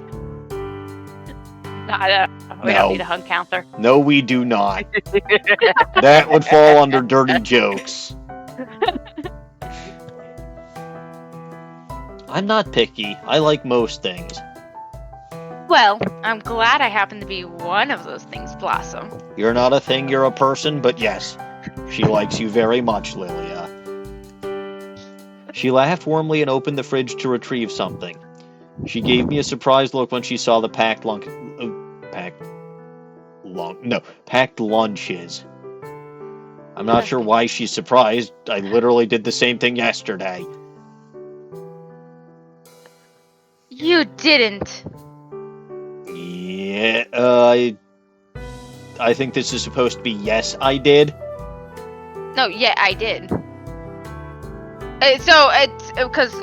No, we don't need a hung counter. No, we do not. That would fall under dirty jokes. I'm not picky. I like most things. Well, I'm glad I happen to be one of those things, Blossom. You're not a thing, you're a person, but yes, she likes you very much, Lillia. She laughed warmly and opened the fridge to retrieve something. She gave me a surprised look when she saw the packed lunches. I'm not sure why she's surprised. I literally did the same thing yesterday. You didn't. Yeah, I think this is supposed to be yes, I did. No, yeah, I did. So it's because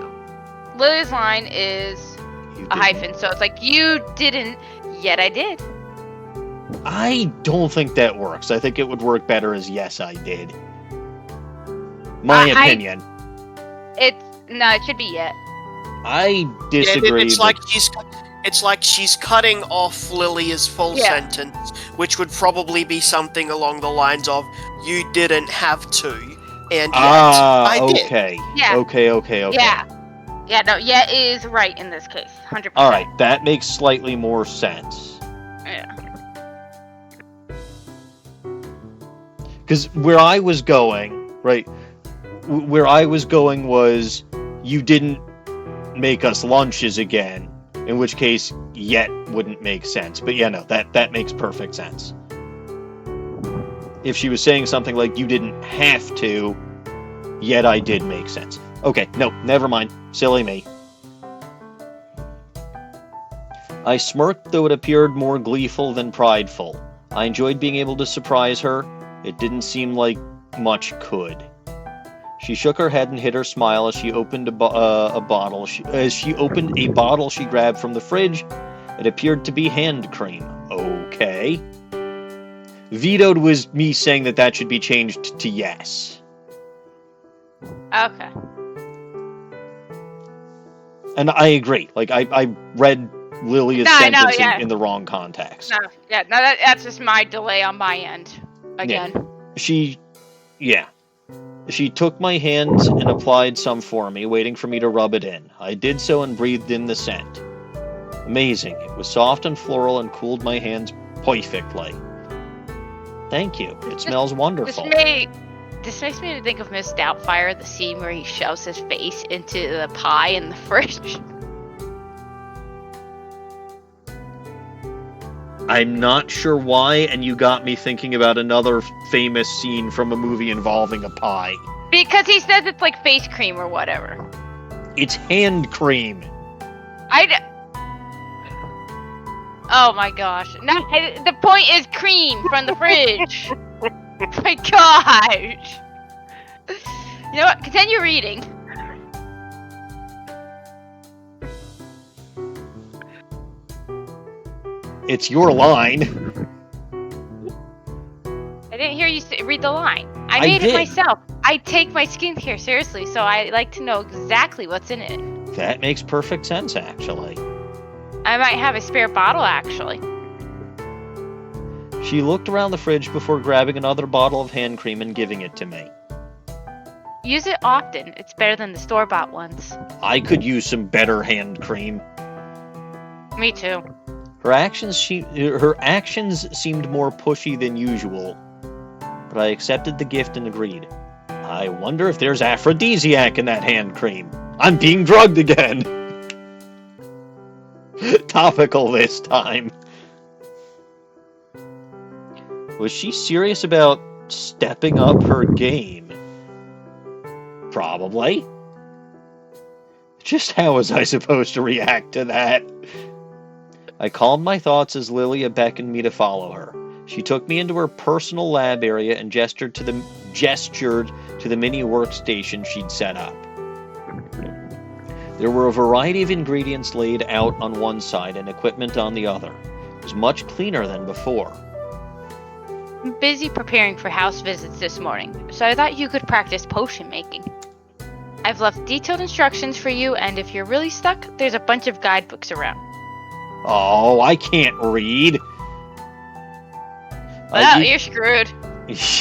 Lillia's line is a hyphen, so it's like you didn't, yet I did. I don't think that works. I think it would work better as yes, I did. My opinion. It should be yet. I disagree. It's like she's cutting off Lillia's full sentence, which would probably be something along the lines of "You didn't have to," and yet I did. Okay. Yeah. Okay. Yeah. No. Yeah is right in this case. 100%. All right, that makes slightly more sense. Yeah. Because where I was going, right? Where I was going was you didn't make us lunches again. In which case, yet wouldn't make sense. But yeah, no, that makes perfect sense. If she was saying something like, you didn't have to, yet I did make sense. Okay, no, never mind. Silly me. I smirked, though it appeared more gleeful than prideful. I enjoyed being able to surprise her. It didn't seem like much could. She shook her head and hid her smile as she opened a bottle. As she opened a bottle she grabbed from the fridge, it appeared to be hand cream. Okay. Vetoed was me saying that should be changed to yes. Okay. And I agree. Like, I read Lillia's sentence in the wrong context. That's just my delay on my end. Again. Yeah. She took my hands and applied some for me, waiting for me to rub it in. I did so and breathed in the scent. Amazing. It was soft and floral and cooled my hands perfectly. Thank you. It smells wonderful. This makes me think of Miss Doubtfire, the scene where he shoves his face into the pie in the fridge. I'm not sure why, and you got me thinking about another famous scene from a movie involving a pie. Because he says it's like face cream or whatever. It's hand cream. Oh my gosh. The point is cream from the fridge. My gosh. You know what? Continue reading. It's your line. I didn't hear you read the line. I made it myself. I take my skincare seriously, so I like to know exactly what's in it. That makes perfect sense, actually. I might have a spare bottle, actually. She looked around the fridge before grabbing another bottle of hand cream and giving it to me. Use it often. It's better than the store-bought ones. I could use some better hand cream. Me too. Her actions seemed more pushy than usual, but I accepted the gift and agreed. I wonder if there's aphrodisiac in that hand cream. I'm being drugged again. Topical this time. Was she serious about stepping up her game? Probably. Just how was I supposed to react to that? I calmed my thoughts as Lillia beckoned me to follow her. She took me into her personal lab area and gestured to the mini workstation she'd set up. There were a variety of ingredients laid out on one side and equipment on the other. It was much cleaner than before. I'm busy preparing for house visits this morning, so I thought you could practice potion making. I've left detailed instructions for you, and if you're really stuck, there's a bunch of guidebooks around. Oh, I can't read. Well, you're screwed.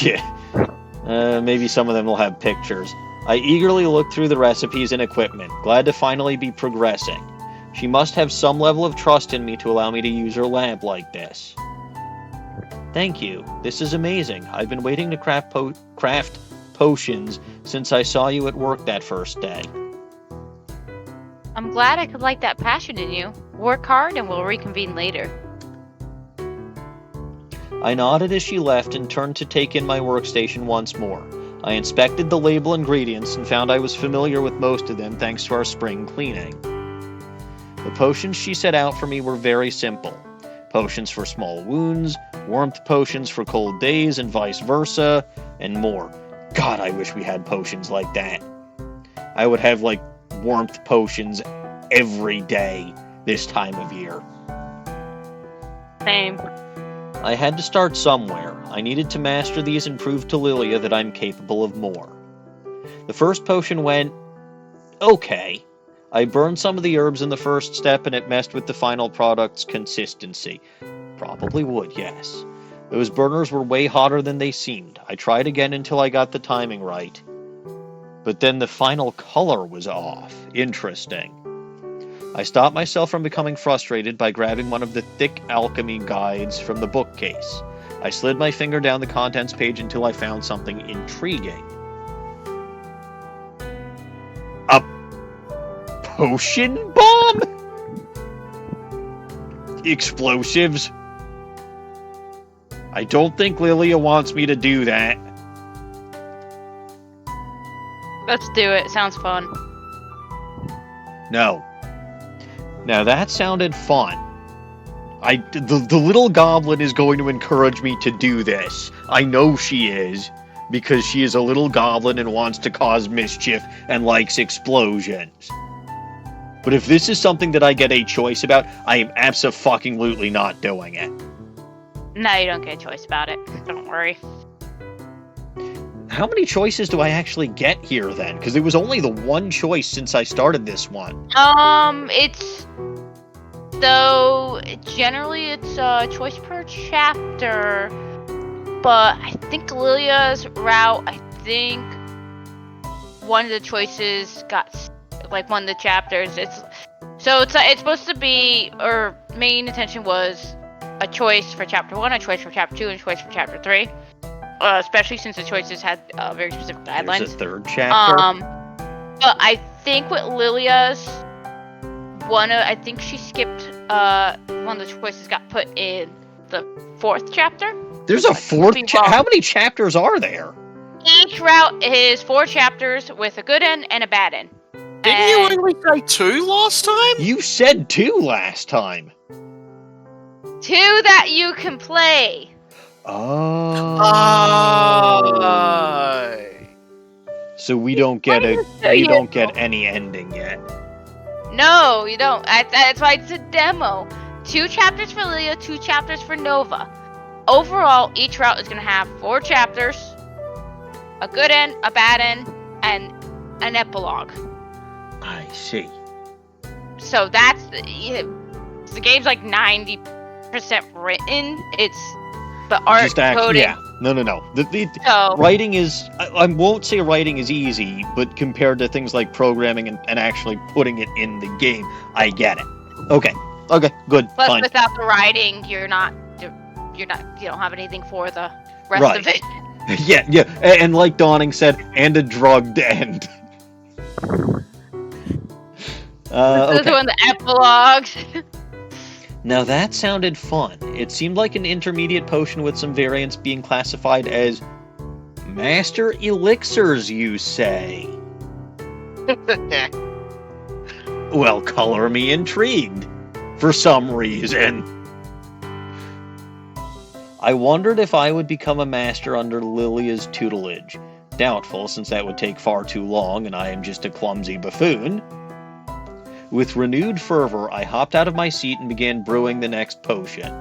Yeah. Maybe some of them will have pictures. I eagerly looked through the recipes and equipment, glad to finally be progressing. She must have some level of trust in me to allow me to use her lab like this. Thank you. This is amazing. I've been waiting to craft potions since I saw you at work that first day. I'm glad I could light that passion in you. Work hard and we'll reconvene later. I nodded as she left and turned to take in my workstation once more. I inspected the label ingredients and found I was familiar with most of them thanks to our spring cleaning. The potions she set out for me were very simple. Potions for small wounds, warmth potions for cold days and vice versa, and more. God, I wish we had potions like that. I would have, warmth potions every day this time of year. Same. I had to start somewhere. I needed to master these and prove to Lillia that I'm capable of more. The first potion went okay. I burned some of the herbs in the first step and it messed with the final product's consistency. Probably would, yes. Those burners were way hotter than they seemed. I tried again until I got the timing right. But then the final color was off. Interesting. I stopped myself from becoming frustrated by grabbing one of the thick alchemy guides from the bookcase. I slid my finger down the contents page until I found something intriguing. A potion bomb? Explosives? I don't think Lillia wants me to do that. Let's do it. Sounds fun. No. Now that sounded fun. The little goblin is going to encourage me to do this. I know she is, because she is a little goblin and wants to cause mischief and likes explosions. But if this is something that I get a choice about, I am abso-fucking-lutely not doing it. No, you don't get a choice about it. Don't worry. How many choices do I actually get here, then? Because there was only the one choice since I started this one. Generally it's a choice per chapter, but I think Lilia's route, one of the choices got, one of the chapters, it's supposed to be, or main intention was a choice for chapter 1, a choice for chapter 2, and a choice for chapter 3. Especially since the choices had very specific guidelines. There's a third chapter. But I think with Lilia's, I think she skipped one of the choices got put in the 4th chapter. There's a 4th chapter? How many chapters are there? Each route is 4 chapters with a good end and a bad end. Didn't you only say 2 last time? You said 2 last time. 2 that you can play. Oh. So we don't get any ending yet. No, you don't. That's why it's a demo. 2 chapters for Lillia, 2 chapters for Nova. Overall, each route is going to have 4 chapters, a good end, a bad end, and an epilogue. I see. So that's the game's 90% written. It's the art coding. Yeah, No. So Writing is... I won't say writing is easy, but compared to things like programming and actually putting it in the game, I get it. Okay, good, plus fine. without the writing, you don't have anything for the rest Right. of it. Yeah, and like Dawning said, and a drugged end. Okay. Doing the epilogues. Now that sounded fun. It seemed like an intermediate potion with some variants being classified as Master Elixirs, you say? Well, color me intrigued. For some reason. I wondered if I would become a master under Lillia's tutelage. Doubtful, since that would take far too long and I am just a clumsy buffoon. With renewed fervor, I hopped out of my seat and began brewing the next potion.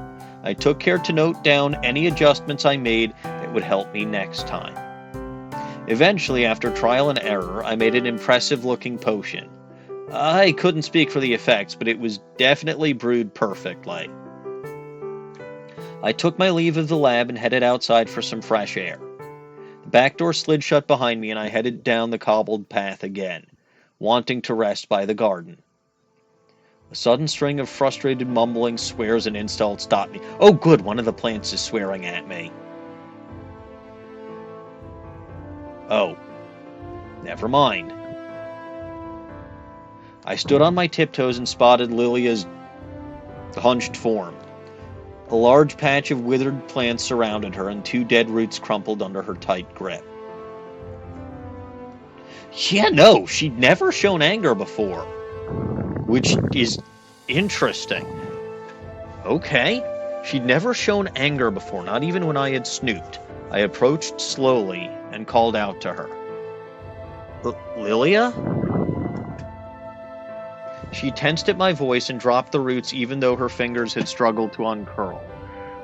I took care to note down any adjustments I made that would help me next time. Eventually, after trial and error, I made an impressive-looking potion. I couldn't speak for the effects, but it was definitely brewed perfectly. I took my leave of the lab and headed outside for some fresh air. The back door slid shut behind me and I headed down the cobbled path again, wanting to rest by the garden. A sudden string of frustrated mumbling, swears, and insults stopped me. Oh good, one of the plants is swearing at me. Oh, never mind. I stood on my tiptoes and spotted Lillia's hunched form. A large patch of withered plants surrounded her, and 2 dead roots crumpled under her tight grip. Yeah, no, she'd never shown anger before. Which is interesting. Okay. She'd never shown anger before, not even when I had snooped. I approached slowly and called out to her. Lillia? She tensed at my voice and dropped the roots even though her fingers had struggled to uncurl.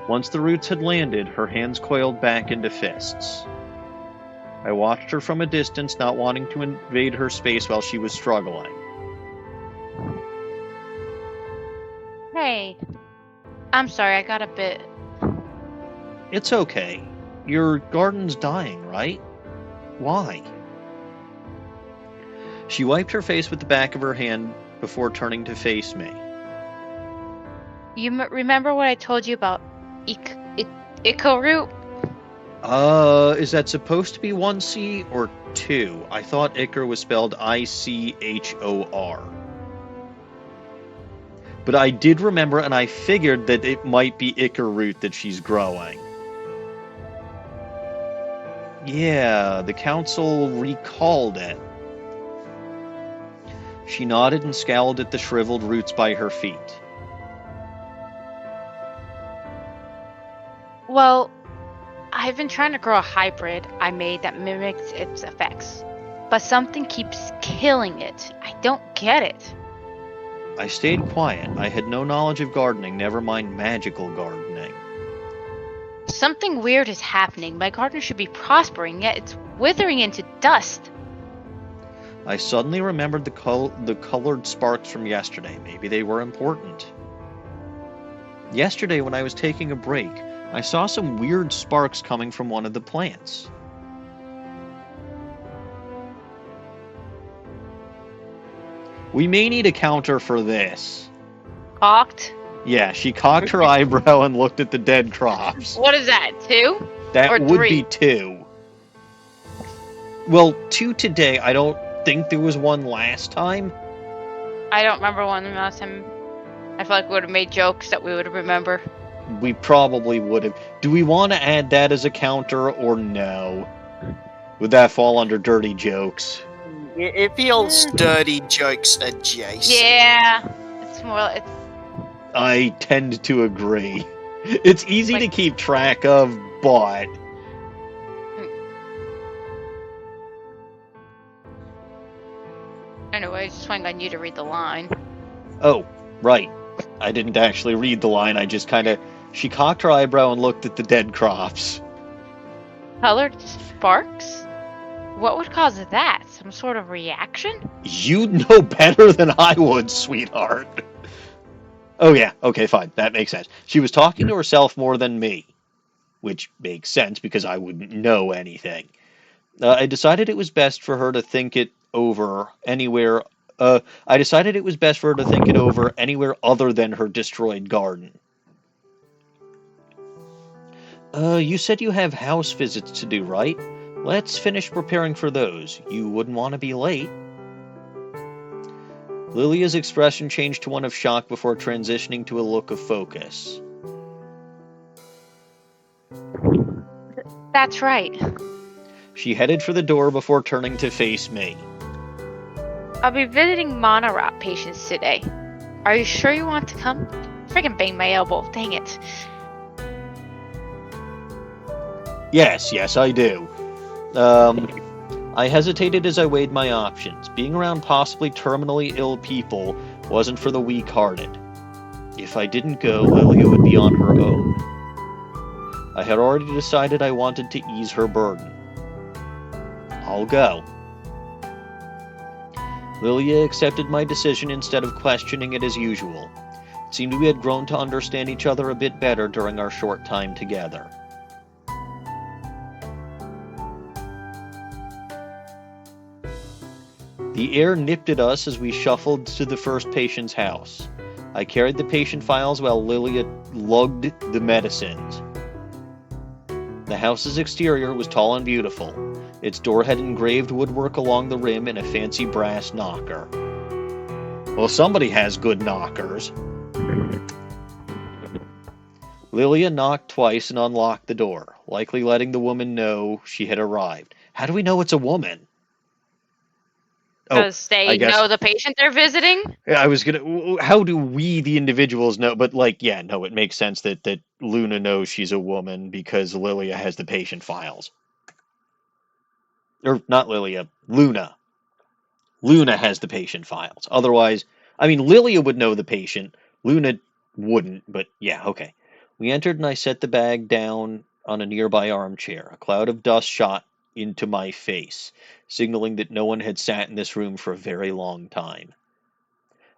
Once the roots had landed, her hands coiled back into fists. I watched her from a distance, not wanting to invade her space while she was struggling. Hey, I'm sorry, I got a bit... It's okay. Your garden's dying, right? Why? She wiped her face with the back of her hand before turning to face me. You remember what I told you about Ico root? Is that supposed to be 1 C or 2? I thought Ichor was spelled I-C-H-O-R. But I did remember, and I figured that it might be Ichor root that she's growing. Yeah, the council recalled it. She nodded and scowled at the shriveled roots by her feet. Well, I've been trying to grow a hybrid I made that mimics its effects, but something keeps killing it. I don't get it. I stayed quiet. I had no knowledge of gardening, never mind magical gardening. Something weird is happening. My garden should be prospering, yet it's withering into dust. I suddenly remembered the colored sparks from yesterday. Maybe they were important. Yesterday, when I was taking a break, I saw some weird sparks coming from one of the plants. We may need a counter for this. Cocked? Yeah, she cocked her eyebrow and looked at the dead crops. What is that, 2? That Or would 3? be 2. Well, 2 today. I don't think there was one last time. I don't remember one last time. I feel like we would have made jokes that we would remember. We probably would have. Do we want to add that as a counter or no? Would that fall under dirty jokes? It feels dirty jokes adjacent. Yeah, it's more. It's I tend to agree. It's easy to keep track of, but... Anyway, just waiting on you to read the line. Oh, right. I didn't actually read the line, I just kind of... She cocked her eyebrow and looked at the dead crops. Colored sparks? What would cause that? Some sort of reaction? You'd know better than I would, sweetheart. Oh yeah, okay, fine. That makes sense. She was talking to herself more than me. which makes sense because I wouldn't know anything. I decided it was best for her to think it over anywhere. I decided it was best for her to think it over anywhere other than her destroyed garden. You said you have house visits to do, right? Let's finish preparing for those. You wouldn't want to be late. Lillia's expression changed to one of shock before transitioning to a look of focus. That's right. She headed for the door before turning to face me. I'll be visiting monorot patients today. Are you sure you want to come? Friggin' bang my elbow. Dang it. Yes, I do. I hesitated as I weighed my options. Being around possibly terminally ill people wasn't for the weak-hearted. If I didn't go, Lillia would be on her own. I had already decided I wanted to ease her burden. I'll go. Lillia accepted my decision instead of questioning it as usual. It seemed we had grown to understand each other a bit better during our short time together. The air nipped at us as we shuffled to the first patient's house. I carried the patient files while Lillia lugged the medicines. The house's exterior was tall and beautiful. Its door had engraved woodwork along the rim and a fancy brass knocker. Well, somebody has good knockers. Lillia knocked twice and unlocked the door, likely letting the woman know she had arrived. How do we know it's a woman? Because I they guess. know the patient they're visiting? Yeah, I was gonna. How do we, the individuals, know? But it makes sense that Luna knows she's a woman because Lillia has the patient files. Or not Lillia, Luna. Luna has the patient files. Otherwise, I mean, Lillia would know the patient. Luna wouldn't. But yeah, okay. We entered and I set the bag down on a nearby armchair. A cloud of dust shot into my face, signaling that no one had sat in this room for a very long time.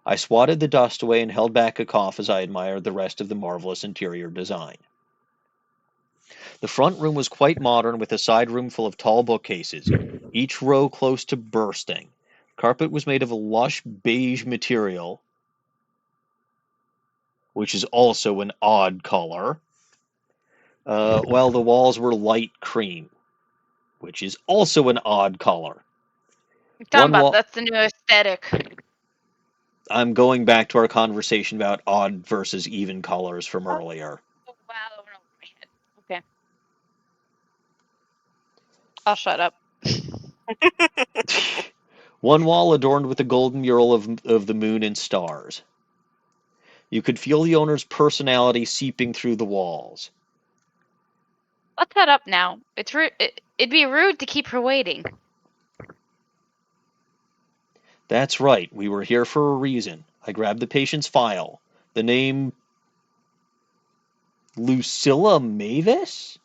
I swatted the dust away and held back a cough as I admired the rest of the marvelous interior design. The front room was quite modern, with a side room full of tall bookcases, each row close to bursting. Carpet was made of a lush beige material, which is also an odd color, while the walls were light cream, which is also an odd color. I'm talking One about wall. that's the new aesthetic. I'm going back to our conversation about odd versus even colors from earlier. Oh, wow, over my head. Okay. I'll shut up. One wall adorned with a golden mural of the moon and stars. You could feel the owner's personality seeping through the walls. Let's head up now. It's rude. It'd be rude to keep her waiting. That's right, we were here for a reason. I grabbed the patient's file. The name Lucilla Mavis?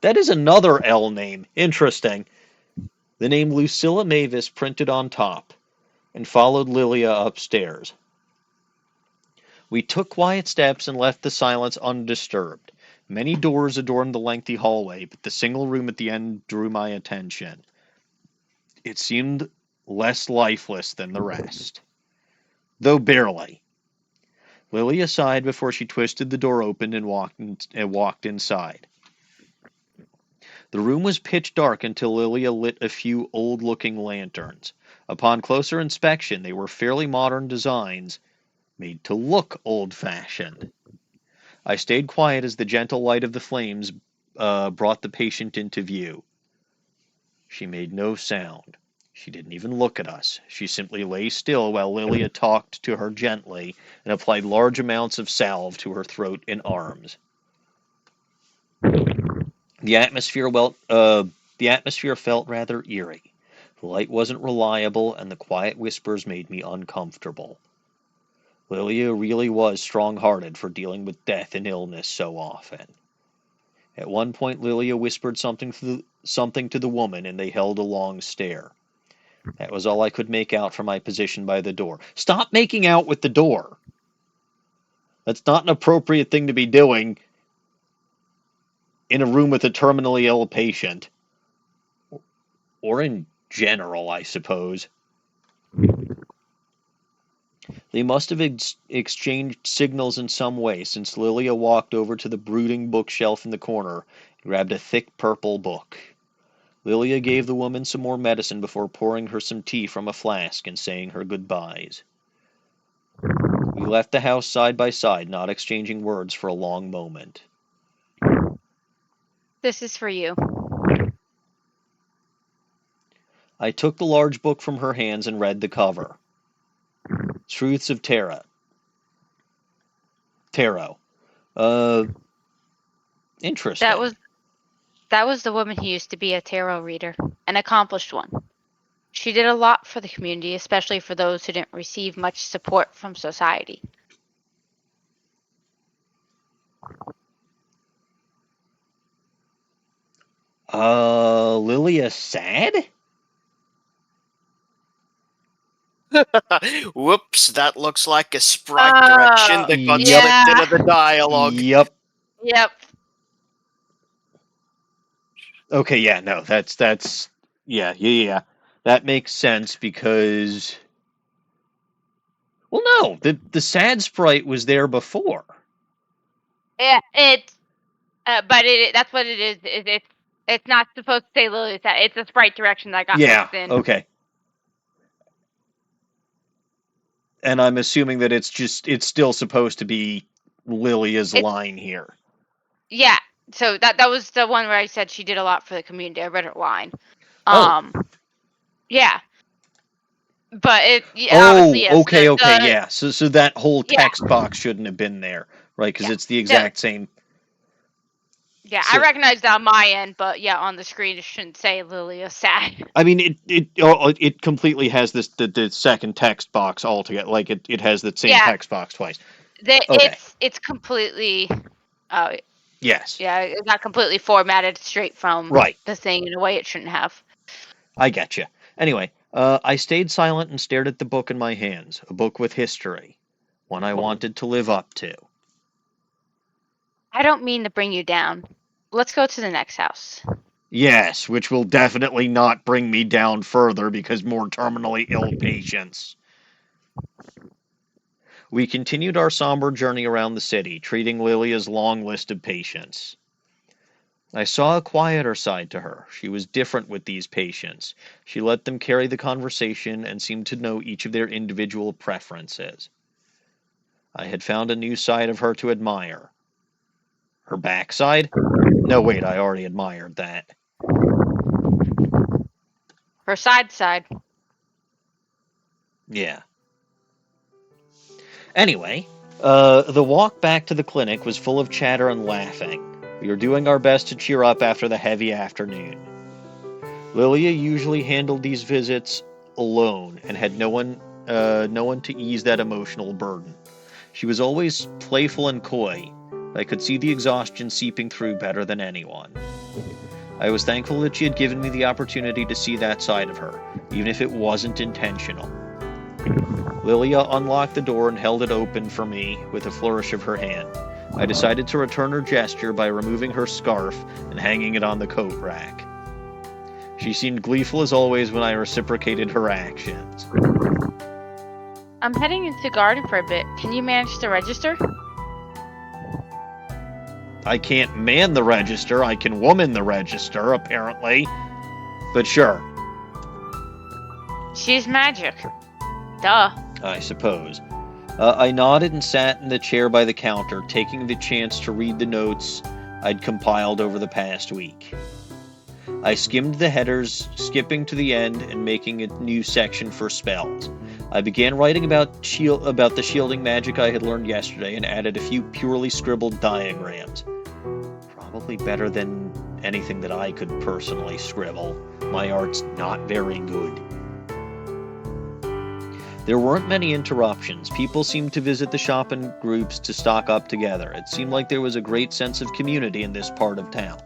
That is another L name. Interesting. The name Lucilla Mavis printed on top, and followed Lillia upstairs. We took quiet steps and left the silence undisturbed. Many doors adorned the lengthy hallway, but the single room at the end drew my attention. It seemed less lifeless than the rest. Though barely. Lillia sighed before she twisted the door open and walked inside. The room was pitch dark until Lillia lit a few old-looking lanterns. Upon closer inspection, they were fairly modern designs, made to look old-fashioned. I stayed quiet as the gentle light of the flames brought the patient into view. She made no sound. She didn't even look at us. She simply lay still while Lillia talked to her gently and applied large amounts of salve to her throat and arms. The atmosphere felt rather eerie. The light wasn't reliable, and the quiet whispers made me uncomfortable. Lillia really was strong-hearted for dealing with death and illness so often. At one point, Lillia whispered something to the woman, and they held a long stare. That was all I could make out from my position by the door. Stop making out with the door! That's not an appropriate thing to be doing. in a room with a terminally ill patient. Or in general, I suppose. They must have exchanged signals in some way, since Lillia walked over to the brooding bookshelf in the corner and grabbed a thick purple book. Lillia gave the woman some more medicine before pouring her some tea from a flask and saying her goodbyes. We left the house side by side, not exchanging words for a long moment. This is for you. I took the large book from her hands and read the cover. Truths of Tarot. Interesting. That was the woman who used to be a tarot reader, an accomplished one. She did a lot for the community, especially for those who didn't receive much support from society. Lillia sad? Whoops, that looks like a sprite direction that got Yep. slipped into the dialogue. Yep. Yep. Okay, yeah, no, that's yeah. That makes sense because well, no, the sad sprite was there before. Yeah, that's what it is. It's not supposed to say Lily sad. It's a sprite direction that got Yeah, mixed in. okay. And I'm assuming that it's still supposed to be Lilia's line here. Yeah. So that was the one where I said she did a lot for the community. I read her line. Oh. Yeah. But Oh, obviously yes. okay, yeah. So that whole Yeah. text box shouldn't have been there, right? Because it's the exact same. Yeah, So- I recognized that on my end, but yeah, on the screen it shouldn't say Lillia sad. I mean, it completely has the second text box altogether. Like it has the same text box twice. Okay. It's completely. Yes. Yeah, it got completely formatted straight from the thing in a way it shouldn't have. I get you. Anyway, I stayed silent and stared at the book in my hands, a book with history, one I wanted to live up to. I don't mean to bring you down. Let's go to the next house. Yes, which will definitely not bring me down further because more terminally ill patients. We continued our somber journey around the city, treating Lilia's long list of patients. I saw a quieter side to her. She was different with these patients. She let them carry the conversation and seemed to know each of their individual preferences. I had found a new side of her to admire. Her backside? No, wait, I already admired that. Her side. Yeah. Anyway, the walk back to the clinic was full of chatter and laughing. We were doing our best to cheer up after the heavy afternoon. Lillia usually handled these visits alone and had no one to ease that emotional burden. She was always playful and coy. I could see the exhaustion seeping through better than anyone. I was thankful that she had given me the opportunity to see that side of her, even if it wasn't intentional. Lillia unlocked the door and held it open for me with a flourish of her hand. I decided to return her gesture by removing her scarf and hanging it on the coat rack. She seemed gleeful as always when I reciprocated her actions. I'm heading into garden for a bit. Can you manage to register? I can't man the register, I can woman the register, apparently. But sure. She's magic. Duh. I suppose. I nodded and sat in the chair by the counter, taking the chance to read the notes I'd compiled over the past week. I skimmed the headers, skipping to the end and making a new section for spells. I began writing about the shielding magic I had learned yesterday and added a few purely scribbled diagrams. Probably better than anything that I could personally scribble. My art's not very good. There weren't many interruptions. People seemed to visit the shop in groups to stock up together. It seemed like there was a great sense of community in this part of town.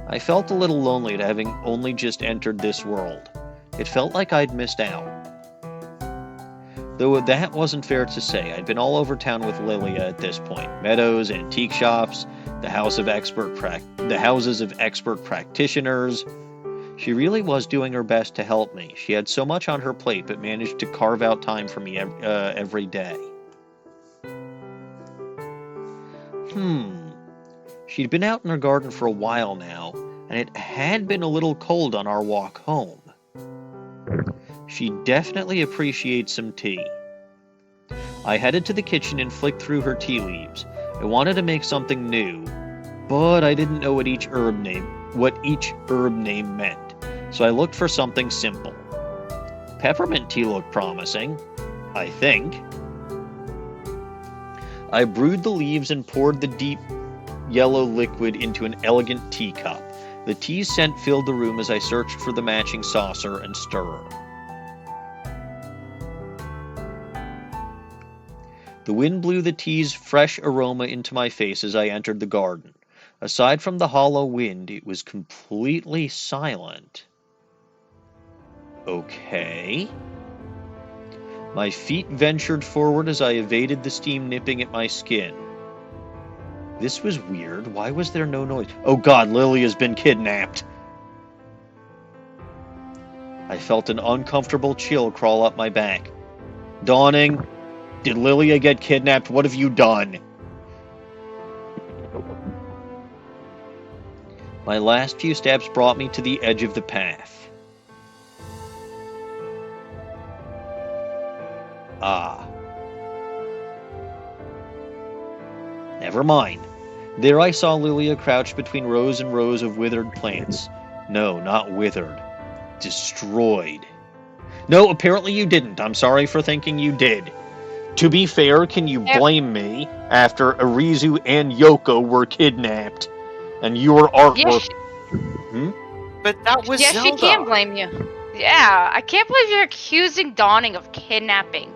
I felt a little lonely at having only just entered this world. It felt like I'd missed out. Though that wasn't fair to say. I'd been all over town with Lillia at this point. Meadows, antique shops, the houses of expert practitioners. She really was doing her best to help me. She had so much on her plate, but managed to carve out time for me every day. She'd been out in her garden for a while now, and it had been a little cold on our walk home. She definitely appreciates some tea. I headed to the kitchen and flicked through her tea leaves. I wanted to make something new, but I didn't know what each herb name meant, so I looked for something simple. Peppermint tea looked promising, I think. I brewed the leaves and poured the deep yellow liquid into an elegant teacup. The tea's scent filled the room as I searched for the matching saucer and stirrer. The wind blew the tea's fresh aroma into my face as I entered the garden. Aside from the hollow wind, it was completely silent. Okay. My feet ventured forward as I evaded the steam nipping at my skin. This was weird. Why was there no noise? Oh god, Lily has been kidnapped. I felt an uncomfortable chill crawl up my back. Dawning, did Lillia get kidnapped? What have you done? My last few steps brought me to the edge of the path. Never mind. There I saw Lillia crouched between rows and rows of withered plants. No, not withered. Destroyed. No, apparently you didn't. I'm sorry for thinking you did. To be fair, can you blame me after Arizu and Yoko were kidnapped? And your artwork... But that was Yes, Zelda. she can blame you. Yeah, I can't believe you're accusing Dawning of kidnapping.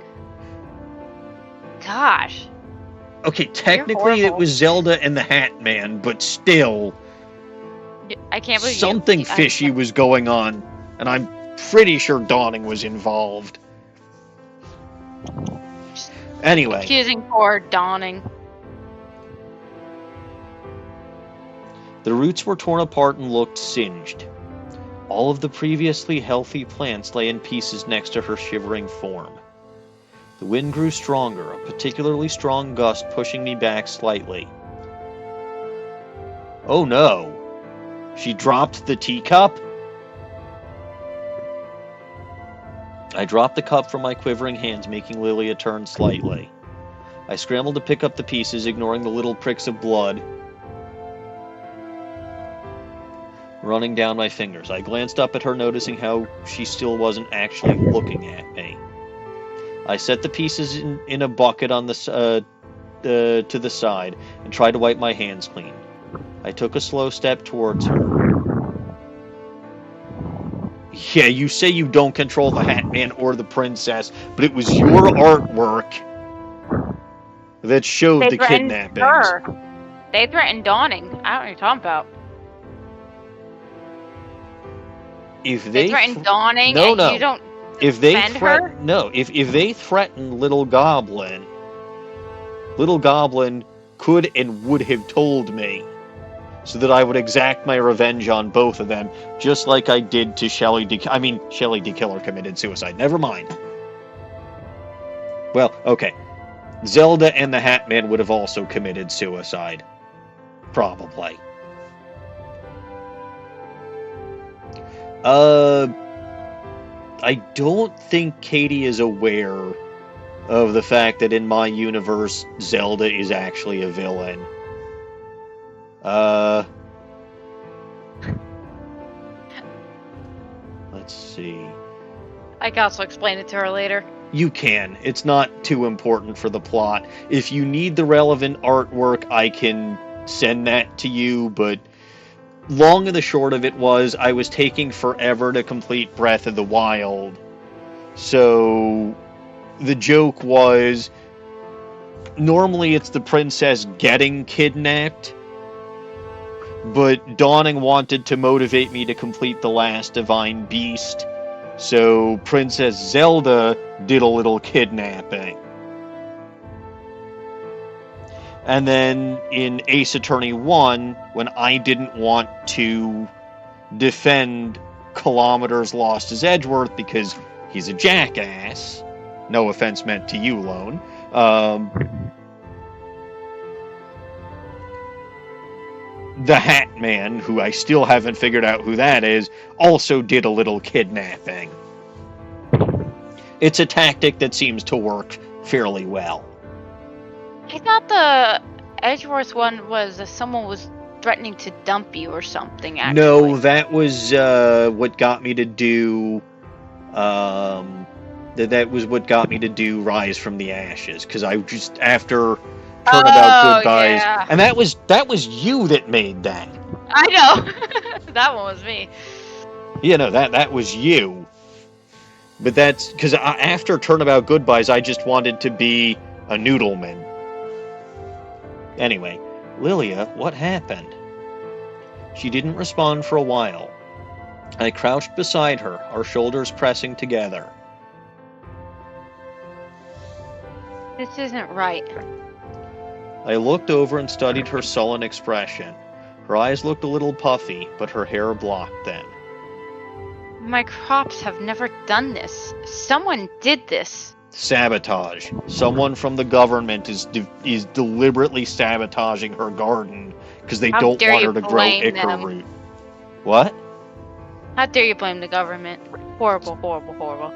Gosh. Okay, technically it was Zelda and the Hat Man, but still... I can't believe something fishy was going on, and I'm pretty sure Dawning was involved. Anyway. Accusing poor Dawning. The roots were torn apart and looked singed. All of the previously healthy plants lay in pieces next to her shivering form. The wind grew stronger, a particularly strong gust pushing me back slightly. Oh no! She dropped the teacup? I dropped the cup from my quivering hands, making Lillia turn slightly. I scrambled to pick up the pieces, ignoring the little pricks of blood running down my fingers. I glanced up at her, noticing how she still wasn't actually looking at me. I set the pieces in a bucket on the to the side and tried to wipe my hands clean. I took a slow step towards her. Yeah, you say you don't control the Hat Man or the princess, but it was your artwork that showed the kidnappings. They threatened Dawning. I don't know what you're talking about. If they threatened Dawning, no, you don't if they defend her? No, if they threatened Little Goblin could and would have told me, so that I would exact my revenge on both of them, just like I did to Shelly D. Shelly D. Killer committed suicide. Never mind. Well, okay. Zelda and the Hat Man would have also committed suicide. Probably. I don't think Katie is aware of the fact that in my universe, Zelda is actually a villain. Let's see. I can also explain it to her later. You can. It's not too important for the plot. If you need the relevant artwork, I can send that to you, but long and the short of it was, I was taking forever to complete Breath of the Wild. So the joke was, normally it's the princess getting kidnapped, but Dawning wanted to motivate me to complete the last Divine Beast, So Princess Zelda did a little kidnapping. And then in Ace Attorney 1, when I didn't want to defend Kilometers Lost as Edgeworth because he's a jackass, no offense meant to you, Lone, the Hat Man, who I still haven't figured out who that is, also did a little kidnapping. It's a tactic that seems to work fairly well. I thought the Edgeworth one was someone was threatening to dump you or something, actually. No, that was what got me to do... that was what got me to do Rise from the Ashes, because I just, after Turnabout Goodbyes... Yeah. And that was you that made that. I know! That one was me. Yeah, no, that was you. But that's... Because after Turnabout Goodbyes, I just wanted to be a noodleman. Anyway, Lillia, what happened? She didn't respond for a while. I crouched beside her, our shoulders pressing together. This isn't right. I looked over and studied her sullen expression. Her eyes looked a little puffy, but her hair blocked them. My crops have never done this. Someone did this. Sabotage. Someone from the government is deliberately sabotaging her garden because they don't want her to grow ichor root. What? How dare you blame the government? Horrible, horrible, horrible.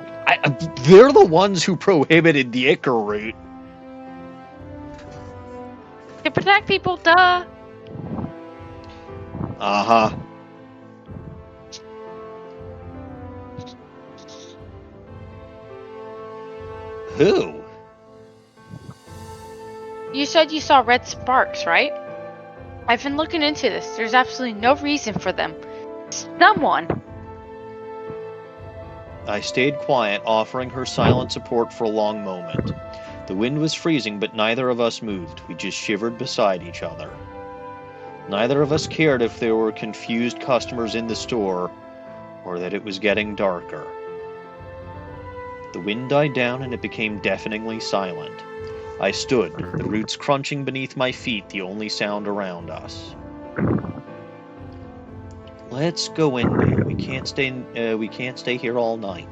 They're the ones who prohibited the ichor root. To protect people, duh. Uh-huh. Who? You said you saw red sparks, right? I've been looking into this. There's absolutely no reason for them. Someone! I stayed quiet, offering her silent support for a long moment. The wind was freezing, but neither of us moved. We just shivered beside each other. Neither of us cared if there were confused customers in the store, or that it was getting darker. The wind died down and it became deafeningly silent. I stood, the roots crunching beneath my feet, the only sound around us. Let's go in there. We can't stay here all night.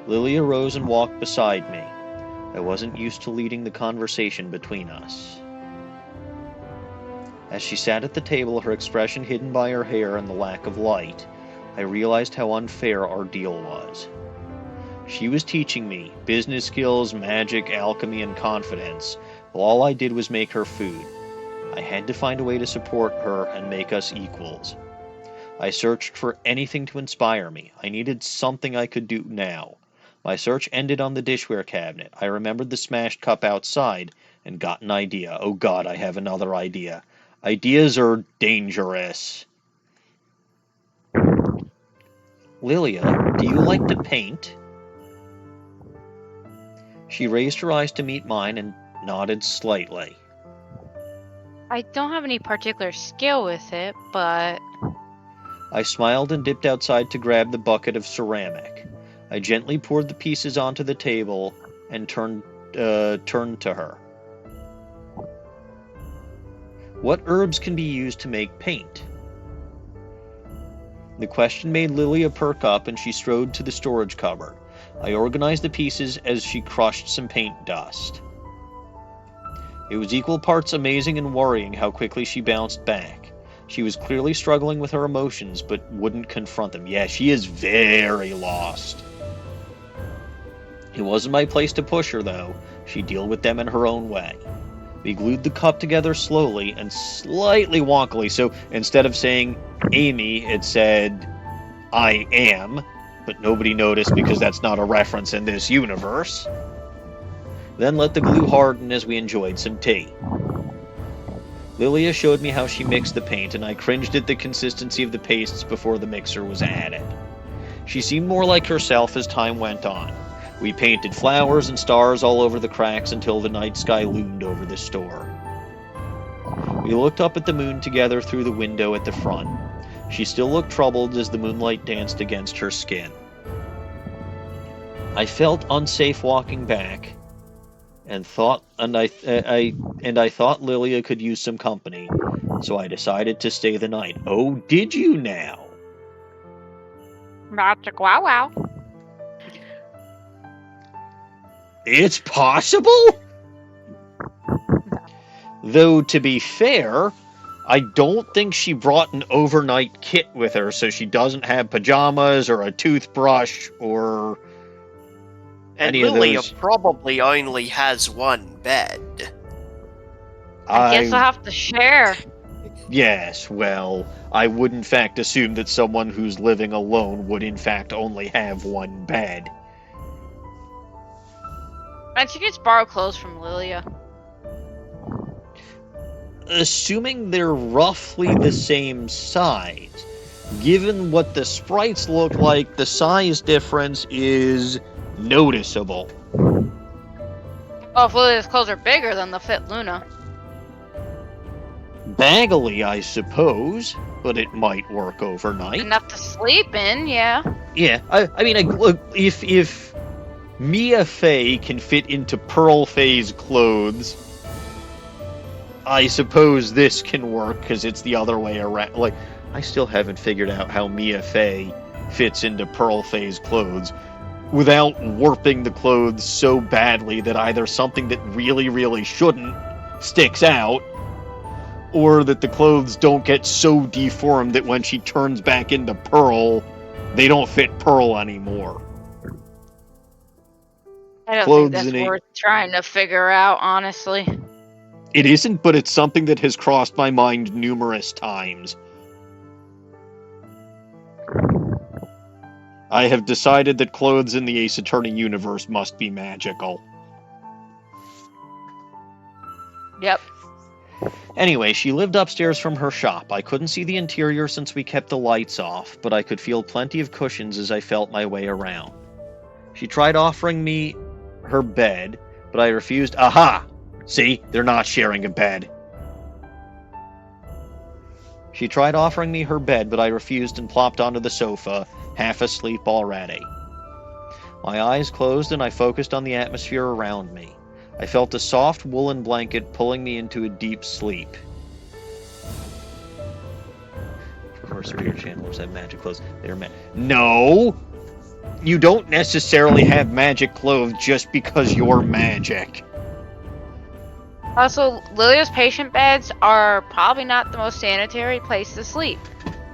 Lillia rose and walked beside me. I wasn't used to leading the conversation between us. As she sat at the table, her expression hidden by her hair and the lack of light, I realized how unfair our deal was. She was teaching me business skills, magic, alchemy, and confidence, while all I did was make her food. I had to find a way to support her and make us equals. I searched for anything to inspire me. I needed something I could do now. My search ended on the dishware cabinet. I remembered the smashed cup outside and got an idea. Oh God, I have another idea. Ideas are dangerous. Lillia, do you like to paint? She raised her eyes to meet mine and nodded slightly. I don't have any particular skill with it, but... I smiled and dipped outside to grab the bucket of ceramic. I gently poured the pieces onto the table and turned to her. What herbs can be used to make paint? The question made Lillia perk up and she strode to the storage cupboard. I organized the pieces as she crushed some paint dust. It was equal parts amazing and worrying how quickly she bounced back. She was clearly struggling with her emotions, but wouldn't confront them. Yeah, she is very lost. It wasn't my place to push her, though. She'd deal with them in her own way. We glued the cup together slowly and slightly wonkily, so instead of saying Amy, it said I am, but nobody noticed because that's not a reference in this universe. Then let the glue harden as we enjoyed some tea. Lillia showed me how she mixed the paint, and I cringed at the consistency of the pastes before the mixer was added. She seemed more like herself as time went on. We painted flowers and stars all over the cracks until the night sky loomed over the store. We looked up at the moon together through the window at the front. She still looked troubled as the moonlight danced against her skin. I felt unsafe walking back, and I thought Lillia could use some company, so I decided to stay the night. Oh, did you now? Magic wow wow. It's possible? Though, to be fair, I don't think she brought an overnight kit with her, so she doesn't have pajamas or a toothbrush or And any of Lillia those. probably only has one bed. I guess I'll have to share. Yes, well, I would in fact assume that someone who's living alone would in fact only have one bed. And she gets borrow clothes from Lillia. Assuming they're roughly the same size, given what the sprites look like, the size difference is noticeable. Oh, if Lillia's clothes are bigger, then they'll fit Luna. Baggily, I suppose, but it might work overnight. Enough to sleep in, yeah. Yeah, I mean, look, if Mia Fey can fit into Pearl Fey's clothes, I suppose this can work, because it's the other way around. Like, I still haven't figured out how Mia Fey fits into Pearl Fey's clothes without warping the clothes so badly that either something that really, really shouldn't sticks out, or that the clothes don't get so deformed that when she turns back into Pearl, they don't fit Pearl anymore. I don't Clothes think in that's a- worth trying to figure out, honestly. It isn't, but it's something that has crossed my mind numerous times. I have decided that clothes in the Ace Attorney universe must be magical. Yep. Anyway, she lived upstairs from her shop. I couldn't see the interior since we kept the lights off, but I could feel plenty of cushions as I felt my way around. She tried offering me her bed, but I refused. Aha! See, they're not sharing a bed. She tried offering me her bed, but I refused and plopped onto the sofa, half asleep already. My eyes closed and I focused on the atmosphere around me. I felt a soft woolen blanket pulling me into a deep sleep. Of course, spirit channelers have magic clothes. They're No! You don't necessarily have magic clothes just because you're magic. Also, Lillia's patient beds are probably not the most sanitary place to sleep.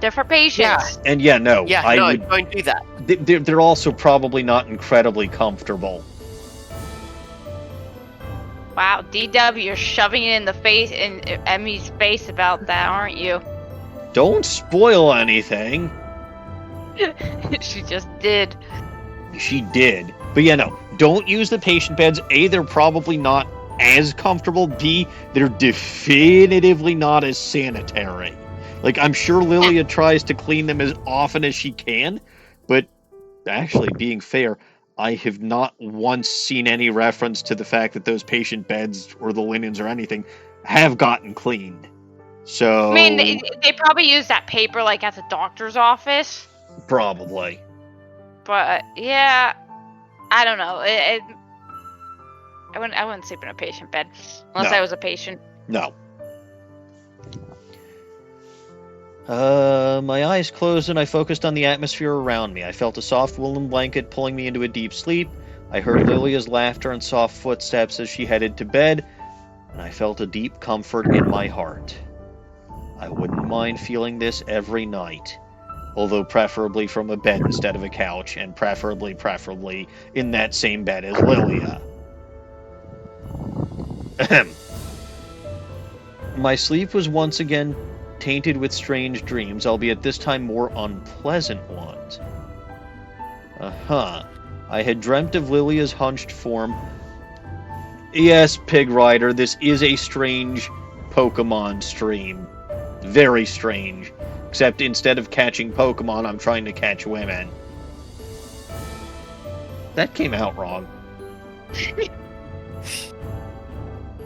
They're for patients. And yeah, no. Yeah, I no, would, don't do that. they're also probably not incredibly comfortable. Wow, DW, you're shoving it in the face in Emmy's face about that, aren't you? Don't spoil anything. She just did. She did. But yeah, no. Don't use the patient beds. A, they're probably not as comfortable. B, they're definitively not as sanitary. Like, I'm sure Lillia tries to clean them as often as she can, but actually, being fair, I have not once seen any reference to the fact that those patient beds or the linens or anything have gotten cleaned. So... I mean, they probably use that paper like at the doctor's office. Probably. But yeah, I don't know. I wouldn't sleep in a patient bed unless No. I was a patient. No. My eyes closed and I focused on the atmosphere around me. I felt a soft woolen blanket pulling me into a deep sleep. I heard Lillia's laughter and soft footsteps as she headed to bed, and I felt a deep comfort in my heart. I wouldn't mind feeling this every night, although preferably from a bed instead of a couch, and preferably in that same bed as Lillia. Ahem. My sleep was once again tainted with strange dreams, albeit this time more unpleasant ones. I had dreamt of Lillia's hunched form. Yes, Pig Rider, this is a strange Pokemon stream. Very strange. Except instead of catching Pokemon, I'm trying to catch women. That came out wrong.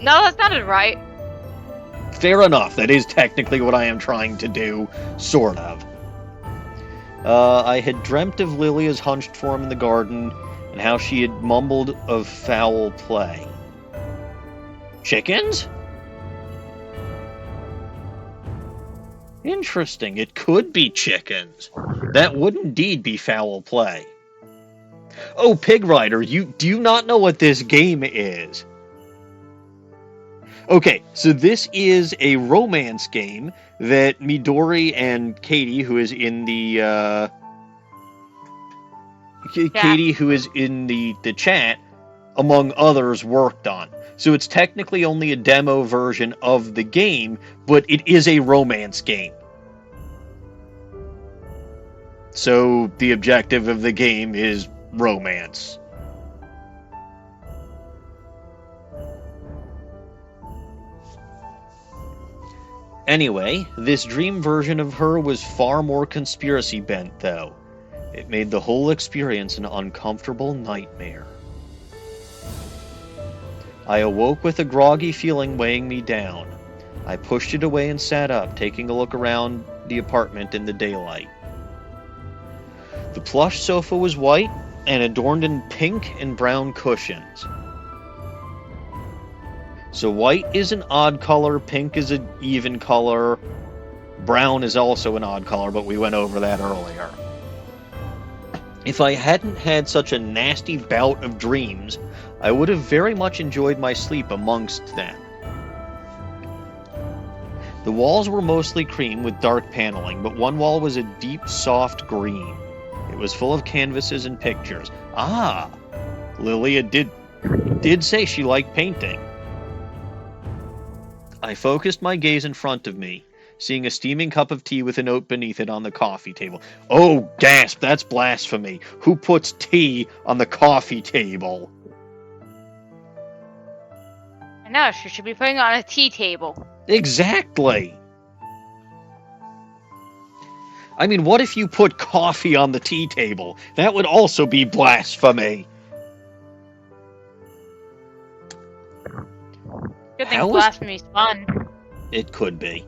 No, that sounded right. Fair enough, that is technically what I am trying to do, sort of. I had dreamt of Lillia's hunched form in the garden, and how she had mumbled of foul play. Chickens? Interesting, it could be chickens. That would indeed be foul play. Oh, Pig Rider, do you not know what this game is? Okay, so this is a romance game that Midori and Katie, who is in the Katie, who is in the chat, among others, worked on. So it's technically only a demo version of the game, but it is a romance game. So the objective of the game is romance. Anyway, this dream version of her was far more conspiracy bent, though. It made the whole experience an uncomfortable nightmare. I awoke with a groggy feeling weighing me down. I pushed it away and sat up, taking a look around the apartment in the daylight. The plush sofa was white and adorned in pink and brown cushions. So white is an odd color, pink is an even color, brown is also an odd color, but we went over that earlier. If I hadn't had such a nasty bout of dreams, I would have very much enjoyed my sleep amongst them. The walls were mostly cream with dark paneling, but one wall was a deep, soft green. It was full of canvases and pictures. Ah! Lillia did say she liked painting. I focused my gaze in front of me, seeing a steaming cup of tea with a note beneath it on the coffee table. Oh, gasp, that's blasphemy. Who puts tea on the coffee table? I know, she should be putting it on a tea table. Exactly. I mean, what if you put coffee on the tea table? That would also be blasphemy. Good thing blasphemy's fun. It could be.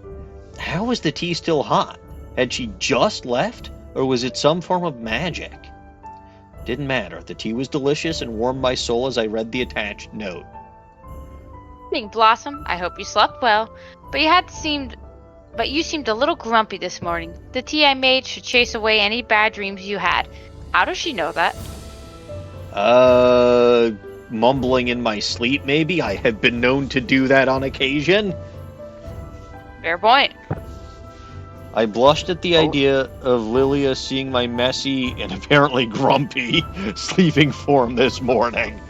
How was the tea still hot? Had she just left? Or was it some form of magic? Didn't matter. The tea was delicious and warmed my soul as I read the attached note. Evening, Blossom. I hope you slept well. But you seemed a little grumpy this morning. The tea I made should chase away any bad dreams you had. How does she know that? Mumbling in my sleep, maybe? I have been known to do that on occasion. Fair point. I blushed at the idea of Lillia seeing my messy and apparently grumpy sleeping form this morning.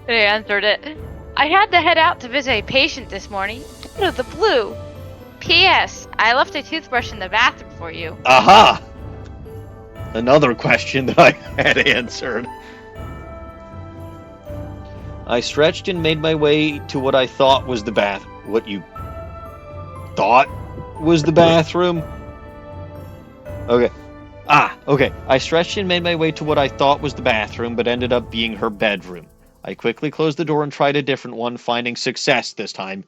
They answered it. I had to head out to visit a patient this morning. Out of the blue. P.S. I left a toothbrush in the bathroom for you. Aha! Another question that I had answered. I stretched and made my way to what I thought was the What you thought was the bathroom? Okay. Okay. I stretched and made my way to what I thought was the bathroom, but ended up being her bedroom. I quickly closed the door and tried a different one, finding success this time.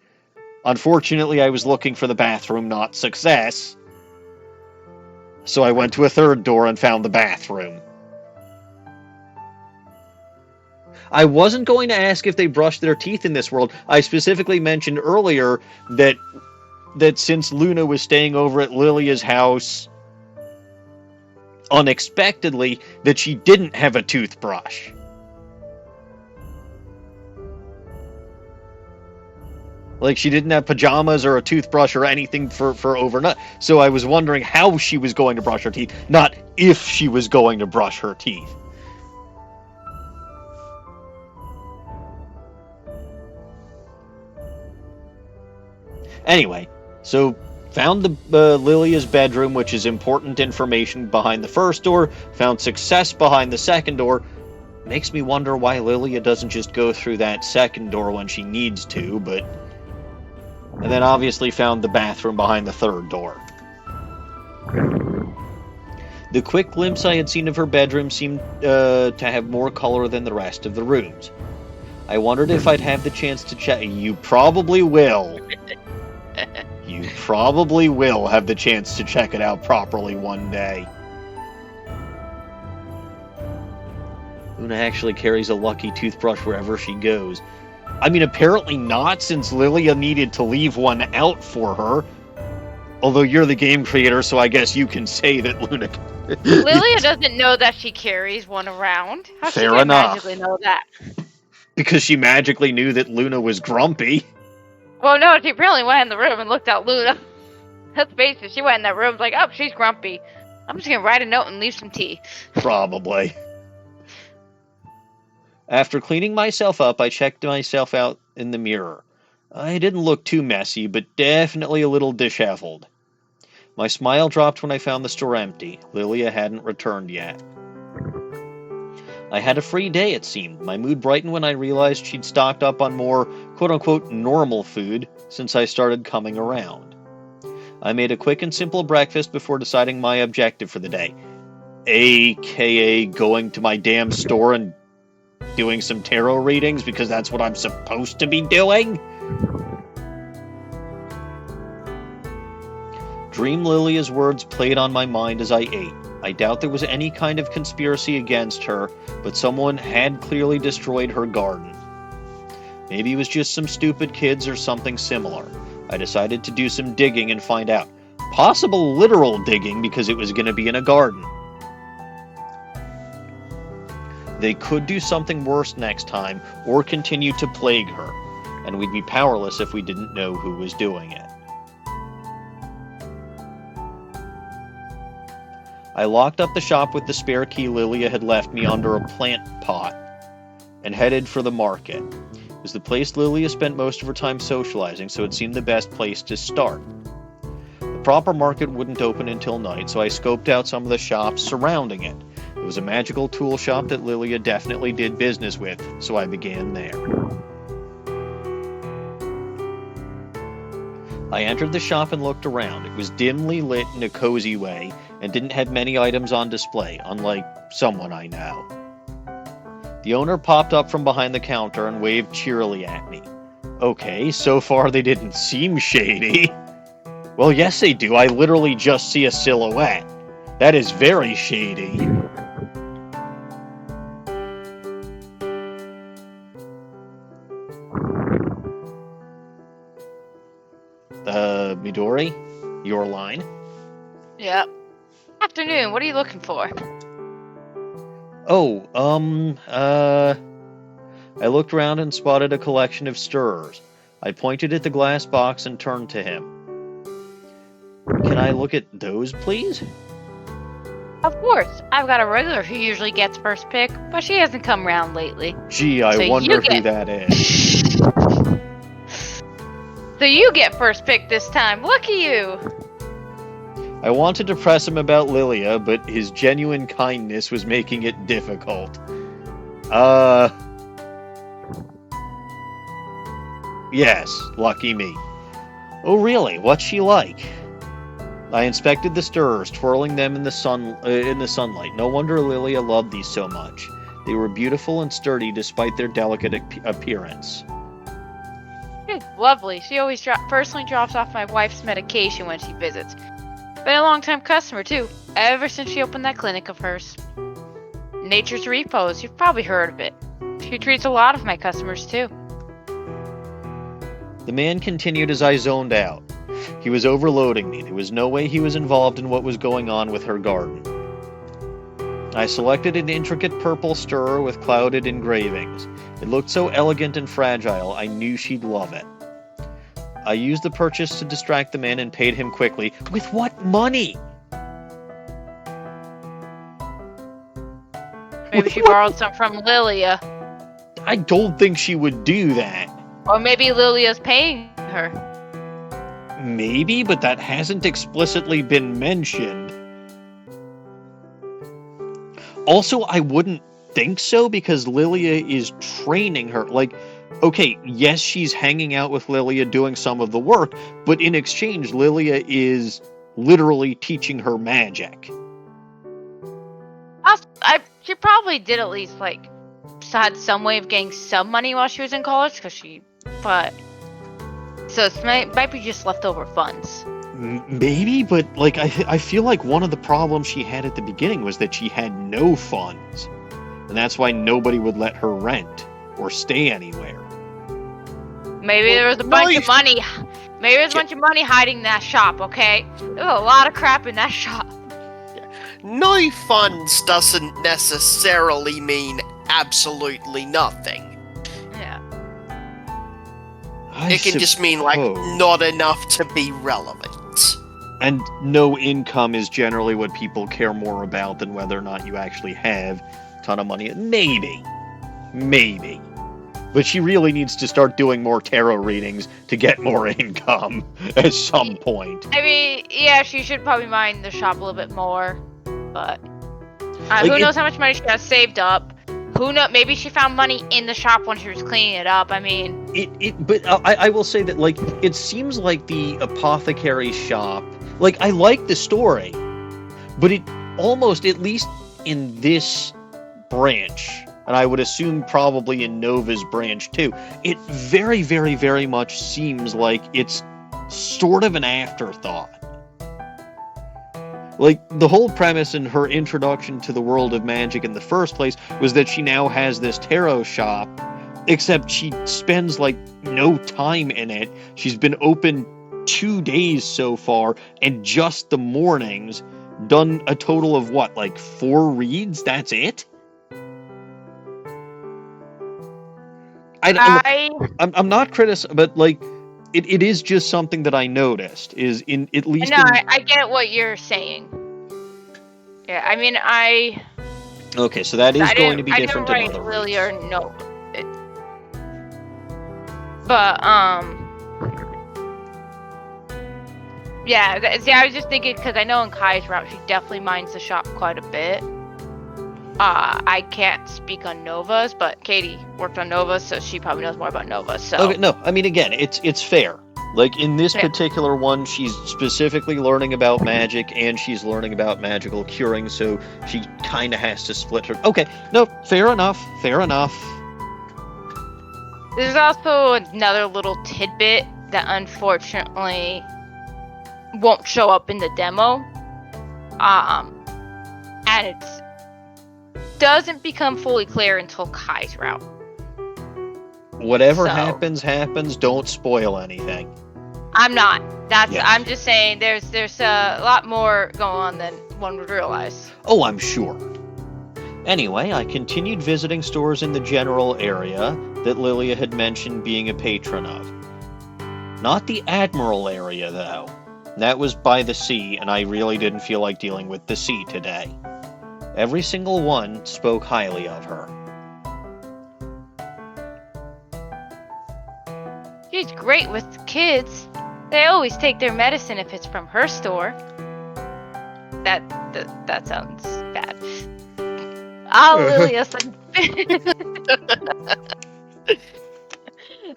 Unfortunately, I was looking for the bathroom, not success. So I went to a third door and found the bathroom. I wasn't going to ask if they brushed their teeth in this world. I specifically mentioned earlier that since Luna was staying over at Lillia's house unexpectedly, that she didn't have a toothbrush. Like, she didn't have pajamas or a toothbrush or anything for overnight. So I was wondering how she was going to brush her teeth, not if she was going to brush her teeth. Anyway, so found the Lillia's bedroom, which is important information behind the first door. Found success behind the second door. Makes me wonder why Lillia doesn't just go through that second door when she needs to, but... And then obviously found the bathroom behind the third door. The quick glimpse I had seen of her bedroom seemed to have more color than the rest of the rooms. I wondered if I'd have the chance to check. You probably will. You probably will have the chance to check it out properly one day. Luna actually carries a lucky toothbrush wherever she goes. I mean, apparently not, since Lillia needed to leave one out for her. Although you're the game creator, so I guess you can say that Luna... Lillia doesn't know that she carries one around. How's she Fair gonna enough. magically know that? Because she magically knew that Luna was grumpy. Well, no, she apparently went in the room and looked at Luna. Let's face it, she went in that room like, oh, she's grumpy. I'm just gonna write a note and leave some tea. Probably. After cleaning myself up, I checked myself out in the mirror. I didn't look too messy, but definitely a little disheveled. My smile dropped when I found the store empty. Lillia hadn't returned yet. I had a free day, it seemed. My mood brightened when I realized she'd stocked up on more quote-unquote normal food since I started coming around. I made a quick and simple breakfast before deciding my objective for the day. AKA going to my damn store and doing some tarot readings because that's what I'm supposed to be doing. Dream Lillia's words played on my mind as I ate. I doubt there was any kind of conspiracy against her, but someone had clearly destroyed her garden. Maybe it was just some stupid kids or something similar. I decided to do some digging and find out. Possible literal digging because it was going to be in a garden. They could do something worse next time or continue to plague her, and we'd be powerless if we didn't know who was doing it. I locked up the shop with the spare key Lillia had left me under a plant pot and headed for the market. It was the place Lillia spent most of her time socializing, so it seemed the best place to start. The proper market wouldn't open until night, so I scoped out some of the shops surrounding it. It was a magical tool shop that Lillia definitely did business with, so I began there. I entered the shop and looked around. It was dimly lit in a cozy way, and didn't have many items on display, unlike someone I know. The owner popped up from behind the counter and waved cheerily at me. Okay, so far they didn't seem shady. Well, yes they do. I literally just see a silhouette. That is very shady. Midori? Your line? Yep. Afternoon, what are you looking for? Oh, I looked around and spotted a collection of stirrers. I pointed at the glass box and turned to him. Can I look at those, please? Of course. I've got a regular who usually gets first pick, but she hasn't come round lately. Gee, I So wonder you who get- that is. So you get first pick this time. Look at you. I wanted to press him about Lillia, but his genuine kindness was making it difficult. Yes, lucky me. Oh really, what's she like? I inspected the stirrers, twirling them in the sunlight. No wonder Lillia loved these so much. They were beautiful and sturdy despite their delicate appearance. Lovely. She always personally drops off my wife's medication when she visits. Been a long-time customer, too, ever since she opened that clinic of hers. Nature's Repos, you've probably heard of it. She treats a lot of my customers, too. The man continued as I zoned out. He was overloading me. There was no way he was involved in what was going on with her garden. I selected an intricate purple stirrer with clouded engravings. It looked so elegant and fragile, I knew she'd love it. I used the purchase to distract the man and paid him quickly. With what money? Maybe she borrowed some from Lillia. I don't think she would do that. Or maybe Lilia's paying her. Maybe, but that hasn't explicitly been mentioned. Also, I wouldn't think so because Lillia is training her. Like, okay, yes, she's hanging out with Lillia doing some of the work, but in exchange, Lillia is literally teaching her magic. She probably did at least, like, had some way of getting some money while she was in college, but So it might be just leftover funds. Maybe, but like I feel like one of the problems she had at the beginning was that she had no funds, and that's why nobody would let her rent or stay anywhere. Maybe there was a bunch of money. Maybe there's a bunch of money hiding in that shop. Okay, there's a lot of crap in that shop. No funds doesn't necessarily mean absolutely nothing. Yeah. It can just mean, like, not enough to be relevant. And no income is generally what people care more about than whether or not you actually have a ton of money. Maybe. But she really needs to start doing more tarot readings to get more income at some point. I mean, yeah, she should probably mind the shop a little bit more. But Like, who knows how much money she has saved up? Who knows? Maybe she found money in the shop when she was cleaning it up. I mean, But I will say that, like, it seems like the apothecary shop. Like, I like the story, but it almost, at least in this branch, and I would assume probably in Nova's branch too, it very, very, very much seems like it's sort of an afterthought. Like, the whole premise in her introduction to the world of magic in the first place was that she now has this tarot shop, except she spends, like, no time in it. She's been open 2 days so far, and just the mornings, done a total of what, like 4 reads? That's it? I'm not but like, it is just something that I noticed, is in at least. No, I get what you're saying. Yeah, I mean, Okay, so that is going to be different in in other Lillia reads. or no. But yeah. See, I was just thinking because I know in Kai's route she definitely minds the shop quite a bit. I can't speak on Nova's, but Katie worked on Nova's, so she probably knows more about Nova's. So Okay, no, I mean, again, it's fair. Like, in this particular one, she's specifically learning about magic, and she's learning about magical curing, so she kind of has to split her. Okay, no, fair enough. There's also another little tidbit that unfortunately won't show up in the demo. And it doesn't become fully clear until Kai's route. Whatever happens, don't spoil anything. I'm not. Yes. I'm just saying there's a lot more going on than one would realize. Oh, I'm sure. Anyway, I continued visiting stores in the general area that Lillia had mentioned being a patron of. Not the Admiral area, though. That was by the sea, and I really didn't feel like dealing with the sea today. Every single one spoke highly of her. She's great with kids. They always take their medicine if it's from her store. That sounds bad. Lillia's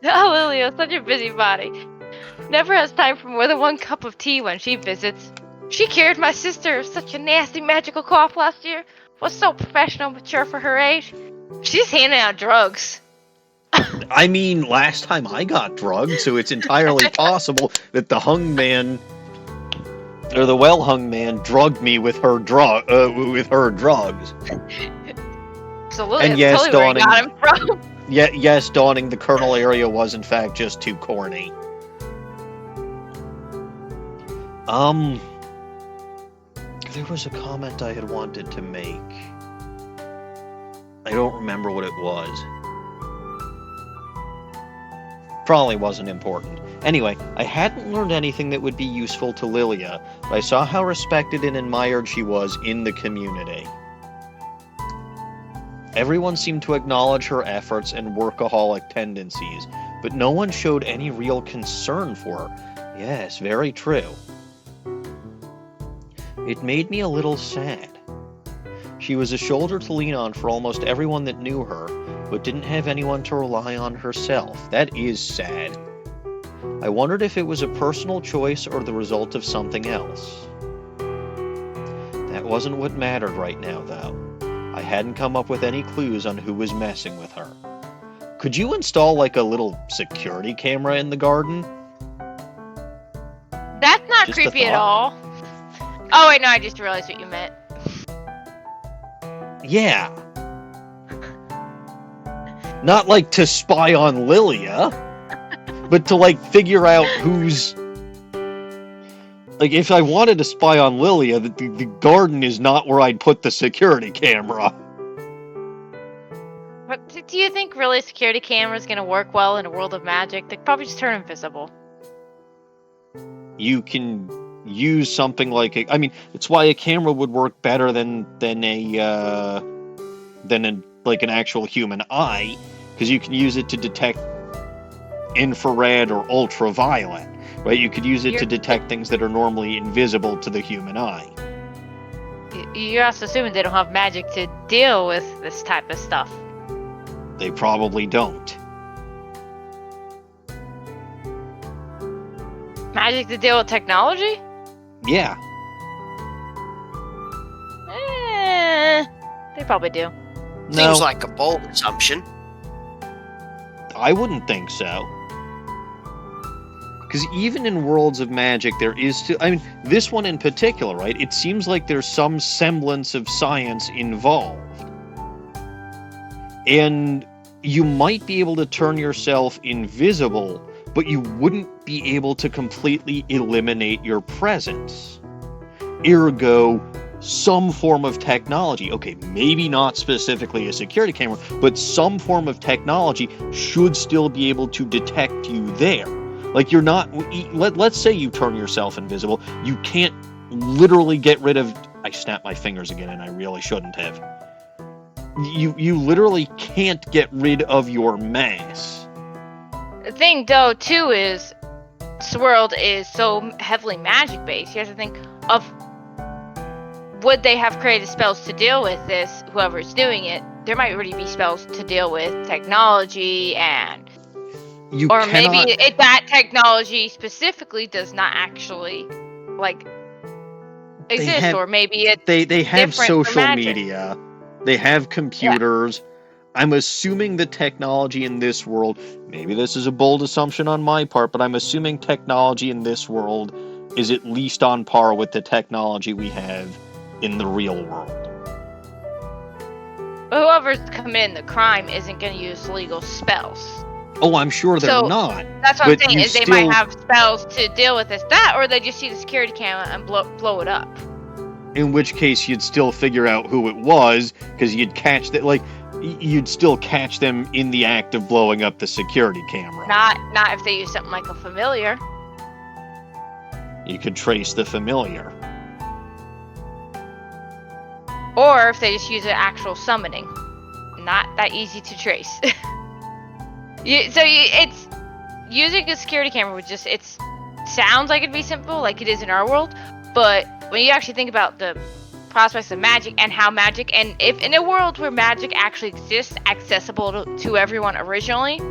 Lillia's such a busybody. Never has time for more than one cup of tea when she visits. She cured my sister of such a nasty magical cough last year. Was so professional and mature for her age. She's handing out drugs. I mean, last time I got drugged, so it's entirely possible that the hung man, or the well-hung man, drugged me with her drugs. Absolutely, and yes, totally where I got him from. Yes, Dawning, the Colonel area was in fact just too corny. There was a comment I had wanted to make. I don't remember what it was. Probably wasn't important. Anyway, I hadn't learned anything that would be useful to Lillia, but I saw how respected and admired she was in the community. Everyone seemed to acknowledge her efforts and workaholic tendencies, but no one showed any real concern for her. Yes, very true. It made me a little sad. She was a shoulder to lean on for almost everyone that knew her, but didn't have anyone to rely on herself. That is sad. I wondered if it was a personal choice or the result of something else. That wasn't what mattered right now, though. I hadn't come up with any clues on who was messing with her. Could you install, like, a little security camera in the garden? not Just a creepy at thought. all. Oh wait, no, I just realized what you meant. Yeah. Not like to spy on Lillia, but to like figure out who's... Like, if I wanted to spy on Lillia, the garden is not where I'd put the security camera. But do you think really security cameras gonna work well in a world of magic? They'd probably just turn invisible. You can use something like I mean, it's why a camera would work better than like an actual human eye, because you can use it to detect infrared or ultraviolet, right? You could use it to detect things that are normally invisible to the human eye. You're also assuming they don't have magic to deal with this type of stuff. They probably don't. Magic to deal with technology? Yeah. They probably do. No, Seems like a bold assumption. I wouldn't think so. Because even in worlds of magic, there is still... I mean, this one in particular, right? It seems like there's some semblance of science involved. And you might be able to turn yourself invisible, but you wouldn't be able to completely eliminate your presence. Ergo, some form of technology, okay, maybe not specifically a security camera, but some form of technology should still be able to detect you there. Like, you're not... Let's say you turn yourself invisible. You can't literally get rid of... I snapped my fingers again, and I really shouldn't have. You literally can't get rid of your mass. The thing, though, too, is this world is so heavily magic-based. You have to think of... Would they have created spells to deal with this, whoever's doing it? There might already be spells to deal with technology and... Or maybe that technology specifically does not actually, like, exist, or maybe it's they have different social for magic. media, they have computers. Yeah. I'm assuming the technology in this world, maybe this is a bold assumption on my part, but I'm assuming technology in this world is at least on par with the technology we have in the real world. But whoever's committing the crime isn't going to use legal spells. Oh, I'm sure they're not. That's what I'm saying, is they might have spells to deal with this, or they just see the security camera and blow it up. In which case, you'd still figure out who it was, because you'd catch that, like, you'd still catch them in the act of blowing up the security camera. Not if they use something like a familiar. You could trace the familiar. Or if they just use an actual summoning. Not that easy to trace. It's using a security camera would just, it sounds like it'd be simple, like it is in our world, but when you actually think about the prospects of magic and how magic, and if in a world where magic actually exists, accessible to everyone originally,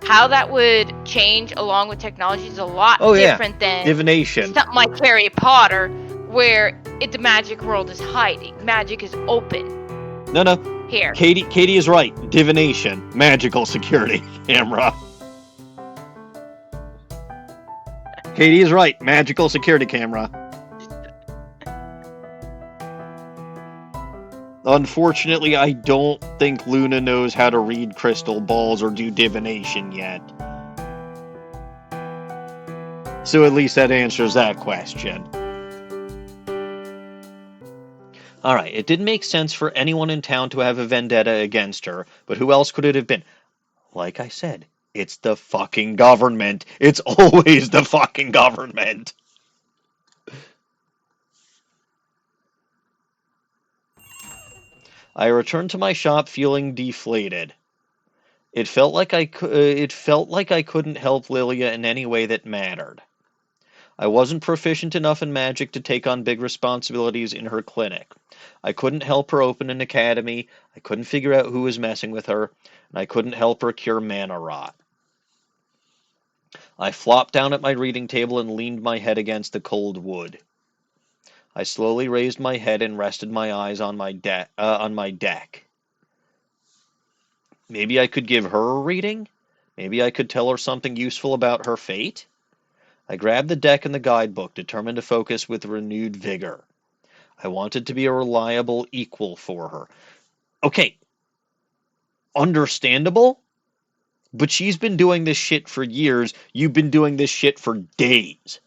how that would change along with technology is a lot different than divination. Something like Harry Potter, where the magic world is hiding. Magic is open. No. Here. Katie is right. Divination. Magical security camera. Katie is right. Magical security camera. Unfortunately, I don't think Luna knows how to read crystal balls or do divination yet. So at least that answers that question. Alright, it didn't make sense for anyone in town to have a vendetta against her, but who else could it have been? Like I said, it's the fucking government. It's always the fucking government. I returned to my shop feeling deflated. It felt like I couldn't help Lillia in any way that mattered. I wasn't proficient enough in magic to take on big responsibilities in her clinic. I couldn't help her open an academy, I couldn't figure out who was messing with her, and I couldn't help her cure mana rot. I flopped down at my reading table and leaned my head against the cold wood. I slowly raised my head and rested my eyes on my deck. Maybe I could give her a reading? Maybe I could tell her something useful about her fate? I grabbed the deck and the guidebook, determined to focus with renewed vigor. I wanted to be a reliable equal for her. Okay, understandable, but she's been doing this shit for years. You've been doing this shit for days.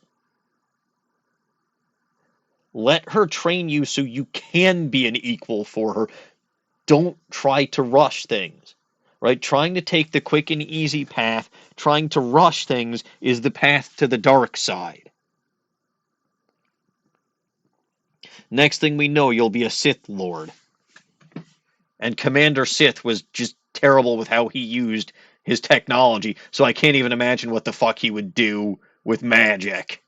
Let her train you so you can be an equal for her. Don't try to rush things. Right? Trying to take the quick and easy path, trying to rush things is the path to the dark side. Next thing we know, you'll be a Sith Lord. And Commander Sith was just terrible with how he used his technology, so I can't even imagine what the fuck he would do with magic.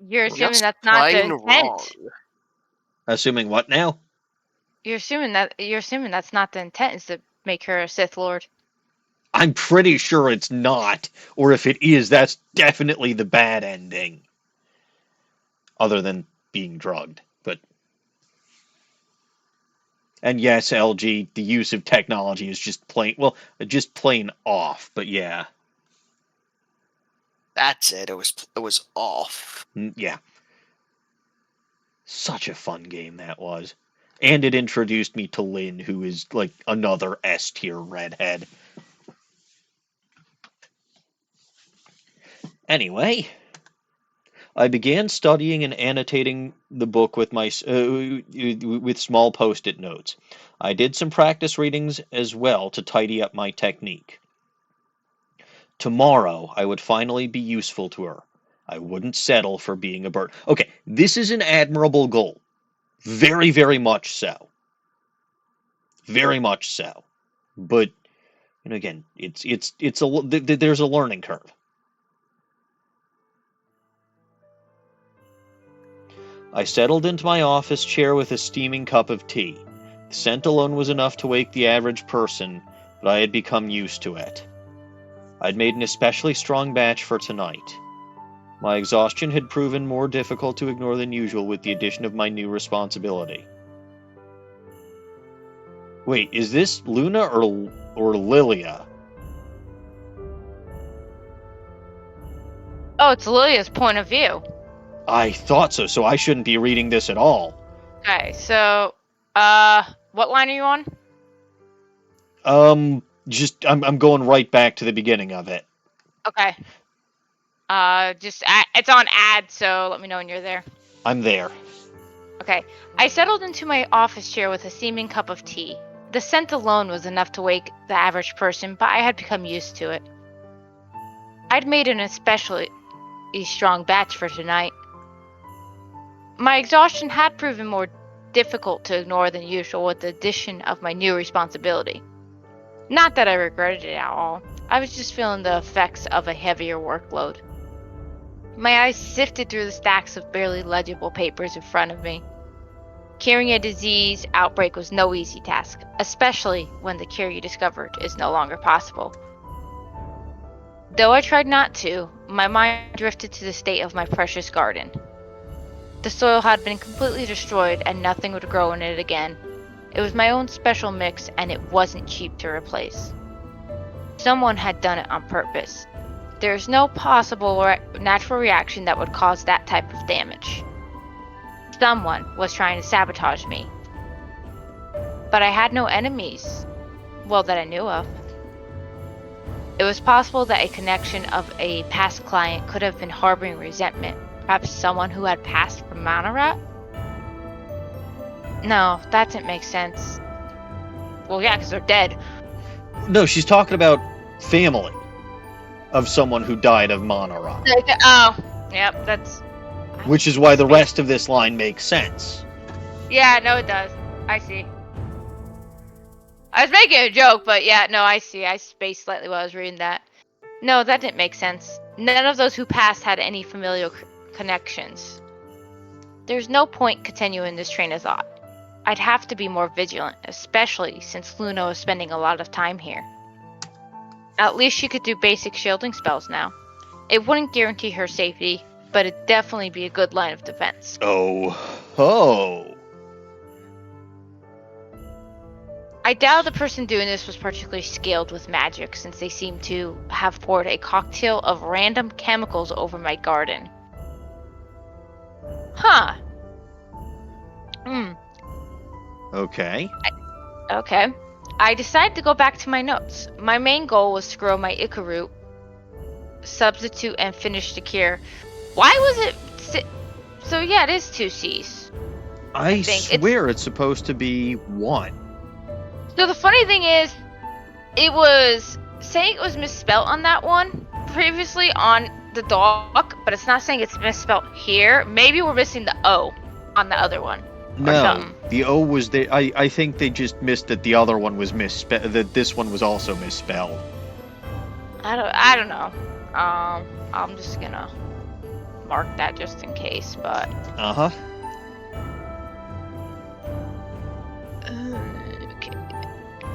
You're assuming Just that's not the plain intent. wrong. Assuming what now? You're assuming that's not the intent, is to make her a Sith Lord. I'm pretty sure it's not. Or if it is, that's definitely the bad ending. Other than being drugged. But. And yes, LG, the use of technology is just plain off, but yeah. That's it. It was off. Yeah. Such a fun game that was. And it introduced me to Lynn, who is like another S-tier redhead. Anyway, I began studying and annotating the book with with small post-it notes. I did some practice readings as well to tidy up my technique. Tomorrow, I would finally be useful to her. I wouldn't settle for being a bird. Okay, this is an admirable goal. Very, very much so. Very much so. But, again, there's a learning curve. I settled into my office chair with a steaming cup of tea. The scent alone was enough to wake the average person, but I had become used to it. I'd made an especially strong batch for tonight. My exhaustion had proven more difficult to ignore than usual with the addition of my new responsibility. Wait, is this Luna or Lillia? Oh, it's Lillia's point of view. I thought so I shouldn't be reading this at all. Okay, so, what line are you on? I'm going right back to the beginning of it. Okay. It's on ad, so let me know when you're there. I'm there. Okay. I settled into my office chair with a steaming cup of tea. The scent alone was enough to wake the average person, but I had become used to it. I'd made an especially strong batch for tonight. My exhaustion had proven more difficult to ignore than usual with the addition of my new responsibility. Not that I regretted it at all. I was just feeling the effects of a heavier workload. My eyes sifted through the stacks of barely legible papers in front of me. Curing a disease outbreak was no easy task, especially when the cure you discovered is no longer possible. Though I tried not to, my mind drifted to the state of my precious garden. The soil had been completely destroyed and nothing would grow in it again. It was my own special mix and it wasn't cheap to replace. Someone had done it on purpose. There is no possible natural reaction that would cause that type of damage. Someone was trying to sabotage me. But I had no enemies. Well, that I knew of. It was possible that a connection of a past client could have been harboring resentment. Perhaps someone who had passed from Monorat? No, that didn't make sense. Well, yeah, because they're dead. No, she's talking about family of someone who died of Monorat. Oh, yep, that's... Which is why the rest of this line makes sense. Yeah, no, it does. I see. I was making a joke, but yeah, no, I see. I spaced slightly while I was reading that. No, that didn't make sense. None of those who passed had any familial connections. There's no point continuing this train of thought. I'd have to be more vigilant, especially since Luna was spending a lot of time here. At least she could do basic shielding spells now. It wouldn't guarantee her safety, but it'd definitely be a good line of defense. Oh. I doubt the person doing this was particularly skilled with magic, since they seem to have poured a cocktail of random chemicals over my garden. Huh. Hmm. Okay. Okay. I decided to go back to my notes. My main goal was to grow my Ica root, substitute, and finish the cure. Why was it... So yeah, it is 2 C's. I think. swear it's supposed to be 1. So the funny thing is, it was saying it was misspelled on that one previously on the doc, but it's not saying it's misspelled here. Maybe we're missing the O on the other one. No, something. the O was there. I think they just missed that the other one was misspelled. That this one was also misspelled. I don't know. I'm just gonna mark that just in case, but Uh-huh. okay.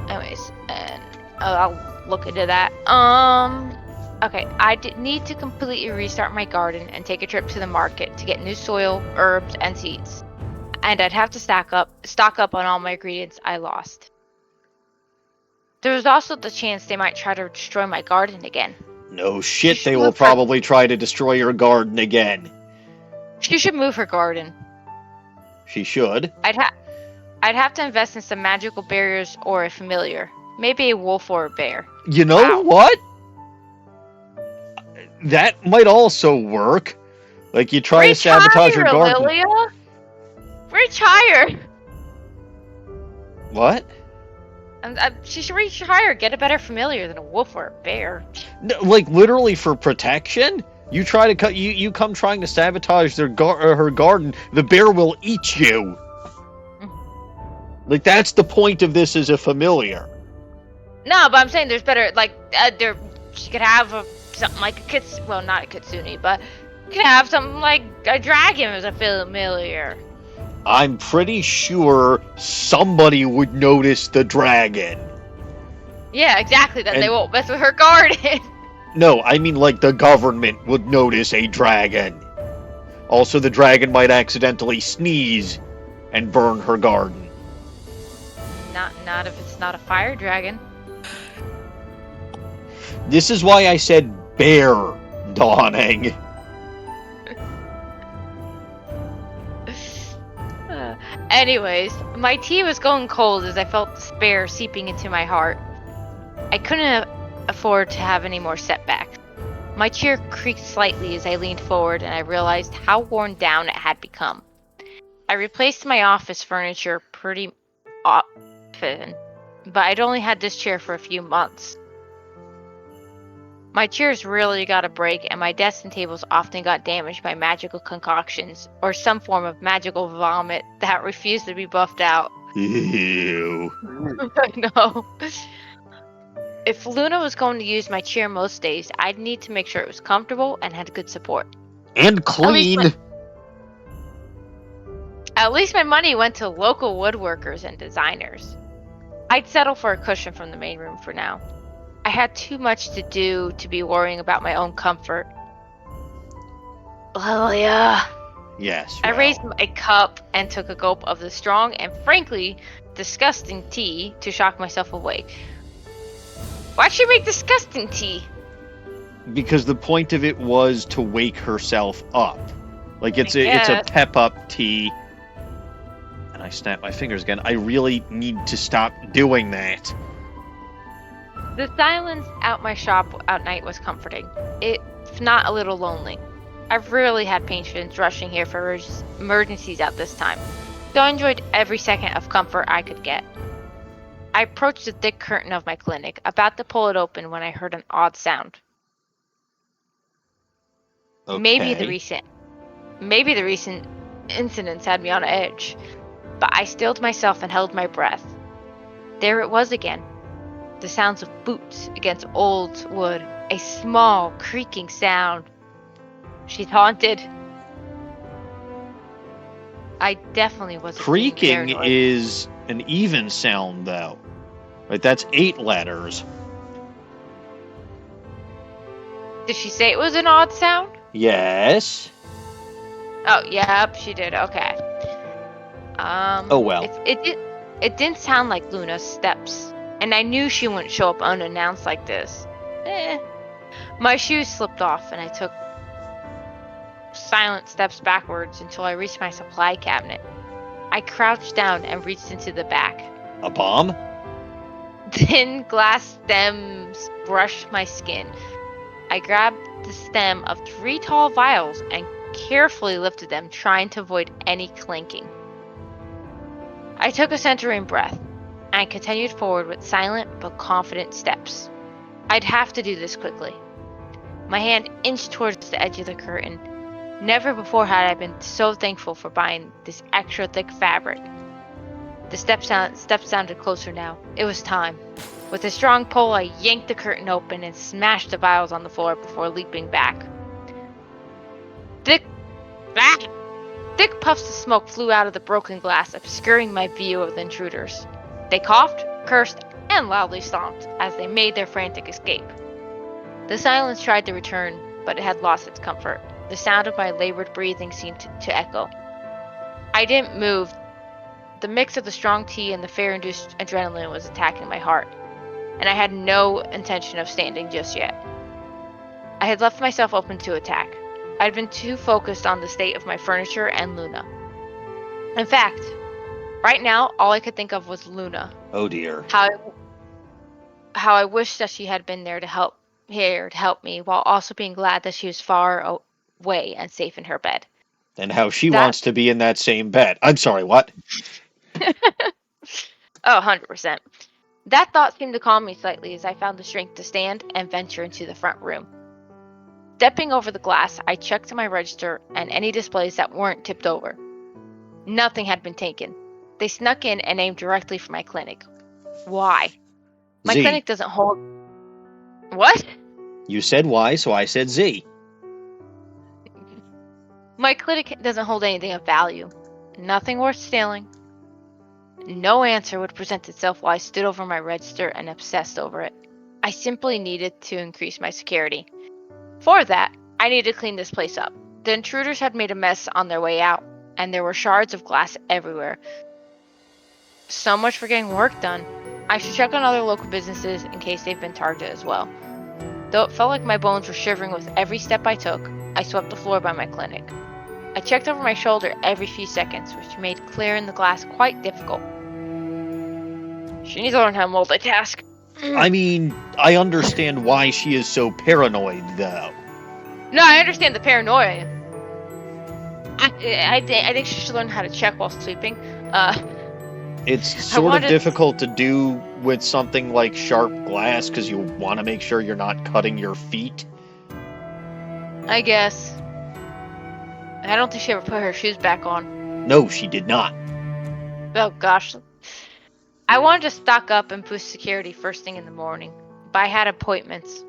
Anyways, and I'll look into that. Okay, I need to completely restart my garden and take a trip to the market to get new soil, herbs, and seeds. And I'd have to stock up on all my ingredients I lost. There was also the chance they might try to destroy my garden again. No shit, should they will look for- probably try to destroy your garden again. She should move her garden. She should. I'd have to invest in some magical barriers or a familiar. Maybe a wolf or a bear. You know Wow. what? That might also work. Like, you try to sabotage your garden. Lillia? Reach higher! What? She should reach higher, get a better familiar than a wolf or a bear. No, like, literally for protection? You try to cut. You come trying to sabotage her garden. The bear will eat you. Like, that's the point of this as a familiar. No, but I'm saying there's better. Like, she could have something like a kitsune. Well, not a kitsune, but you could have something like a dragon as a familiar. I'm pretty sure somebody would notice the dragon. Yeah, exactly. Then they And- won't mess with her garden. No, I mean, like, the government would notice a dragon. Also, the dragon might accidentally sneeze and burn her garden. Not if it's not a fire dragon. This is why I said bear dawning. Anyways, my tea was going cold as I felt despair seeping into my heart. I couldn't afford to have any more setbacks. My chair creaked slightly as I leaned forward and I realized how worn down it had become. I replaced my office furniture pretty often, but I'd only had this chair for a few months. My chairs really got a break, and my desks and tables often got damaged by magical concoctions, or some form of magical vomit that refused to be buffed out. Ew. I know. If Luna was going to use my chair most days, I'd need to make sure it was comfortable and had good support. And clean. At least my money went to local woodworkers and designers. I'd settle for a cushion from the main room for now. I had too much to do to be worrying about my own comfort. Lillia. Yes. I well. raised a cup and took a gulp of the strong and frankly disgusting tea to shock myself awake. Why'd she make disgusting tea? Because the point of it was to wake herself up. Like, it's a guess. pep up tea. And I snap my fingers again. I really need to stop doing that. The silence out my shop at night was comforting, if not a little lonely. I've rarely had patients rushing here for emergencies at this time, so I enjoyed every second of comfort I could get. I approached the thick curtain of my clinic, about to pull it open when I heard an odd sound. Okay. Maybe the recent incidents had me on edge, but I stilled myself and held my breath. There it was again. The sounds of boots against old wood, a small creaking sound. She's haunted. I definitely wasn't being Creaking paranoid. is an even sound, though. Right, that's 8 letters. Did she say it was an odd sound? Yes. Oh, yep, she did. Okay. Oh, well. It did. It didn't sound like Luna's steps, and I knew she wouldn't show up unannounced like this. My shoes slipped off, and I took silent steps backwards until I reached my supply cabinet. I crouched down and reached into the back. A bomb? Thin glass stems brushed my skin. I grabbed the stem of 3 tall vials and carefully lifted them, trying to avoid any clinking. I took a centering breath and continued forward with silent but confident steps. I'd have to do this quickly. My hand inched towards the edge of the curtain. Never before had I been so thankful for buying this extra thick fabric. The steps sounded closer now. It was time. With a strong pull, I yanked the curtain open and smashed the vials on the floor before leaping back. Thick puffs of smoke flew out of the broken glass, obscuring my view of the intruders. They coughed, cursed, and loudly stomped as they made their frantic escape. The silence tried to return, but it had lost its comfort. The sound of my labored breathing seemed to echo. I didn't move. The mix of the strong tea and the fear-induced adrenaline was attacking my heart, and I had no intention of standing just yet. I had left myself open to attack. I'd been too focused on the state of my furniture and Luna. In fact, right now, all I could think of was Luna. Oh dear. How I wished that she had been there to help me, while also being glad that she was far away and safe in her bed. And how she wants to be in that same bed. I'm sorry, what? Oh, 100%. That thought seemed to calm me slightly as I found the strength to stand and venture into the front room. Stepping over the glass, I checked my register and any displays that weren't tipped over. Nothing had been taken. They snuck in and aimed directly for my clinic. Why? My Z. clinic doesn't hold... What? You said Y, so I said Z. My clinic doesn't hold anything of value. Nothing worth stealing. No answer would present itself while I stood over my register and obsessed over it. I simply needed to increase my security. For that, I needed to clean this place up. The intruders had made a mess on their way out, and there were shards of glass everywhere. So much for getting work done. I should check on other local businesses in case they've been targeted as well. Though it felt like my bones were shivering with every step I took, I swept the floor by my clinic. I checked over my shoulder every few seconds, which made clearing the glass quite difficult. She needs to learn how to multitask. I mean, I understand why she is so paranoid, though. No, I understand the paranoia. I think she should learn how to check while sleeping. It's sort of difficult to do with something like sharp glass because you want to make sure you're not cutting your feet. I guess. I don't think she ever put her shoes back on. No, she did not. Oh gosh. I wanted to stock up and boost security first thing in the morning, but I had appointments.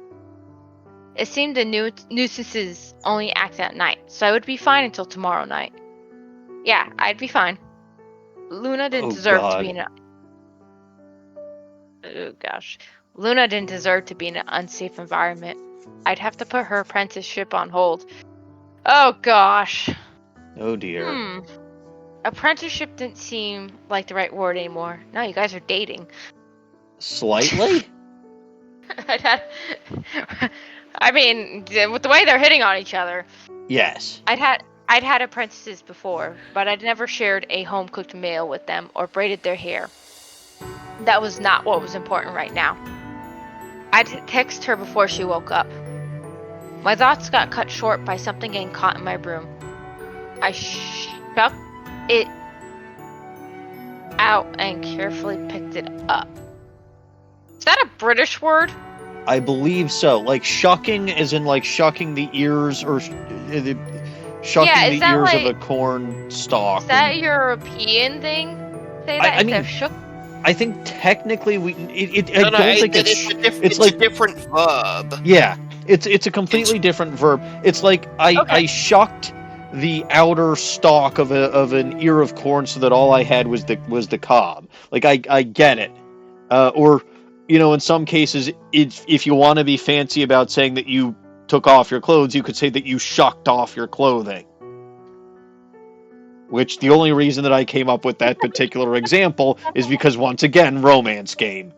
It seemed the nuisances only acted at night, so I would be fine until tomorrow night. Yeah, I'd be fine. Luna didn't deserve to be in a... Oh gosh. Luna didn't deserve to be in an unsafe environment. I'd have to put her apprenticeship on hold. Oh gosh. Oh dear. Apprenticeship didn't seem like the right word anymore. Now you guys are dating. Slightly? I mean, with the way they're hitting on each other. Yes. I'd had apprentices before, but I'd never shared a home-cooked meal with them or braided their hair. That was not what was important right now. I'd text her before she woke up. My thoughts got cut short by something getting caught in my broom. I shoved it out and carefully picked it up. Is that a British word? I believe so. Like shucking, as in like shucking the ears or shucking the ears of a corn stalk. Is that a European thing? Say that instead of shook? I think technically it's a different verb. Yeah, it's a completely different verb. It's like I shucked the outer stalk of an ear of corn so that all I had was the cob. Like I get it. Or in some cases, if you want to be fancy about saying that you took off your clothes, you could say that you shucked off your clothing. Which the only reason that I came up with that particular example is because, once again, romance game.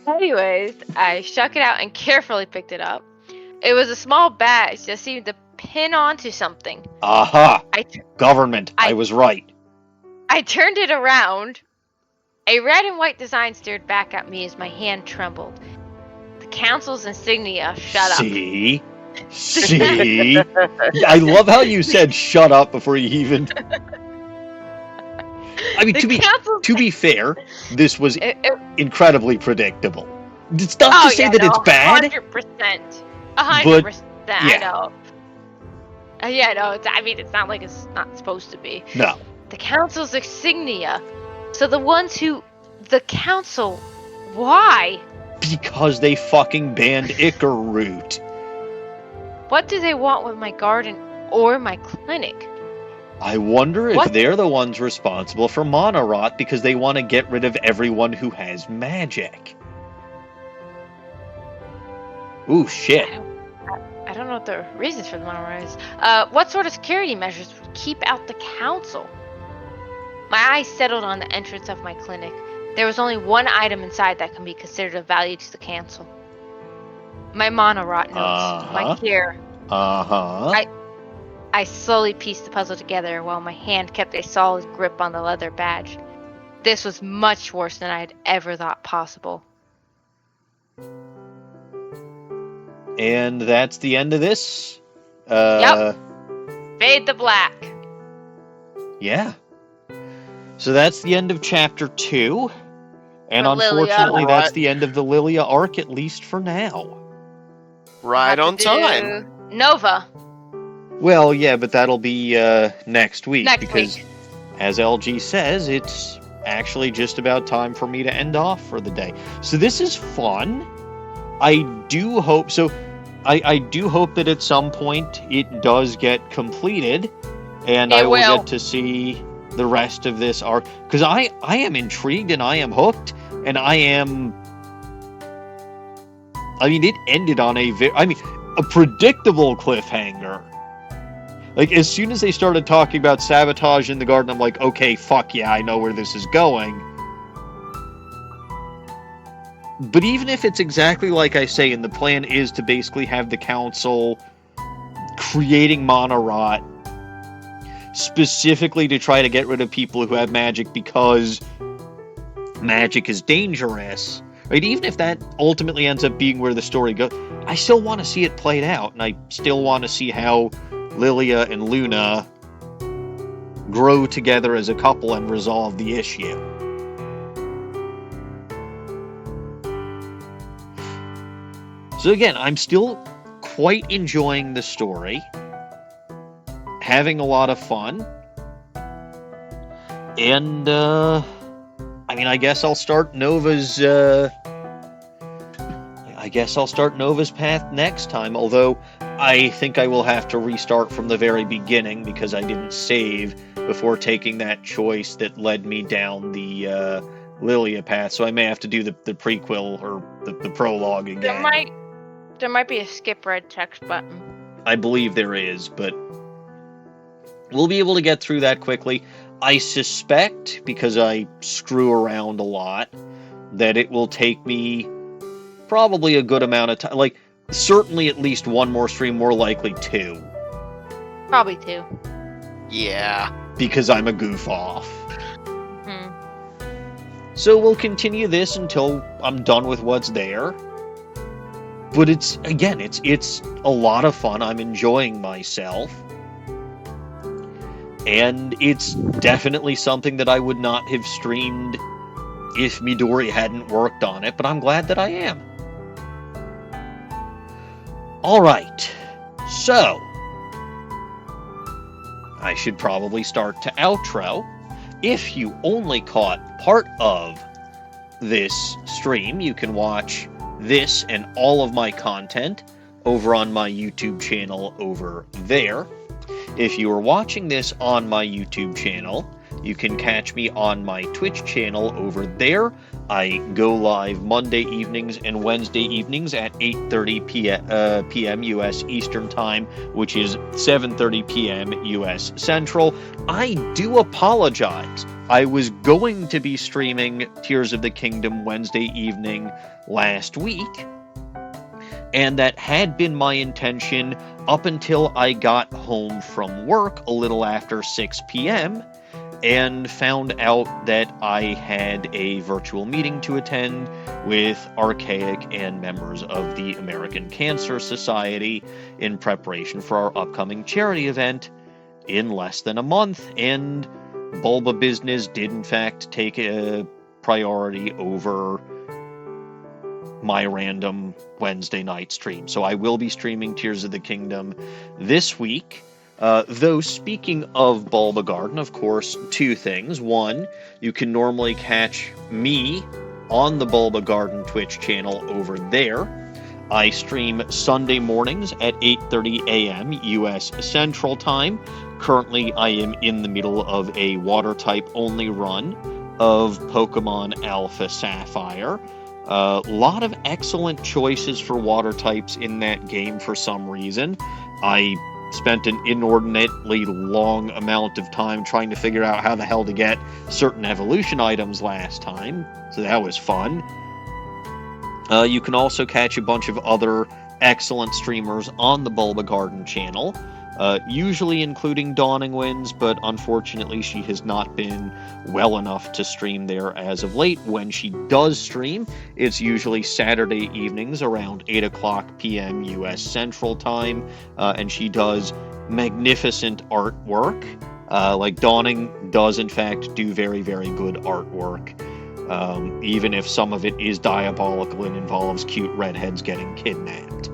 Anyways, I shook it out and carefully picked it up. It was a small badge that seemed to pin onto something. Aha! I Government. I was right. turned it around. A red and white design stared back at me as my hand trembled. The council's insignia. Shut up. See? I love how you said "shut up" before you even. I mean, to be fair, this was incredibly predictable. It's not to say that it's bad. 100%. 100%. I know. Yeah, no. I mean, it's not like it's not supposed to be. No. The council's insignia. So the council, why? Because they fucking banned Icarroot. What do they want with my garden or my clinic? I wonder if they're the ones responsible for mana rot because they want to get rid of everyone who has magic. Ooh, shit. I don't know what the reasons for the mana rot is. What sort of security measures would keep out the council? My eyes settled on the entrance of my clinic. There was only one item inside that can be considered of value to the council. My mana rot notes. My care. I slowly pieced the puzzle together while my hand kept a solid grip on the leather badge. This was much worse than I had ever thought possible. And that's the end of this. Yep. Fade to black. Yeah. So that's the end of chapter 2. And For unfortunately, Lillia. that's the end of the Lillia arc, at least for now. Right on time. Nova. Well, yeah, but that'll be next week. Because, week. as LG says, it's actually just about time for me to end off for the day. So this is fun. I do hope... So, I do hope that at some point it does get completed. And I will get to see the rest of this arc. Because I am intrigued and I am hooked. And I am... I mean, it ended on a predictable cliffhanger. Like, as soon as they started talking about sabotage in the garden, I'm like, okay, fuck yeah, I know where this is going. But even if it's exactly like I say, and the plan is to basically have the council creating mana rot, specifically to try to get rid of people who have magic because magic is dangerous, right? Even if that ultimately ends up being where the story goes, I still want to see it played out, and I still want to see how Lillia and Luna grow together as a couple and resolve the issue. So again, I'm still quite enjoying the story, having a lot of fun, and I guess I'll start Nova's path next time, although I think I will have to restart from the very beginning because I didn't save before taking that choice that led me down the Lillia path, so I may have to do the prequel or the prologue again. There might be a skip red text button. I believe there is, but we'll be able to get through that quickly. I suspect, because I screw around a lot, that it will take me probably a good amount of time. Like, certainly at least one more stream, more likely 2. Probably 2. Yeah. Because I'm a goof off. So we'll continue this until I'm done with what's there. But it's a lot of fun. I'm enjoying myself. And it's definitely something that I would not have streamed if Midori hadn't worked on it, but I'm glad that I am. Alright, so I should probably start to outro. If you only caught part of this stream, you can watch this and all of my content over on my YouTube channel over there. If you are watching this on my YouTube channel, you can catch me on my Twitch channel over there. I go live Monday evenings and Wednesday evenings at 8:30 p.m. U.S. Eastern Time, which is 7:30 p.m. U.S. Central. I do apologize. I was going to be streaming Tears of the Kingdom Wednesday evening last week, and that had been my intention up until I got home from work a little after 6 p.m., and found out that I had a virtual meeting to attend with Archaic and members of the American Cancer Society in preparation for our upcoming charity event in less than a month, and Bulba business did in fact take a priority over my random Wednesday night stream. So I will be streaming Tears of the Kingdom this week. Though, speaking of Bulba Garden, of course, two things. One, you can normally catch me on the Bulba Garden Twitch channel over there. I stream Sunday mornings at 8:30 a.m. U.S. Central Time. Currently, I am in the middle of a water-type only run of Pokemon Alpha Sapphire. A lot of excellent choices for water types in that game for some reason. I spent an inordinately long amount of time trying to figure out how the hell to get certain evolution items last time, so that was fun. You can also catch a bunch of other excellent streamers on the Bulba Garden channel, usually including Dawning Winds, but unfortunately she has not been well enough to stream there as of late. When she does stream, it's usually Saturday evenings around 8 o'clock p.m. U.S. Central Time, and she does magnificent artwork. Like Dawning does in fact do very, very good artwork, even if some of it is diabolical and involves cute redheads getting kidnapped.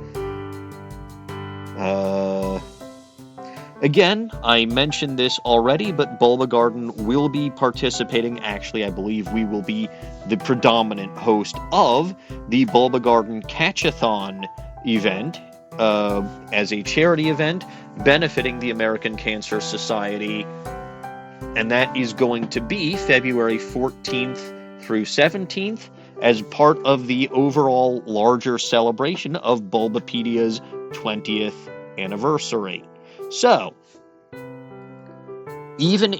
Again, I mentioned this already, but Bulba Garden will be participating. Actually, I believe we will be the predominant host of the Bulba Garden Catch-a-thon event as a charity event benefiting the American Cancer Society. And that is going to be February 14th through 17th as part of the overall larger celebration of Bulbapedia's 20th anniversary. So, even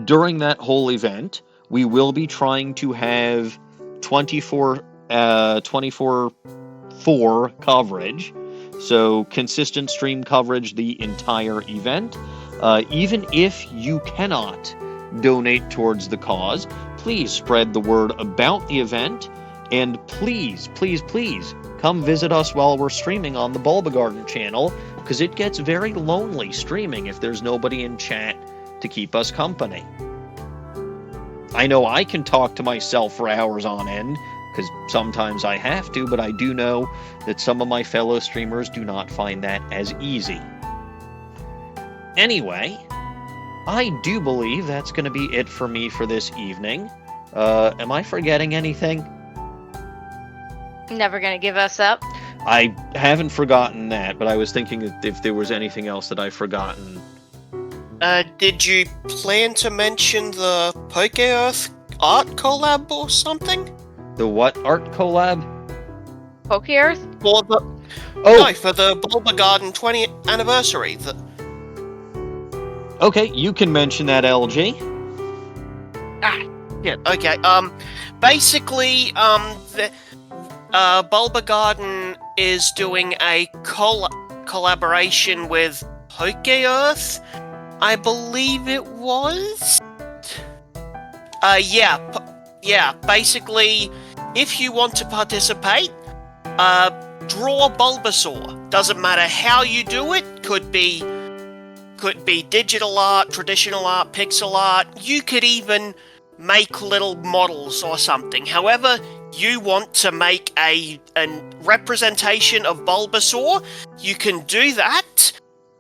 during that whole event, we will be trying to have 24/4 coverage, so consistent stream coverage the entire event. Even if you cannot donate towards the cause, please spread the word about the event, and please, please, please come visit us while we're streaming on the Bulba Garden channel, because it gets very lonely streaming if there's nobody in chat to keep us company. I know I can talk to myself for hours on end, because sometimes I have to, but I do know that some of my fellow streamers do not find that as easy. Anyway, I do believe that's going to be it for me for this evening. Am I forgetting anything? Never gonna give us up. I haven't forgotten that, but I was thinking if there was anything else that I've forgotten. Did you plan to mention the Poke-Earth art collab or something? The what art collab? Poke-Earth? For the No, for the Bulba Garden 20th anniversary. Okay, you can mention that, LG. Yeah, okay. Basically, the Bulba Garden is doing a collaboration with Poke-Earth, I believe it was. Basically, if you want to participate, draw Bulbasaur. Doesn't matter how you do it. Could be digital art, traditional art, pixel art. You could even make little models or something. However you want to make a representation of Bulbasaur, you can do that.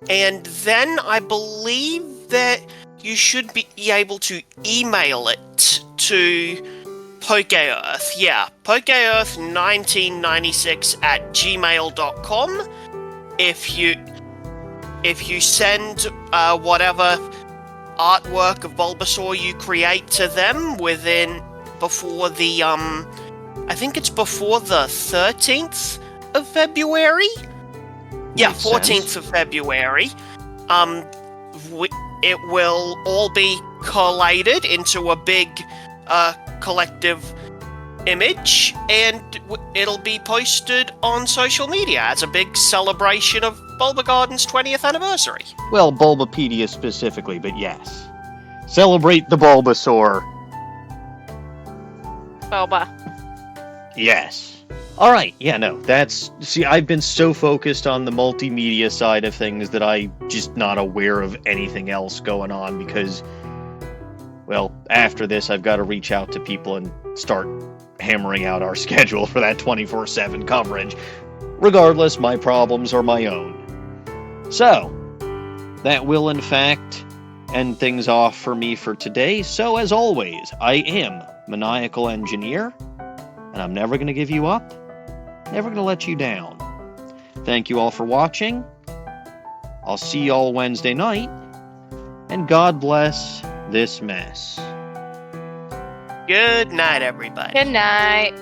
And then I believe that you should be able to email it to Poke-Earth. Yeah, Poke-Earth1996@gmail.com. If you send whatever artwork of Bulbasaur you create to them within before the I think it's before the 13th of February. Yeah, Makes 14th sense. of February. It will all be collated into a big collective image, and it'll be posted on social media as a big celebration of Bulba Garden's 20th anniversary. Well, Bulbapedia specifically, but yes. Celebrate the Bulbasaur. Boba. Yes. All right. Yeah, no, see, I've been so focused on the multimedia side of things that I'm just not aware of anything else going on because, well, after this, I've got to reach out to people and start hammering out our schedule for that 24/7 coverage. Regardless, my problems are my own. So, that will, in fact, end things off for me for today. So, as always, I am Maniacal Engineer, and I'm never going to give you up, never going to let you down. Thank you all for watching. I'll see you all Wednesday night, and God bless this mess. Good night, everybody. Good night.